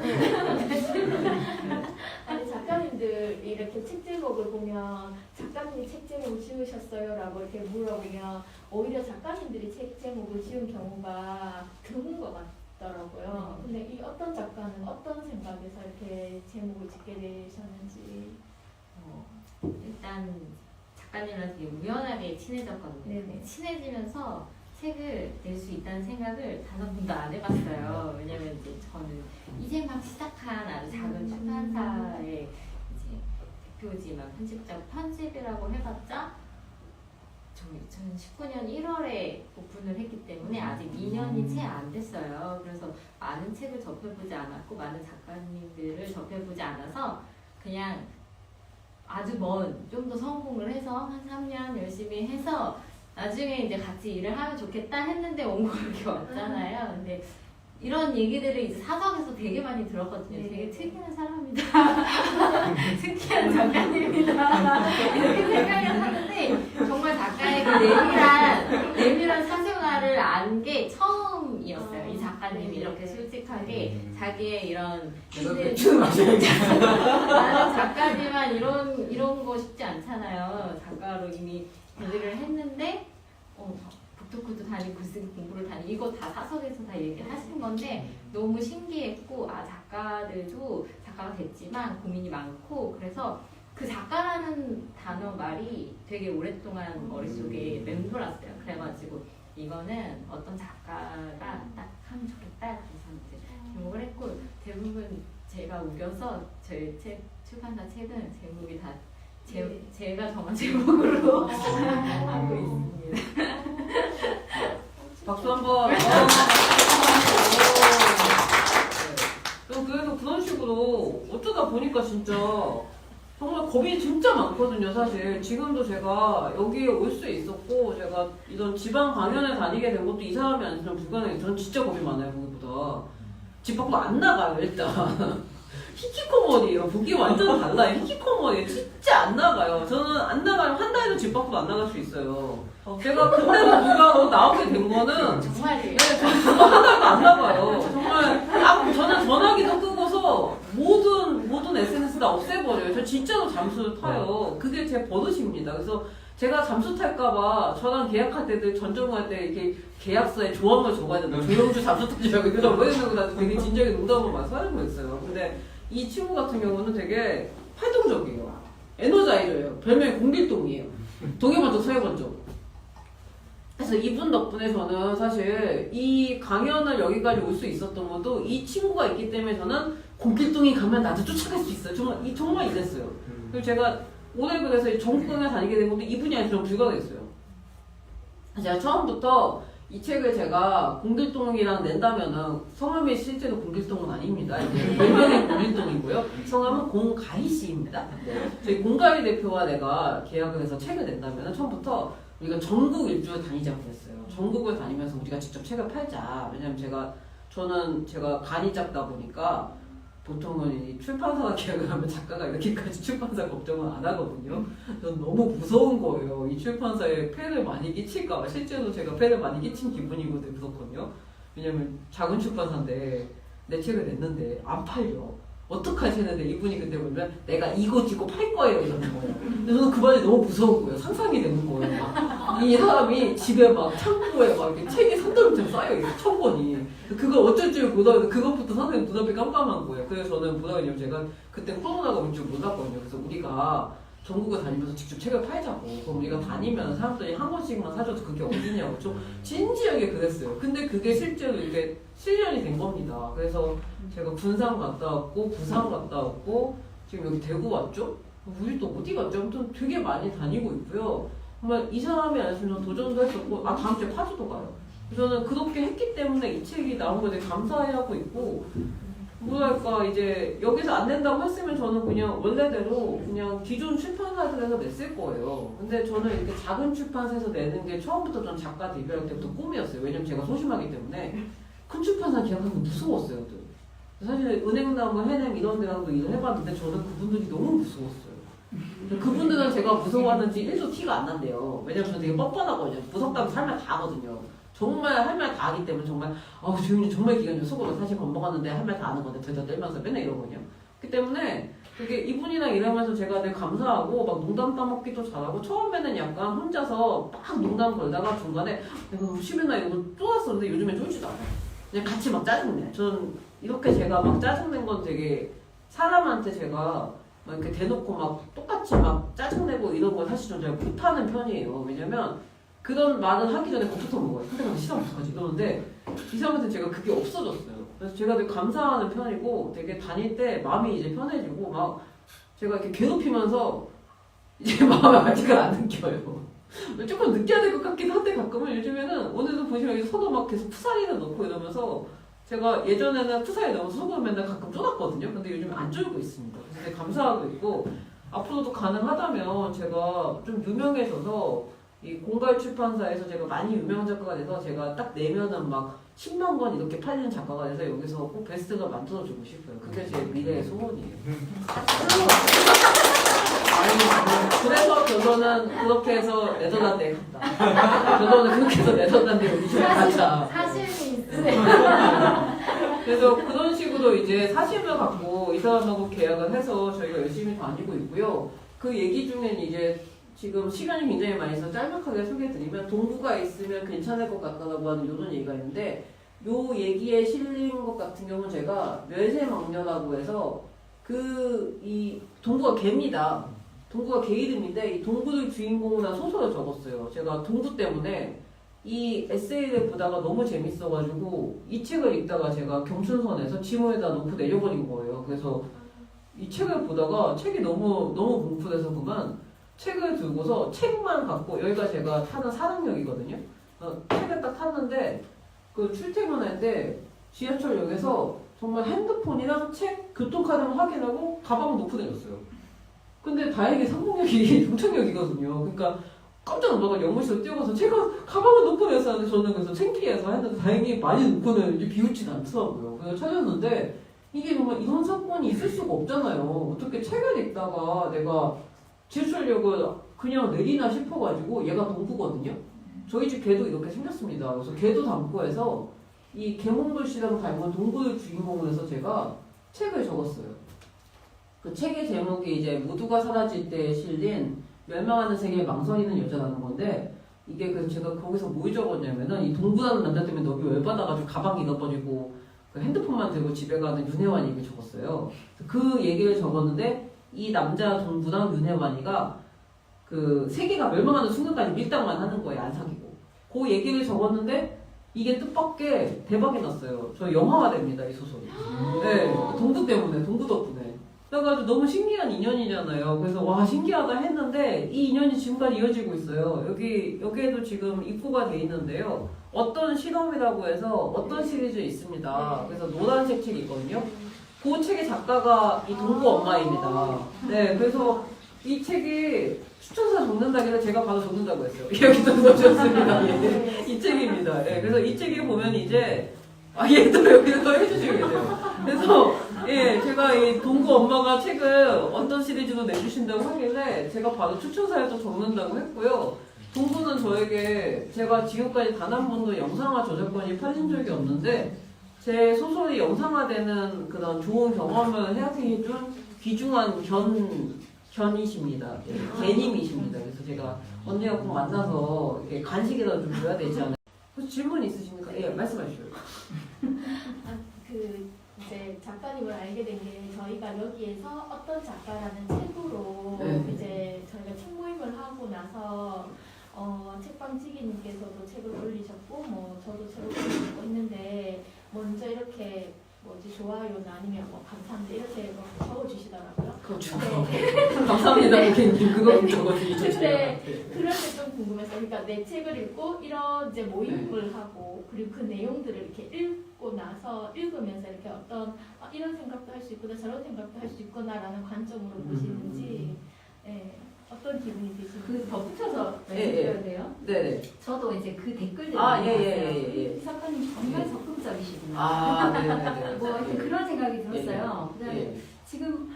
아니 작가님들이 이렇게 책 제목을 보면 작가님이 책 제목을 지으셨어요라고 이렇게 물어보면 오히려 작가님들이 책 제목을 지은 경우가 드문 것 같더라고요. 근데 이 어떤 작가는 어떤 생각에서 이렇게 제목을 짓게 되셨는지. 일단 작가님이랑 되게 우연하게 친해졌거든요. 네네. 친해지면서 책을 낼 수 있다는 생각을 단한 번도 안 해봤어요. 왜냐면 이제 저는 이제 막 시작한 아주 작은 출판사의 이제 대표지만 편집이라고 해봤자 저는 2019년 1월에 오픈을 했기 때문에 아직 2년이 채 안 됐어요. 그래서 많은 책을 접해보지 않았고 많은 작가님들을 접해보지 않아서 그냥 아주 좀 더 성공을 해서 한 3년 열심히 해서 나중에 이제 같이 일을 하면 좋겠다 했는데 원고가 이렇게 왔잖아요. 근데 이런 얘기들을 이제 사석에서 되게 많이 들었거든요. 되게 특이한 사람이다. 특이한 작가님이다. 이렇게 생각을 하는데 정말 작가의 그 내밀한 사생활을 안 게 처음이었어요. 이 작가님이 이렇게 솔직하게 자기의 이런 나는 작가지만 이런 거 쉽지 않잖아요. 작가로 이미 데뷔를 했는데 북토크도 다니고 글쓰기 공부를 다니고 이거 다 사석에서 다 얘기하신 건데 너무 신기했고 작가들도 작가가 됐지만 고민이 많고 그래서 그 작가라는 단어 말이 되게 오랫동안 머릿속에 맴돌았어요. 그래가지고 이거는 어떤 작가가 딱 하면 좋겠다 그래서 이제 제목을 했고 대부분 제가 우겨서 저희 출판사 책은 제목이 다 제가 정한 제목으로 하고 있습니다. 박수 한번. 그래서 그런 식으로 어쩌다 보니까 진짜 정말 겁이 진짜 많거든요, 사실. 지금도 제가 여기에 올 수 있었고, 제가 이런 지방 강연을 다니게 된 것도 이 사람이 아니면 불가능해요. 저는 진짜 겁이 많아요, 거기보다. 집 밖으로 안 나가요, 일단. 히키코머리예요. 보기 완전 달라요. 히키코머리예요. 진짜 안 나가요. 저는 안 나가면 한 달에도 집 밖으로 안 나갈 수 있어요. 제가 그때도 불구하고 나오게 된 거는 정말이에요? 네, 저는 정말 한 달도 안 나가요. 정말 저는 전화기도 끄고서 모든 SNS 다 없애버려요. 저 진짜로 잠수를 타요. 그게 제 버릇입니다. 그래서 제가 잠수 탈까봐 저랑 계약할 때들 전전할 때 이렇게 계약서에 조항을 적어야 된다. 조영주 잠수 타지 말고 이거 뭐 이러고 나서 되게 진지하게 농담을 많이 하는 거였어요. 근데 이 친구 같은 경우는 되게 활동적이에요. 에너자이저예요. 별명이 공길동이에요. 동해번쩍 서해번쩍. 그래서 이분 덕분에 저는 사실 이 강연을 여기까지 올 수 있었던 것도 이 친구가 있기 때문에 저는 공길동이 가면 나도 쫓아갈 수 있어요. 정말 이랬어요. 그리고 제가 올해 그래서 전국강연 다니게 된 것도 이분이 아니라 불가능했어요. 제가 처음부터 이 책을 제가 공길동이랑 낸다면은 성함이 실제로 공길동은 아닙니다. 별명이 공길동이고요. 성함은 공가희 씨입니다. 저희 공가희 대표와 내가 계약을 해서 책을 낸다면은 처음부터 우리가 전국 일주를 다니자고 했어요. 전국을 다니면서 우리가 직접 책을 팔자. 왜냐면 제가 간이 작다 보니까 보통은 이 출판사가 계약을 하면 작가가 이렇게까지 출판사 걱정을 안 하거든요. 저는 너무 무서운 거예요. 이 출판사에 폐를 많이 끼칠까 봐. 실제로 제가 폐를 많이 끼친 기분이고 무섭거든요. 왜냐면 작은 출판사인데 내 책을 냈는데 안 팔려. 어떡하지 했는데 이분이 근데 보면 내가 이거 찍고 팔 거예요 이러는 거예요. 근데 저는 그 말이 너무 무서운 거예요. 상상이 되는 거예요. 이 사람이 집에 막 창고에 막 이렇게 책이 산더미처럼 쌓여있어요. 1000권이. 그걸 어쩔 줄 모르고 그것부터 선생님 눈앞이 깜깜한 거예요. 그래서 저는 뭐라 그러냐면 제가 그때 코로나가 올 줄 몰랐거든요. 그래서 우리가 전국을 다니면서 직접 책을 팔자고. 그럼 우리가 다니면 사람들이 한 권씩만 사줘도 그게 어디냐고 좀 진지하게 그랬어요. 근데 그게 실제로 이게 실현이 된 겁니다. 그래서 제가 군산 갔다 왔고 부산 갔다 왔고 지금 여기 대구 왔죠? 우리 또 어디 갔죠? 아무튼 되게 많이 다니고 있고요. 정말 이 사람이 아니었으면 도전도 했었고 다음 주에 파주도 가요. 저는 그렇게 했기 때문에 이 책이 나온 거에 되게 감사해하고 있고 뭐랄까 이제 여기서 안 된다고 했으면 저는 그냥 원래대로 그냥 기존 출판사들에서 냈을 거예요. 근데 저는 이렇게 작은 출판사에서 내는 게 처음부터 전 작가 데뷔할 때부터 꿈이었어요. 왜냐면 제가 소심하기 때문에 큰 출판사 계약하는 거 무서웠어요. 사실 은행나무 해냄 이런 데랑도 일을 해봤는데 저는 그분들이 너무 무서웠어요. 그분들은 제가 무서워하는지 1도 티가 안 난대요. 왜냐면 저는 되게 뻔뻔하거든요. 무섭다고 할 말 다 하거든요. 정말 할 말 다 하기 때문에 정말 조용히 정말 기간이 속으로 사실 겁먹었는데 할 말 다 하는 건데 들다 떨면서 맨날 이러거든요. 그 때문에 되게 이분이랑 일하면서 제가 되게 감사하고 막 농담 따먹기도 잘하고 처음에는 약간 혼자서 막 농담 걸다가 중간에 내가 너무 심했나 이러고 쫄았었는데 요즘엔 쫄지도 않아요. 그냥 같이 막 짜증내. 저는 이렇게 제가 막 짜증낸 건 되게 사람한테 제가 막 이렇게 대놓고 막 똑같이 막 짜증내고 이런 걸 사실 좀 잘 못하는 편이에요. 왜냐면 그런 말을 하기 전에 겁부터 먹어요. 상대방이 싫으면 어떡하지 이러는데 이 사람한테 제가 그게 없어졌어요. 그래서 제가 되게 감사하는 편이고 되게 다닐 때 마음이 이제 편해지고 막 제가 이렇게 괴롭히면서 이제 마음의 아직은 안 느껴요. 조금 느껴야 될 것 같긴 한데 가끔은 요즘에는 오늘도 보시면 여기 서도 막 계속 푸사리를 넣고 이러면서 제가 예전에는 푸사리 넣어서 속으로 맨날 가끔 쫄았거든요. 근데 요즘 안 쫄고 있습니다. 그래서 되게 감사하고 있고 앞으로도 가능하다면 제가 좀 유명해져서 이 공갈 출판사에서 제가 많이 유명 작가가 돼서 제가 딱 내면은 막 10만 권 이렇게 팔리는 작가가 돼서 여기서 꼭 베스트가 만들어주고 싶어요. 그게 제 미래의 소원이에요. 그래서 저는 그렇게 해서 네덜란드에 갔다. 저는 그렇게 해서 네덜란드에 오디션을 가자. 사실이 있으세요. 그래서 그런 식으로 이제 사심을 갖고 이 사람하고 계약을 해서 저희가 열심히 다니고 있고요. 그 얘기 중엔 이제 지금 시간이 굉장히 많이 있어서 짤막하게 소개해드리면 동부가 있으면 괜찮을 것 같다라고 하는 이런 얘기가 있는데 요 얘기에 실린 것 같은 경우는 제가 멸세망녀라고 해서 이 동부가 개입니다. 동부가 개 이름인데 이 동부를 주인공으로 한 소설을 적었어요. 제가 동부 때문에 이 에세이를 보다가 너무 재밌어가지고 이 책을 읽다가 제가 경춘선에서 지문에다 놓고 내려버린 거예요. 그래서 이 책을 보다가 책이 너무 공포돼서 그만 책을 들고서 책만 갖고 여기가 제가 타는 사랑역이거든요. 책을 딱 탔는데 그 출퇴근할 때 지하철역에서 정말 핸드폰이랑 책, 교통카드만 확인하고 가방을 놓고 다녔어요. 근데 다행히 상봉역이 동창역이거든요. 그러니까 깜짝 놀라서 연구실로 뛰어가서 제가 가방을 놓고 다녔었는데 저는 그래서 창피해서 했는데 다행히 많이 놓고는 이제 비웃진 않더라고요. 그래서 찾았는데 이게 정말 이런 사건이 있을 수가 없잖아요. 어떻게 책을 읽다가 내가 지하철역을 그냥 내리나 싶어가지고 얘가 동부거든요. 저희 집 개도 이렇게 생겼습니다. 그래서 개도 담고 해서 이 개몽돌씨랑 닮은 동부를 주인공으로 해서 제가 책을 적었어요. 그 책의 제목이 이제 모두가 사라질 때 실린 멸망하는 세계에 망설이는 여자라는 건데 이게 그래서 제가 거기서 뭘 적었냐면은 이 동부라는 남자 때문에 너무 열받아가지고 가방 잃어버리고 그 핸드폰만 들고 집에 가는 윤혜환 얘기를 적었어요. 그 얘기를 적었는데 이 남자 동부랑 윤혜환이가 그 세계가 멸망하는 순간까지 밀당만 하는 거예요. 안 사귀고. 그 얘기를 적었는데 이게 뜻밖의 대박이 났어요. 저 영화화 됩니다. 이 소설이. 네, 동부 때문에, 동부 덕분에. 그래가지고 너무 신기한 인연이잖아요. 그래서 와 신기하다 했는데 이 인연이 지금까지 이어지고 있어요. 여기에도 지금 입고가 돼 있는데요. 어떤 실험이라고 해서 어떤 시리즈 있습니다. 그래서 노란색 책이 있거든요. 그 책의 작가가 이 동부 엄마입니다. 네, 그래서 이 책이 추천사 적는다기를 제가 바로 적는다고 했어요. 여기도 써주셨습니다. 이 책입니다. 네, 그래서 이 책에 보면 이제 얘도 여기서 해주시고 계세요. 그래서 제가 이 동구 엄마가 책을 어떤 시리즈로 내주신다고 하길래 제가 바로 추천사에도 적는다고 했고요. 동구는 저에게 제가 지금까지 단 한 번도 영상화 저작권이 팔린 적이 없는데 제 소설이 영상화되는 그런 좋은 경험을 해야해준 귀중한 견이십니다. 개님이십니다. 그래서 제가 언니가 꼭 만나서 간식이라도 좀 줘야 되지 않을까. 혹시 질문 있으십니까? 예, 말씀하시죠. 이제 작가님을 알게 된 게 저희가 여기에서 어떤 작가라는 책으로 네. 이제 저희가 책 모임을 하고 나서 책방지기님께서도 책을 올리셨고 저도 책을 올리고 있는데 먼저 이렇게 뭐지 좋아요나 아니면 뭐 감사합니다 이렇게 뭐 적어주시더라고요. 그렇죠. 네. 감사합니다, 고객님. 그거 적어주시죠. 근데 그럴 때 좀 궁금했어요. 그러니까 내 책을 읽고 이런 이제 모임을 하고 그리고 그 내용들을 이렇게 읽고 나서 읽으면서 이렇게 어떤 이런 생각도 할 수 있구나 저런 생각도 할 수 있구나라는 관점으로 보시는지 예, 어떤 기분이 드시는지. 그 덧붙여서 예, 말씀드려야 돼요. 네네. 저도 이제 그 댓글들 아, 많이 예, 봤어요. 예, 예, 예. 이 작가님 정말 예. 적극적이시구나. 아, 네네네. 뭐 하여튼 그런 생각이 들었어요. 예, 그다음에 예. 지금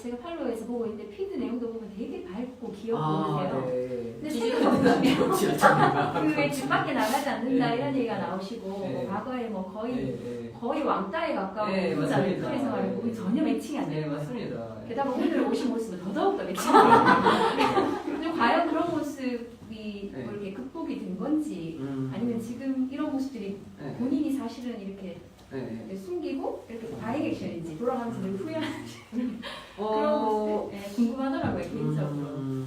제가 팔로우에서 보고 있는데 피드 내용도 보면 되게 밝고 귀엽고 아, 그러세요. 네. 근데 찌질한 귀엽지 않잖아요. 그왜 집 밖에 나가지 않는다 예. 이런 얘기가 나오시고 예. 뭐 과거에 뭐 거의 예, 예. 거의 왕따에 가까운 예, 진짜 맞습니다. 리플의 생활을 보면 전혀 매칭이 안 네, 돼요. 맞습니다. 게다가 오늘 오신 모습은 더더욱 매칭이 안 돼요. 근데 과연 그런 모습이 네. 뭐 이렇게 극복이 된 건지 아니면 지금 이런 모습들이 네. 본인이 사실은 이렇게 네. 숨기고 이렇게 다이렉션인지 돌아가면서 늘 후회하는 그런 어, 모습 궁금하더라고요 개인적으로.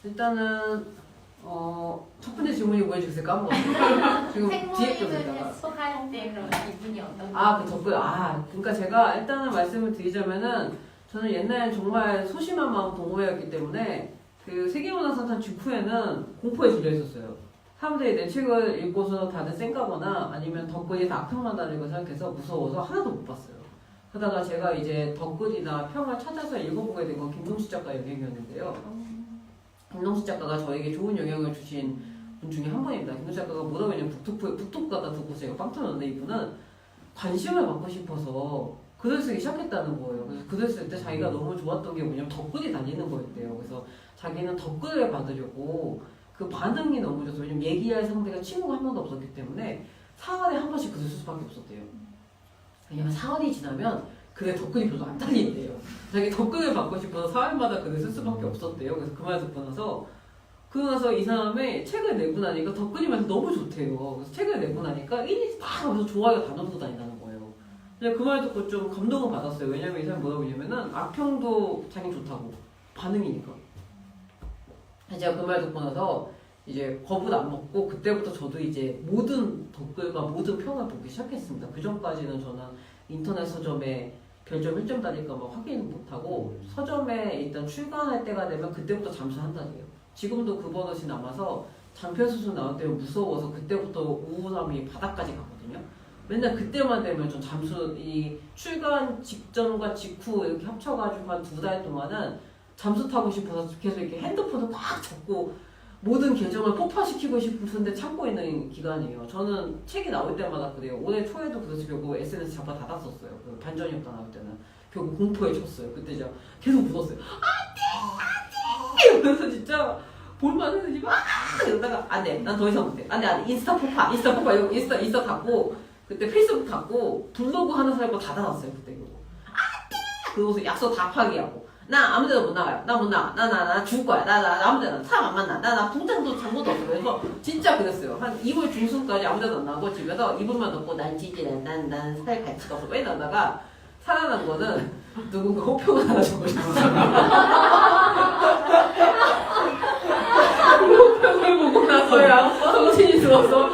일단은 첫 번째 질문이 뭐였지? 글쎄 까먹었어요. 지금 뒤에 거 생모임을 생각나. 했을 때 그런 기분이 어떤지. 그 덕분. 그러니까 제가 일단은 말씀을 드리자면은 저는 옛날엔 정말 소심한 마음 동호회였기 때문에 그 세계문화사전 직후에는 공포에 질려 있었어요. 사람들이 내 책을 읽고서 다들 쌩까거나 아니면 덧글이 다 악평만 달리고 생각해서 무서워서 하나도 못 봤어요. 그러다가 제가 이제 덧글이나 평을 찾아서 읽어보게 된 건 김동식 작가 영향이었는데요. 김동식 작가가 저에게 좋은 영향을 주신 분 중에 한 분입니다. 김동식 작가가 뭐라고 했냐면 북토크 가다 듣고 제가 빵 터졌는데 이분은 관심을 받고 싶어서 글을 쓰기 시작했다는 거예요. 그래서 글을 쓸 때 자기가 너무 좋았던 게 뭐냐면 덧글이 달리는 거였대요. 그래서 자기는 덧글을 받으려고 그 반응이 너무 좋아서 왜냐면 얘기할 상대가 친구가 한 명도 없었기 때문에 사흘에 한 번씩 글을 쓸 수밖에 없었대요. 왜냐면 사흘이 지나면 글에 덧글이 별로 안 달린대요. 자기 덧글을 받고 싶어서 사흘마다 글을 쓸 수밖에 없었대요. 그래서 그 말 듣고 나서 그러고 나서 이 사람이 책을 내고 나니까 덧글이면서 너무 좋대요. 그래서 책을 내고 나니까 일일이 막 하면서 좋아요 다 눌러서 다닌다는 거예요. 근데 그 말 듣고 좀 감동을 받았어요. 왜냐면 이 사람이 뭐라고 했냐면은 악평도 자기 좋다고 반응이니까. 제가 그 말 듣고 나서 이제 겁을 안 먹고 그때부터 저도 이제 모든 댓글과 모든 평을 보기 시작했습니다. 그 전까지는 저는 인터넷 서점에 별점 1점 달릴까 막 확인 못하고 서점에 일단 출간할 때가 되면 그때부터 잠수한다고요. 지금도 그 버릇이 남아서 장편 소설 나올 때면 무서워서 그때부터 우울함이 바닥까지 가거든요. 맨날 그때만 되면 전 이 출간 직전과 직후 이렇게 합쳐가지고 한 2달 동안은 잠수 타고 싶어서 계속 이렇게 핸드폰을 꽉 잡고 모든 계정을 폭파시키고 싶은데 참고 있는 기간이에요. 저는 책이 나올 때마다 그래요. 올해 초에도 그래서 결국 SNS 잡아 닫았었어요. 그 반전이었다 나올 때는 결국 공포에 졌어요. 그때 제가 계속 웃었어요. 안돼 이러면서 진짜 볼만 해서 지금 이러다가 안돼 난 더 이상 못해. 안돼 인스타 폭파 이러고 인스타 닫고 그때 페이스북 닫고 블로그 하는 사람 거 다 닫았어요. 그때 결국 안돼 그러고서 약속 다 파기하고 나 아무데나 못 나가요. 나 못 나가. 나 죽을 거야. 나 아무데나 사람 안 만나. 나 통장도 잔고도 없어. 그래서 진짜 그랬어요. 한 2월 중순까지 아무데나 안 나고 집에서 이불만 덮고 난 찌질해. 난 살 가치가 없어. 왜 나다가 살아난 거는 누군가 호평을 하나 주고 싶었어요. 호평을 보고 나서야 정신이 들어서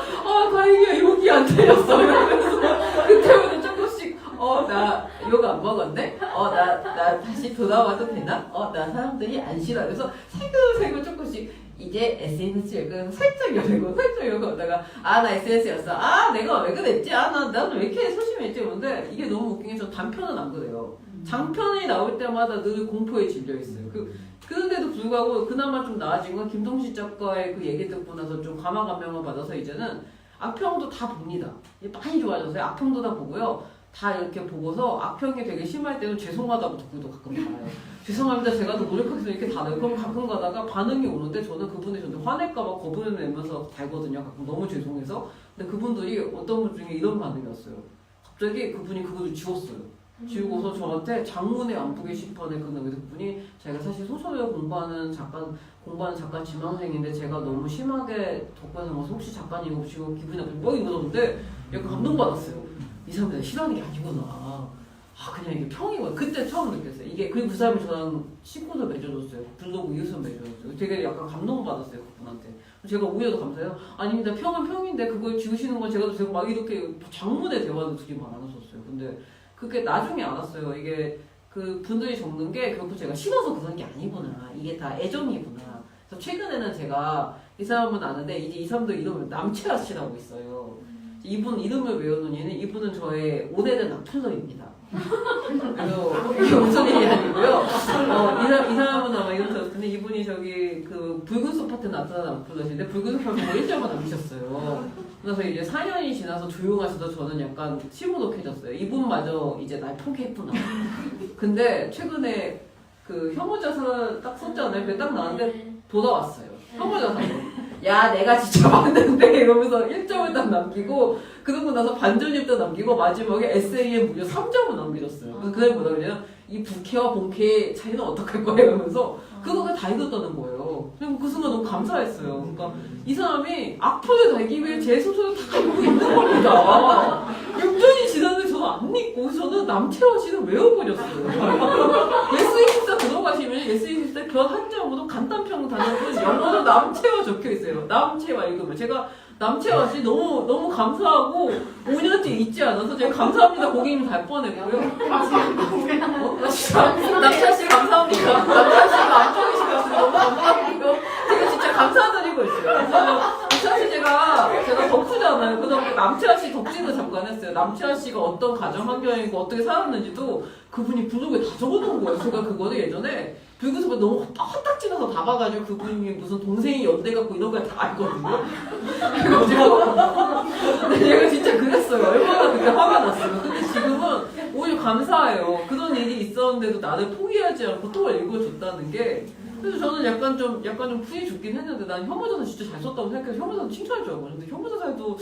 다행이야 욕이 안 들렸어. 이러면서 그때부터 조금씩 나 욕 안 먹었네? 나 다시 돌아와도 되나? 나 사람들이 안 싫어. 그래서 새글새글 조금씩 이제 SNS를 살짝 열고 하다가 나 SNS였어. 내가 왜 그랬지? 나는 왜 이렇게 소심했지? 근데 이게 너무 웃긴 게 저 단편은 안 그래요. 장편이 나올 때마다 늘 공포에 질려 있어요. 그런데도 불구하고 그나마 좀 나아진 건 김동식 작가의 그 얘기 듣고 나서 좀 감화감명을 받아서 이제는 악평도 다 봅니다. 많이 좋아졌어요. 악평도 다 보고요. 다 이렇게 보고서 악평이 되게 심할 때는 죄송하다고 댓글도 가끔 달아요. 죄송합니다. 제가 더 노력해서 이렇게 달아요. 그럼 가끔 가다가 반응이 오는데 저는 그분이 저한테 화낼까봐 겁을 내면서 달거든요. 가끔 너무 죄송해서. 근데 그분들이 어떤 분 중에 이런 반응이 왔어요. 갑자기 그분이 그걸 지웠어요. 지우고서 저한테 장문의 안부 게시판에 그는 그분이 자기가 사실 소설을 공부하는 작가 지망생인데 제가 너무 심하게 덕분에 혹시 작가님 혹시고 기분이 나쁘게 뭐 이러는데 약간 감동받았어요. 이 사람이 내가 싫어하는 게 아니구나. 그냥 이게 평이구나. 그때 처음 느꼈어요. 이게 그리고 그 사람이 저랑 친구도 맺어줬어요. 블로그 이웃을 맺어줬어요. 되게 약간 감동받았어요. 그분한테. 제가 오히려 더 감사해요. 아닙니다. 평은 평인데 그걸 지우시는 건 제가 막 이렇게 장문의 대화도 되게 많았었어요. 근데 그게 나중에 알았어요. 이게 그 분들이 적는 게 결국 제가 싫어서 그런 게 아니구나. 이게 다 애정이구나. 그래서 최근에는 제가 이 사람은 아는데 이제 이 사람도 이름을 남채아 씨라고 있어요. 이분 이름을 외우는 이유는 이분은 저의 오래된 악플러입니다. 그래서 이게 무슨 일이 아니고요. 이 사람은 아마 이런 들었을 텐데 이분이 저기 그 붉은 소파트 나타나는 악플러신데 붉은 소파트 뭐 1점을 남기셨어요. 그래서 이제 4년이 지나서 조용하셔서 저는 약간 시무룩해졌어요. 이분마저 이제 날 포기했구나. 근데 최근에 그 혐오자살을 딱 썼잖아요. 그게 딱 나왔는데 돌아왔어요. 혐오자살로. 야 내가 진짜 봤는데 이러면서 1점을 딱 남기고 그러고 나서 반전입도 남기고 마지막에 에세이에 무려 3점을 남겨줬어요. 그래서 그게 뭐라 그러냐면 이 부캐와 본캐의 차이는 어떡할 거야 이러면서 그거가 다 읽었다는 거예요. 그리고 그 순간 너무 감사했어요. 그러니까 이 사람이 악플을 달기 위해 제 소설을 다 읽고 있는 겁니다. 6년이 지났는데 저는 안 읽고 저는 남채원 씨는 외워버렸어요. S24 들어가시면 S24 변 한 장으로 간단평 단어는 영어로 남채원 적혀있어요. 남채원 읽으면 제가 남채원 씨 너무 감사하고 5년째 잊지 않아서 제가 감사합니다 고객님 갈 뻔했고요. 남채원 씨 감사합니다. 남채원 씨가 안 좋으시면 너무 감사하고요. 제가 진짜 감사드리고 있어요. 사실 제가 덕후잖아요. 그다음에 남채아 씨 덕질도 잠깐 했어요. 남채아 씨가 어떤 가정 환경이고 어떻게 살았는지도 그분이 블로그에 다 적어놓은 거예요. 제가 그거를 예전에 불교수가 너무 헛딱 지나서 다 봐가지고 그분이 무슨 동생이 연대 갖고 이런 걸 다 알거든요. 근데 제가 진짜 그랬어요. 얼마나 그때 화가 났어요. 근데 지금은 오히려 감사해요. 그런 일이 있었는데도 나를 포기하지 않고 또 읽어줬다는 게. 그래서 저는 약간 좀 후회 죽긴 했는데 난 혐오자살 진짜 잘 썼다고 생각해서 혐오자살 칭찬할 줄 알거든요. 근데 혐오자살도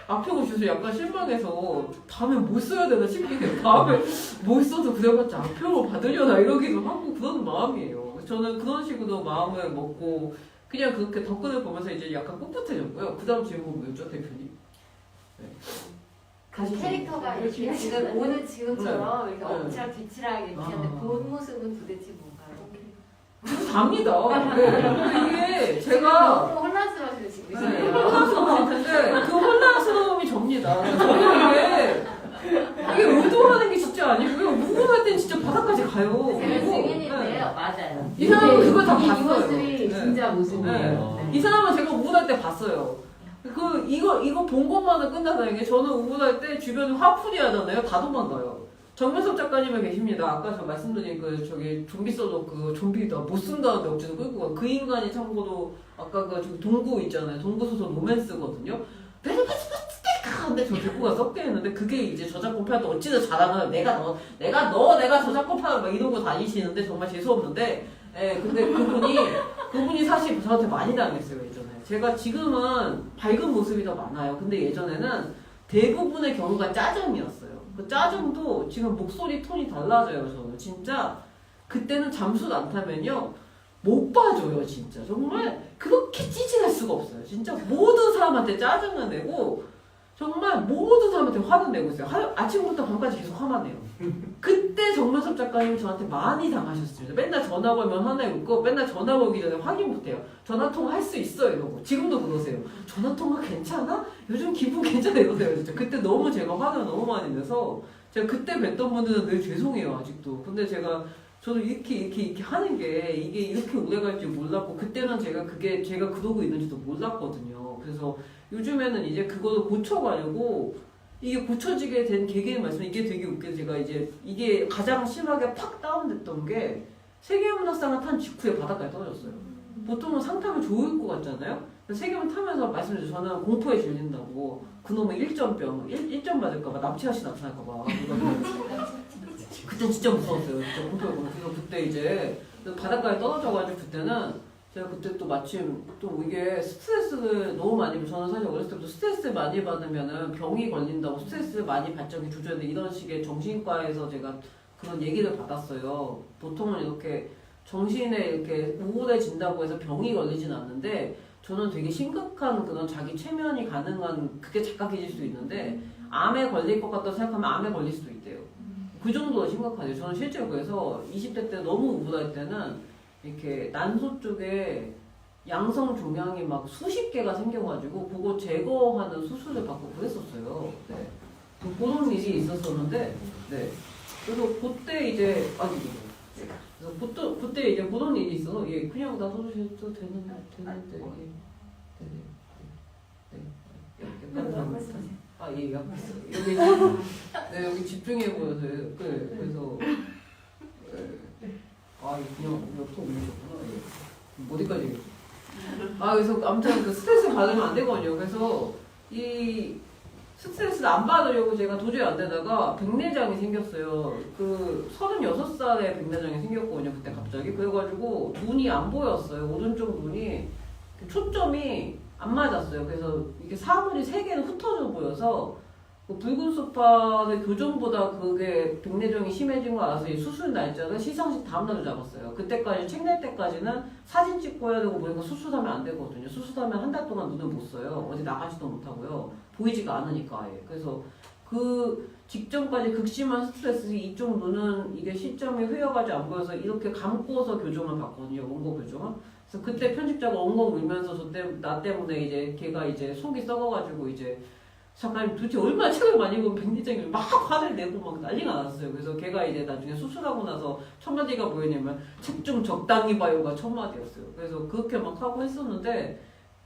앞에 오셔서 약간 실망해서 다음에 뭐 써야 되나 싶긴 해요. 다음에 뭐 써도 그래봤자 앞표로 받으려나 이러기도 하고 그런 마음이에요. 저는 그런 식으로 마음을 먹고 그냥 그렇게 덕글을 보면서 이제 약간 꿋꿋해졌고요. 그 다음 질문 뭐였죠, 대표님? 네. 그 캐릭터가 이렇게 지금 오늘 지금처럼 이렇게 네. 엎치락 뒤치락이 이렇게 하는데 본 모습은 도대체 뭔가요? 답니다. 네. 이게 제가 너무 혼란스러워서 지금 네, 있어요. 혼란스러울 텐데 그 혼란스러움이 접니다. 저는 이게 의도하는 게 진짜 아니고요. 무궁할 땐 진짜 바닥까지 가요. 제가 그리고, 증인인데요. 네. 맞아요. 이 사람은 그걸 다 이 봤어요. 모습이 네. 진짜 모습이에요. 이 사람은 제가 우울할 때 봤어요. 이거 본 것만은 끝나는 게 저는 우울할 때 주변에 화풀이 하잖아요. 다 도망가요. 정면섭 작가님이 계십니다. 아까 저 말씀드린 저기 좀비 써도 좀비다 못 쓴다는데 억지로 끌고 가. 그 인간이 참고로 아까 저기 동구 있잖아요. 동구 소설 로맨스거든요. 근데 저 데리고 가서 썩게 했는데 그게 이제 저작권 팔 때 어찌나 자랑을 내가 저작권 팔아 막 이러고 다니시는데 정말 재수없는데 근데 그분이 사실 저한테 많이 당했어요 예전에. 제가 지금은 밝은 모습이 더 많아요. 근데 예전에는 대부분의 경우가 짜증이었어요. 그 짜증도 지금 목소리 톤이 달라져요. 저는 진짜 그때는 잠수를 안 타면요 못 봐줘요. 진짜 정말 그렇게 찌질할 수가 없어요. 진짜 모든 사람한테 짜증을 내고 정말 모든 사람한테 화를 내고 있어요. 아침부터 밤까지 계속 화만 내요. 그때 정면섭 작가님 저한테 많이 당하셨습니다. 맨날 전화 걸면 화내고 있고 맨날 전화 걸기 전에 확인 못해요. 전화통화 할 수 있어 이러고 지금도 그러세요. 전화통화 괜찮아? 요즘 기분 괜찮아 이러세요. 진짜 그때 너무 제가 화를 너무 많이 내서 제가 그때 뵀던 분들은 늘 죄송해요 아직도. 근데 저도 이렇게 하는 게 이게 이렇게 오래 갈지 몰랐고 그때는 제가 그러고 있는지도 몰랐거든요. 그래서 요즘에는 이제 그거를 고쳐가려고 이게 고쳐지게 된 계기를 이게 되게 웃겨요. 제가 이제 이게 가장 심하게 팍 다운됐던 게 세계문학상을 탄 직후에 바닥까지 떨어졌어요. 보통은 상 타면 좋을 것 같잖아요. 세계문 타면서 말씀드렸죠. 저는 공포에 질린다고 그놈의 1점병 1점 받을까봐 남치아씨 나타날까봐 그때 진짜 무서웠어요. 진짜 공포였고 그래서 그때 이제 바닥까지 떨어져가지고 그때는 제가 그때 또 마침 또 이게 스트레스를 너무 많이 받고 저는 사실 어렸을 때부터 스트레스 많이 받으면은 병이 걸린다고 스트레스 많이 받자기 조절인데 이런 식의 정신과에서 제가 그런 얘기를 받았어요. 보통은 이렇게 정신에 이렇게 우울해진다고 해서 병이 걸리진 않는데 저는 되게 심각한 그런 자기 최면이 가능한 그게 착각해질 수 있는데 암에 걸릴 것 같다고 생각하면 암에 걸릴 수도 있대요. 그 정도로 심각하죠. 저는 실제로 그래서 20대 때 너무 우울할 때는 이렇게 난소 쪽에 양성 종양이 막 수십 개가 생겨가지고 그거 제거하는 수술을 받고 그랬었어요. 네. 그런 일이 있었었는데, 네. 그래서 그때 이제 그래서 그때 이제 그런 일이 있어서 예 그냥 놔둬도 되는데 예 약간 여기 네 여기 집중해 보여서요. 그래서 그냥 옆으로 밀리셨구나. 예. 어디까지 얘기했죠? 그래서 아무튼 그 스트레스 받으면 안 되거든요. 그래서 이 스트레스를 안 받으려고 제가 도저히 안 되다가 백내장이 생겼어요. 그 36살에 백내장이 생겼거든요. 그때 갑자기. 그래가지고 눈이 안 보였어요. 오른쪽 눈이 초점이 안 맞았어요. 그래서 이게 사물이 3개는 흩어져 보여서 그 붉은 소파의 교정보다 그게 백내장이 심해진 거 알아서 이 수술 날짜를 시상식 다음날로 잡았어요. 그때까지 책 낼 때까지는 사진 찍고 해야 되고 보니까 수술하면 안 되거든요. 수술하면 한 달 동안 눈을 못 써요. 어디 나가지도 못하고요. 보이지가 않으니까 아예. 그래서 그 직전까지 극심한 스트레스 이쪽 눈은 이게 시점이 흐려가지고 안 보여서 이렇게 감고서 교정을 받거든요. 원고 교정을. 그래서 그때 편집자가 엉엉 울면서 나 때문에 이제 걔가 이제 속이 썩어가지고 이제 작가님 도대체 얼마나 책을 많이 보면 백내장이 막 화를 내고 막 난리가 났어요. 그래서 걔가 이제 나중에 수술하고 나서 첫 마디가 뭐였냐면 책 좀 적당히 봐요가 첫 마디였어요. 그래서 그렇게 막 하고 했었는데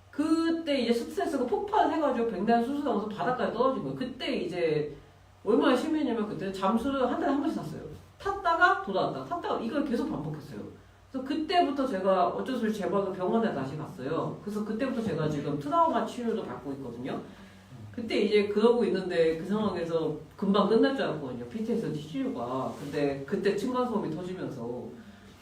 그때 이제 스트레스가 폭발해가지고 백내장 수술하면서 바닥까지 떨어진 거예요. 그때 이제 얼마나 심했냐면 그때 잠수를 한 달에 한 번씩 탔어요. 탔다가 돌아왔다 탔다가 이걸 계속 반복했어요. 그래서 그때부터 제가 어쩔 수 없이 재발로 병원에 다시 갔어요. 그래서 그때부터 제가 지금 트라우마 치료도 받고 있거든요. 그때 이제 그러고 있는데 그 상황에서 금방 끝날 줄 알았거든요. PTSD 치료가. 근데 그때 층간소음이 터지면서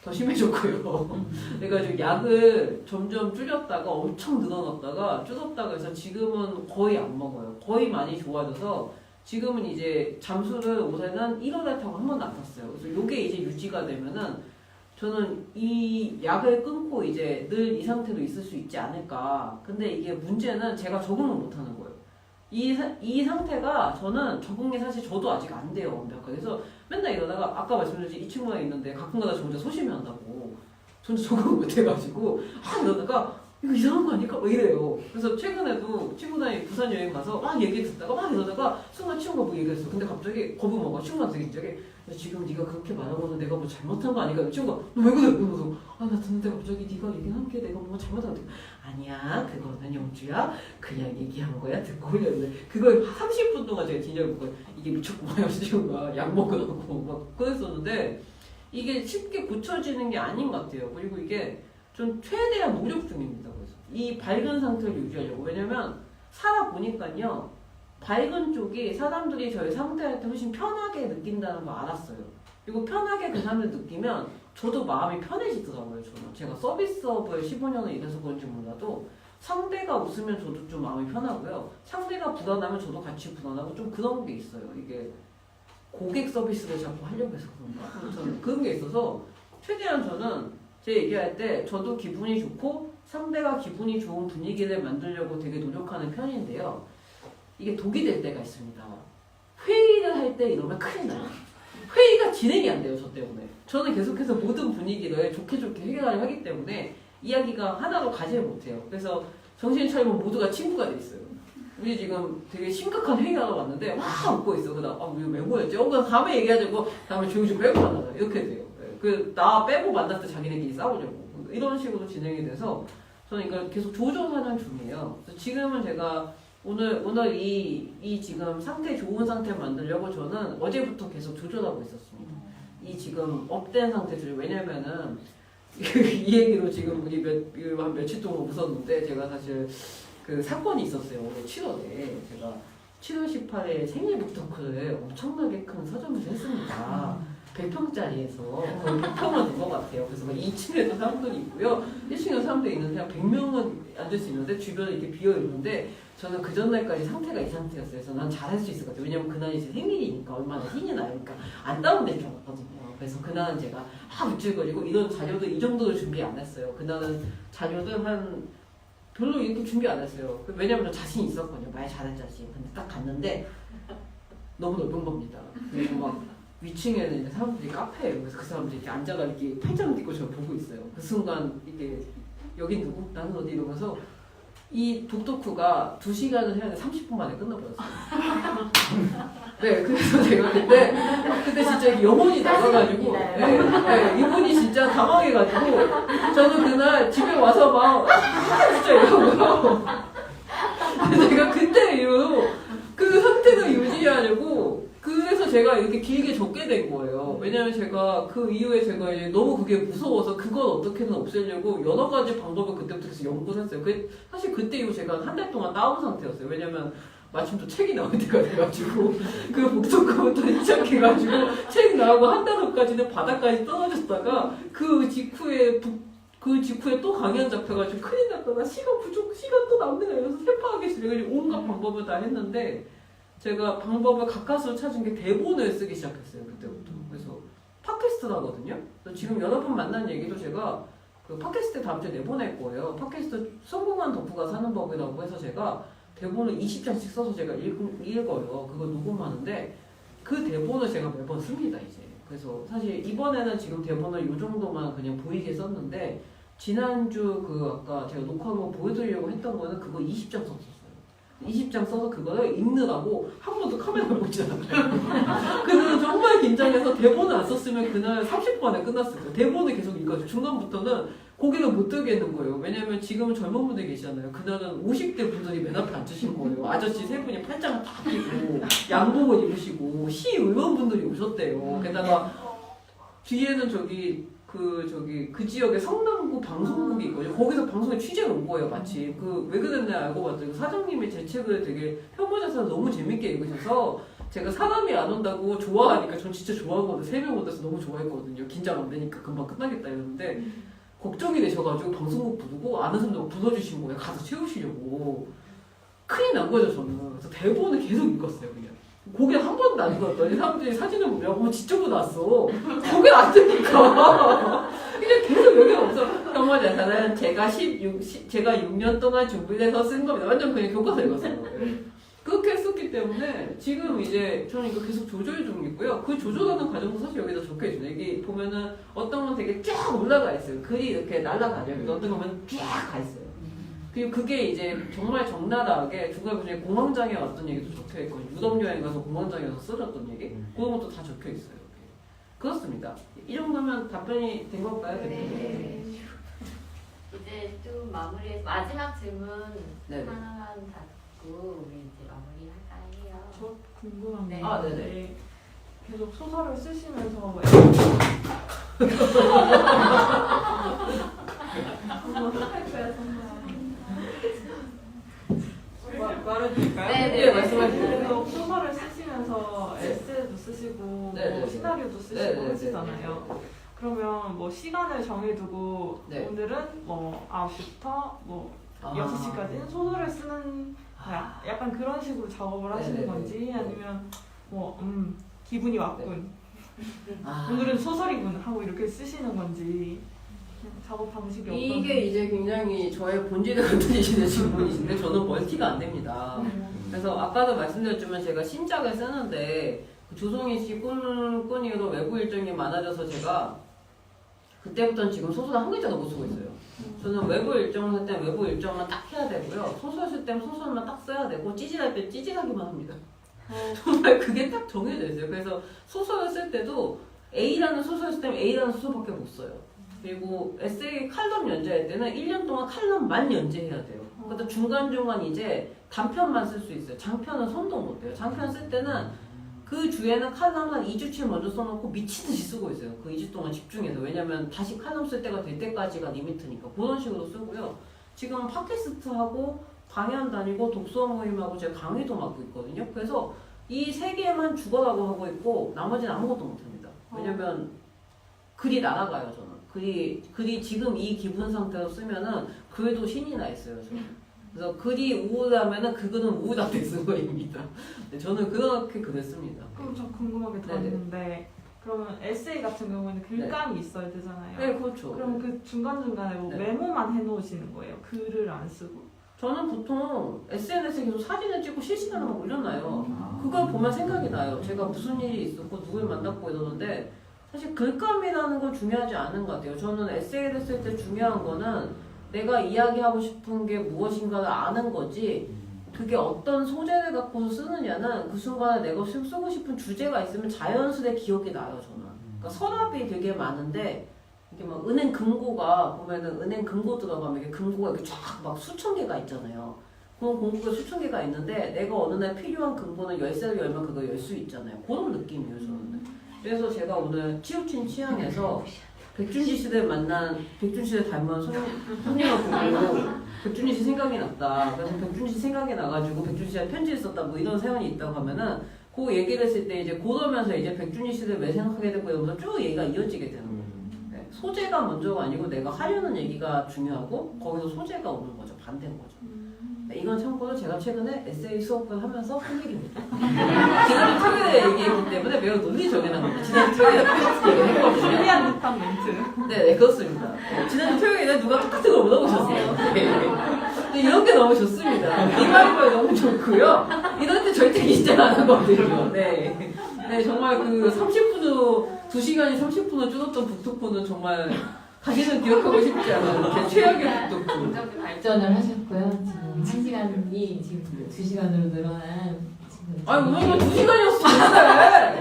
더 심해졌고요. 그래가지고 약을 점점 줄였다가 엄청 늘어났다가 줄였다가 해서 지금은 거의 안 먹어요. 거의 많이 좋아져서 지금은 이제 잠수를 올해는 1월에 타고 한 번도 안 탔어요. 그래서 요게 이제 유지가 되면은 저는 이 약을 끊고 이제 늘 이 상태로 있을 수 있지 않을까. 근데 이게 문제는 제가 적응을 못하는 거예요. 이 상태가 저는 적응이 사실 저도 아직 안 돼요. 완벽하게. 그래서 맨날 이러다가 아까 말씀드렸지 이 친구가 있는데 가끔가다 저 혼자 소심해 한다고. 저는 적응을 못 해가지고 이러다가 이거 이상한 거 아닐까? 이래요. 그래서 최근에도 친구들이 부산 여행 가서 막 얘기 듣다가 막 이러다가 순간 친구가 뭐 얘기했어. 근데 갑자기 겁을 먹어. 친구한테 갑자기 지금 네가 그렇게 말하고는 내가 뭐 잘못한 거 아니까? 친구가 너 왜 그래? 이러면서 나 듣는데 갑자기 네가 얘기한 게 내가 뭐 잘못한 거 아니야. 그거는 영주야. 그냥 얘기한 거야. 듣고 있는데 그걸 30분 동안 제가 진짜 보고 이게 미쳤구만. 친구가 약 먹으라고 막 그랬었는데 이게 쉽게 고쳐지는 게 아닌 것 같아요. 그리고 이게 좀 최대한 노력 중입니다. 그래서 이 밝은 상태를 유지하려고. 왜냐면 살아보니까요. 밝은 쪽이 사람들이 저희 상태할 때 훨씬 편하게 느낀다는 거 알았어요. 그리고 편하게 그 사람들 느끼면 저도 마음이 편해지더라고요. 저는. 제가 서비스업을 15년을 일해서 그런지 몰라도 상대가 웃으면 저도 좀 마음이 편하고요. 상대가 불안하면 저도 같이 불안하고 좀 그런 게 있어요. 이게 고객 서비스를 자꾸 하려고 해서 그런가? 저는 그런 게 있어서 최대한 저는 제 얘기할 때 저도 기분이 좋고 상대가 기분이 좋은 분위기를 만들려고 되게 노력하는 편인데요. 이게 독이 될 때가 있습니다. 회의를 할 때 이러면 큰일 나요. 회의가 진행이 안 돼요. 저 때문에. 저는 계속해서 모든 분위기를 좋게 해결하려 하기 때문에 이야기가 하나로 가지를 못해요. 그래서 정신 차리면 모두가 친구가 돼 있어요. 우리 지금 되게 심각한 회의가 하러 왔는데 막 웃고 있어. 그다음 우리 왜 모였지? 그럼 다음에 얘기하자고 다음에 조용히 빼고 만나자. 이렇게 돼요. 나 빼고 만났을 때 자기네끼리 싸우려고. 이런 식으로 진행이 돼서 저는 이걸 계속 조절하는 중이에요. 그래서 지금은 제가 오늘 이 지금 상태 좋은 상태 만들려고 저는 어제부터 계속 조절하고 있었습니다. 이 지금 업된 상태를. 왜냐면은 이 얘기로 지금 우리 한 며칠 동안 웃었는데 제가 사실 그 사건이 있었어요. 올해 7월에 제가 7월 18일 생일 북토크를 엄청나게 큰 서점에서 했습니다. 100평짜리에서 거의 100평은 된 것 같아요. 그래서 2층에도 사람들이 있고요. 1층에 사람들이 있는데 한 100명은 앉을 수 있는데 주변에 이렇게 비어 있는데 저는 그 전날까지 상태가 이 상태였어요. 그래서 난 잘할 수 있을 것 같아요. 왜냐면 그날이 제 생일이니까 얼마나 신이 나니까 안 다운될 줄 알았거든요. 그래서 그날은 제가 우쭐거리고 이런 자료도 이 정도로 준비 안 했어요. 그날은 자료도 별로 이렇게 준비 안 했어요. 왜냐면 저 자신 있었거든요. 말 잘할 자신. 근데 딱 갔는데 너무 넓은 겁니다. 그리고 막 위층에는 이제 사람들이 카페예요. 그래서 그 사람들이 이렇게 앉아가 이렇게 팔짱 딛고 저를 보고 있어요. 그 순간 이게 여기 누구? 나는 어디? 이러면서 이 독토크가 2시간을 해야 돼 30분 만에 끝나버렸어요. 네, 그래서 제가 그때 진짜 영혼이 나가가지고 이분이 진짜 당황해가지고 저는 그날 집에 와서 막 진짜 이러고요. 제가 그때 이후로 그 상태를 유지하려고 그래서 제가 이렇게 길게 적게 된 거예요. 왜냐면 제가 그 이후에 제가 이제 너무 그게 무서워서 그걸 어떻게든 없애려고 여러 가지 방법을 그때부터 계속 연구를 했어요. 사실 그때 이후 제가 한 달 동안 다운 상태였어요. 왜냐면 마침 또 책이 나올 때가 돼가지고 그 복도부터 시작해가지고 책 나오고 한 달 후까지는 바닥까지 떨어졌다가 그 직후에 또 강연 잡혀가지고 큰일 났다. 나 시간 또 남는다. 이러면서 세파하겠어. 그래가지고 온갖 방법을 다 했는데 제가 방법을 가까스로 찾은 게 대본을 쓰기 시작했어요. 그때부터. 그래서 팟캐스트를 하거든요. 그래서 지금 여러분 만난 얘기도 제가 그 팟캐스트 다음 주에 내보낼 거예요. 팟캐스트 성공한 덕후가 사는 법이라고 해서 제가 대본을 20장씩 써서 제가 읽어요. 그거 녹음하는데 그 대본을 제가 매번 씁니다, 이제. 그래서 사실 이번에는 지금 대본을 이 정도만 그냥 보이게 썼는데 지난주 그 아까 제가 녹화한 거 보여드리려고 했던 거는 그거 20장 썼었어요. 20장 써서 그거를 읽느라고 한 번도 카메라를 보지 않아요. 그래서 정말 긴장해서 대본을 안 썼으면 그날 30분 안에 끝났어요. 대본을 계속 읽어서 중간부터는 고개를 못 들겠는 거예요. 왜냐면 지금은 젊은 분들이 계시잖아요. 그날은 50대 분들이 맨 앞에 앉으신 거예요. 아저씨 3분이 팔짱을 다 끼고 양복을 입으시고 시의원분들이 오셨대요. 게다가 뒤에는 그 지역에 성남구 방송국이 있거든요. 거기서 방송에 취재를 온 거예요, 마치. 왜 그랬나 알고 봤더니 사장님이 제 책을 되게 혐오자사를 너무 재밌게 읽으셔서 제가 사람이 안 온다고 좋아하니까 전 진짜 좋아하거든요. 3명 오셔서 너무 좋아했거든요. 긴장 안 되니까 금방 끝나겠다 이러는데 걱정이 되셔가지고 방송국 부르고 아는 사람들 불러주신 거예요. 가서 채우시려고. 큰일 난 거죠, 저는. 그래서 대본을 계속 읽었어요, 그냥. 고개 한 번도 안 들었더니 사람들이 사진을 보면 어머 지적으로 났어. 고개 안 뜨니까. 그냥 계속 여기 없어. 혐오자사는 제가 6년 동안 준비해서 쓴 겁니다. 완전 그냥 교과서 읽었어요. 그렇게 했었기 때문에 지금 이제 저는 이거 계속 조절 중이고요. 그 조절하는 과정도 사실 여기다 적혀 있어요. 여기 보면은 어떤 건 되게 쫙 올라가 있어요. 글이 이렇게 날아다녀요. 어떤 거는 쫙 가 있어요. 그리고 그게 이제 정말 적나라하게 중간에 공황장애 왔던 얘기도 적혀 있고 유럽 여행 가서 공황장애 와서 쓰러졌던 얘기 그런 것도 다 적혀 있어요. 그렇습니다. 이 정도면 답변이 된 건가요? 네. 이제 좀 마무리 마지막 질문 네. 하나만 받고 우리 이제 마무리할까 해요. 저 궁금한 게 네. 네네. 계속 소설을 쓰시면서 할 거야 정말. 말해드릴까요? 네, 말씀하세요. 계속 소설을 쓰시면서 에세이도 쓰시고 네, 뭐 네. 시나리오도 쓰시고 네, 네, 하시잖아요. 그러면 뭐 시간을 정해두고 네. 오늘은 뭐 9시부터 뭐 6시까지는 소설을 쓰는 약간 그런 식으로 작업을 하시는 네, 네, 건지 네. 아니면 뭐 기분이 왔군 아. 오늘은 소설이군 하고 이렇게 쓰시는 건지 그냥 작업 방식이 어떤 이게 이제 굉장히 저의 본질을 건드리시는 질문이신데 저는 멀티가 안 됩니다. 그래서 아까도 말씀드렸지만 제가 신작을 쓰는데 조성희 씨 꾼이로 외부 일정이 많아져서 제가 그때부터는 지금 소설 한 글자도 못 쓰고 있어요. 저는 외부 일정을 쓸 때 외부 일정만 딱 해야 되고요. 소설 쓸 때는 소설만 딱 써야 되고 찌질할 때 찌질하기만 합니다. 정말 그게 딱 정해져 있어요. 그래서 소설을 쓸 때도 A라는 소설을 쓸 때는 A라는 소설밖에 못 써요. 그리고 에세이 칼럼 연재할 때는 1년 동안 칼럼만 연재해야 돼요. 그러다 중간중간 이제 단편만 쓸 수 있어요. 장편은 손도 못 대요. 장편 쓸 때는 그 주에는 칼럼 한 2주치 먼저 써놓고 미치듯이 쓰고 있어요. 그 2주 동안 집중해서. 왜냐면 다시 칼럼 쓸 때가 될 때까지가 리미트니까. 그런 식으로 쓰고요. 지금 팟캐스트하고 강연 다니고 독서 모임하고 제가 강의도 맡고 있거든요. 그래서 이 세 개만 죽어라고 하고 있고 나머지는 아무것도 못합니다. 왜냐면 글이 날아가요, 저는. 글이 지금 이 기분 상태로 쓰면은 글도 신이 나 있어요, 저는. 그래서 글이 우울하면은 그 글은 우울하게 쓴 거입니다. 네, 저는 그렇게 그랬습니다. 그럼 저 궁금한 게 더 네네. 있는데 그러면 에세이 같은 경우에는 글감이 있어야 되잖아요. 네, 그렇죠. 그럼 그 중간중간에 뭐 네. 메모만 해놓으시는 거예요? 글을 안 쓰고? 저는 보통 SNS에 계속 사진을 찍고 실시간으로 올려놔요. 그걸 보면 생각이 나요. 제가 무슨 일이 있었고 누굴 만났고 이러는데 사실 글감이라는 건 중요하지 않은 것 같아요. 저는 에세이를 쓸 때 중요한 거는 내가 이야기하고 싶은 게 무엇인가를 아는 거지 그게 어떤 소재를 갖고서 쓰느냐는 그 순간에 내가 쓰고 싶은 주제가 있으면 자연스레 기억이 나요 저는. 그러니까 서랍이 되게 많은데 이게 막 은행 금고가 보면은 은행 금고 들어가면 이게 금고가 이렇게 쫙 막 수천 개가 있잖아요. 그런 공구가 수천 개가 있는데 내가 어느 날 필요한 금고는 열쇠를 열면 그걸 열 수 있잖아요. 그런 느낌이에요 저는. 그래서 제가 오늘 치우친 취향에서 백준지 씨를 만난 백준지 씨를 닮은 손님을 보고 백준지 씨 생각이 났다. 그래서 백준지 씨 생각이 나가지고 백준지 씨가 편지를 썼다 뭐 이런 사연이 있다고 하면은 그 얘기를 했을 때 이제 그러면서 이제 백준지 씨를 왜 생각하게 되고 이러면서 쭉 얘기가 이어지게 되는 거예요. 네, 소재가 먼저가 아니고 내가 하려는 얘기가 중요하고 거기서 소재가 오는 거죠. 반대인 거죠. 네, 이건 참고로 제가 최근에 에세이 수업을 하면서 한 얘기입니다. 지난주 토요일에 얘기했기 때문에 매우 논리적인 겁니다. 지난주 토요일에 똑같은 얘기를 했거든요. 신기한 듯한 멘트. 네, 그렇습니다. 지난주 토요일에 누가 똑같은 걸 물어보셨어요. 네. 근데 이런 게 너무 좋습니다. 이 말이 너무 좋고요. 이럴 때 절대 긴장 안 하거든요. 네. 네, 정말 그 30분으로, 2시간이 30분으로 줄었던 북토크는 정말 다시는 기억하고 싶지 않은 제 최악의 북토크. 굉장히 발전을 하셨고요. 지금 1시간이 지금 2시간으로 늘어난 지금. 아니, 오늘은 2시간이었어요.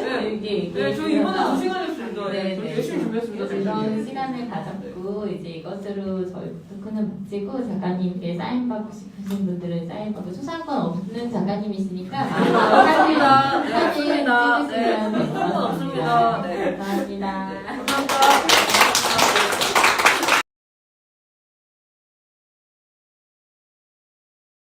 네. 이게 네, 저 이번에 2시간이었습니다. 네, 저 네. 열심히 준비했습니다. 이런 시간을 가졌고 이제 이것으로 저희 북토크는 마치고 작가님께 사인받고 싶으신 분들은 사인받고 초상권 없는 작가님이시니까 맞습니다. 네, 사진 맞습니다. 네, 찍으시면 될 것 초상권 없습니다. 같습니다. 네. 감사합니다. 네.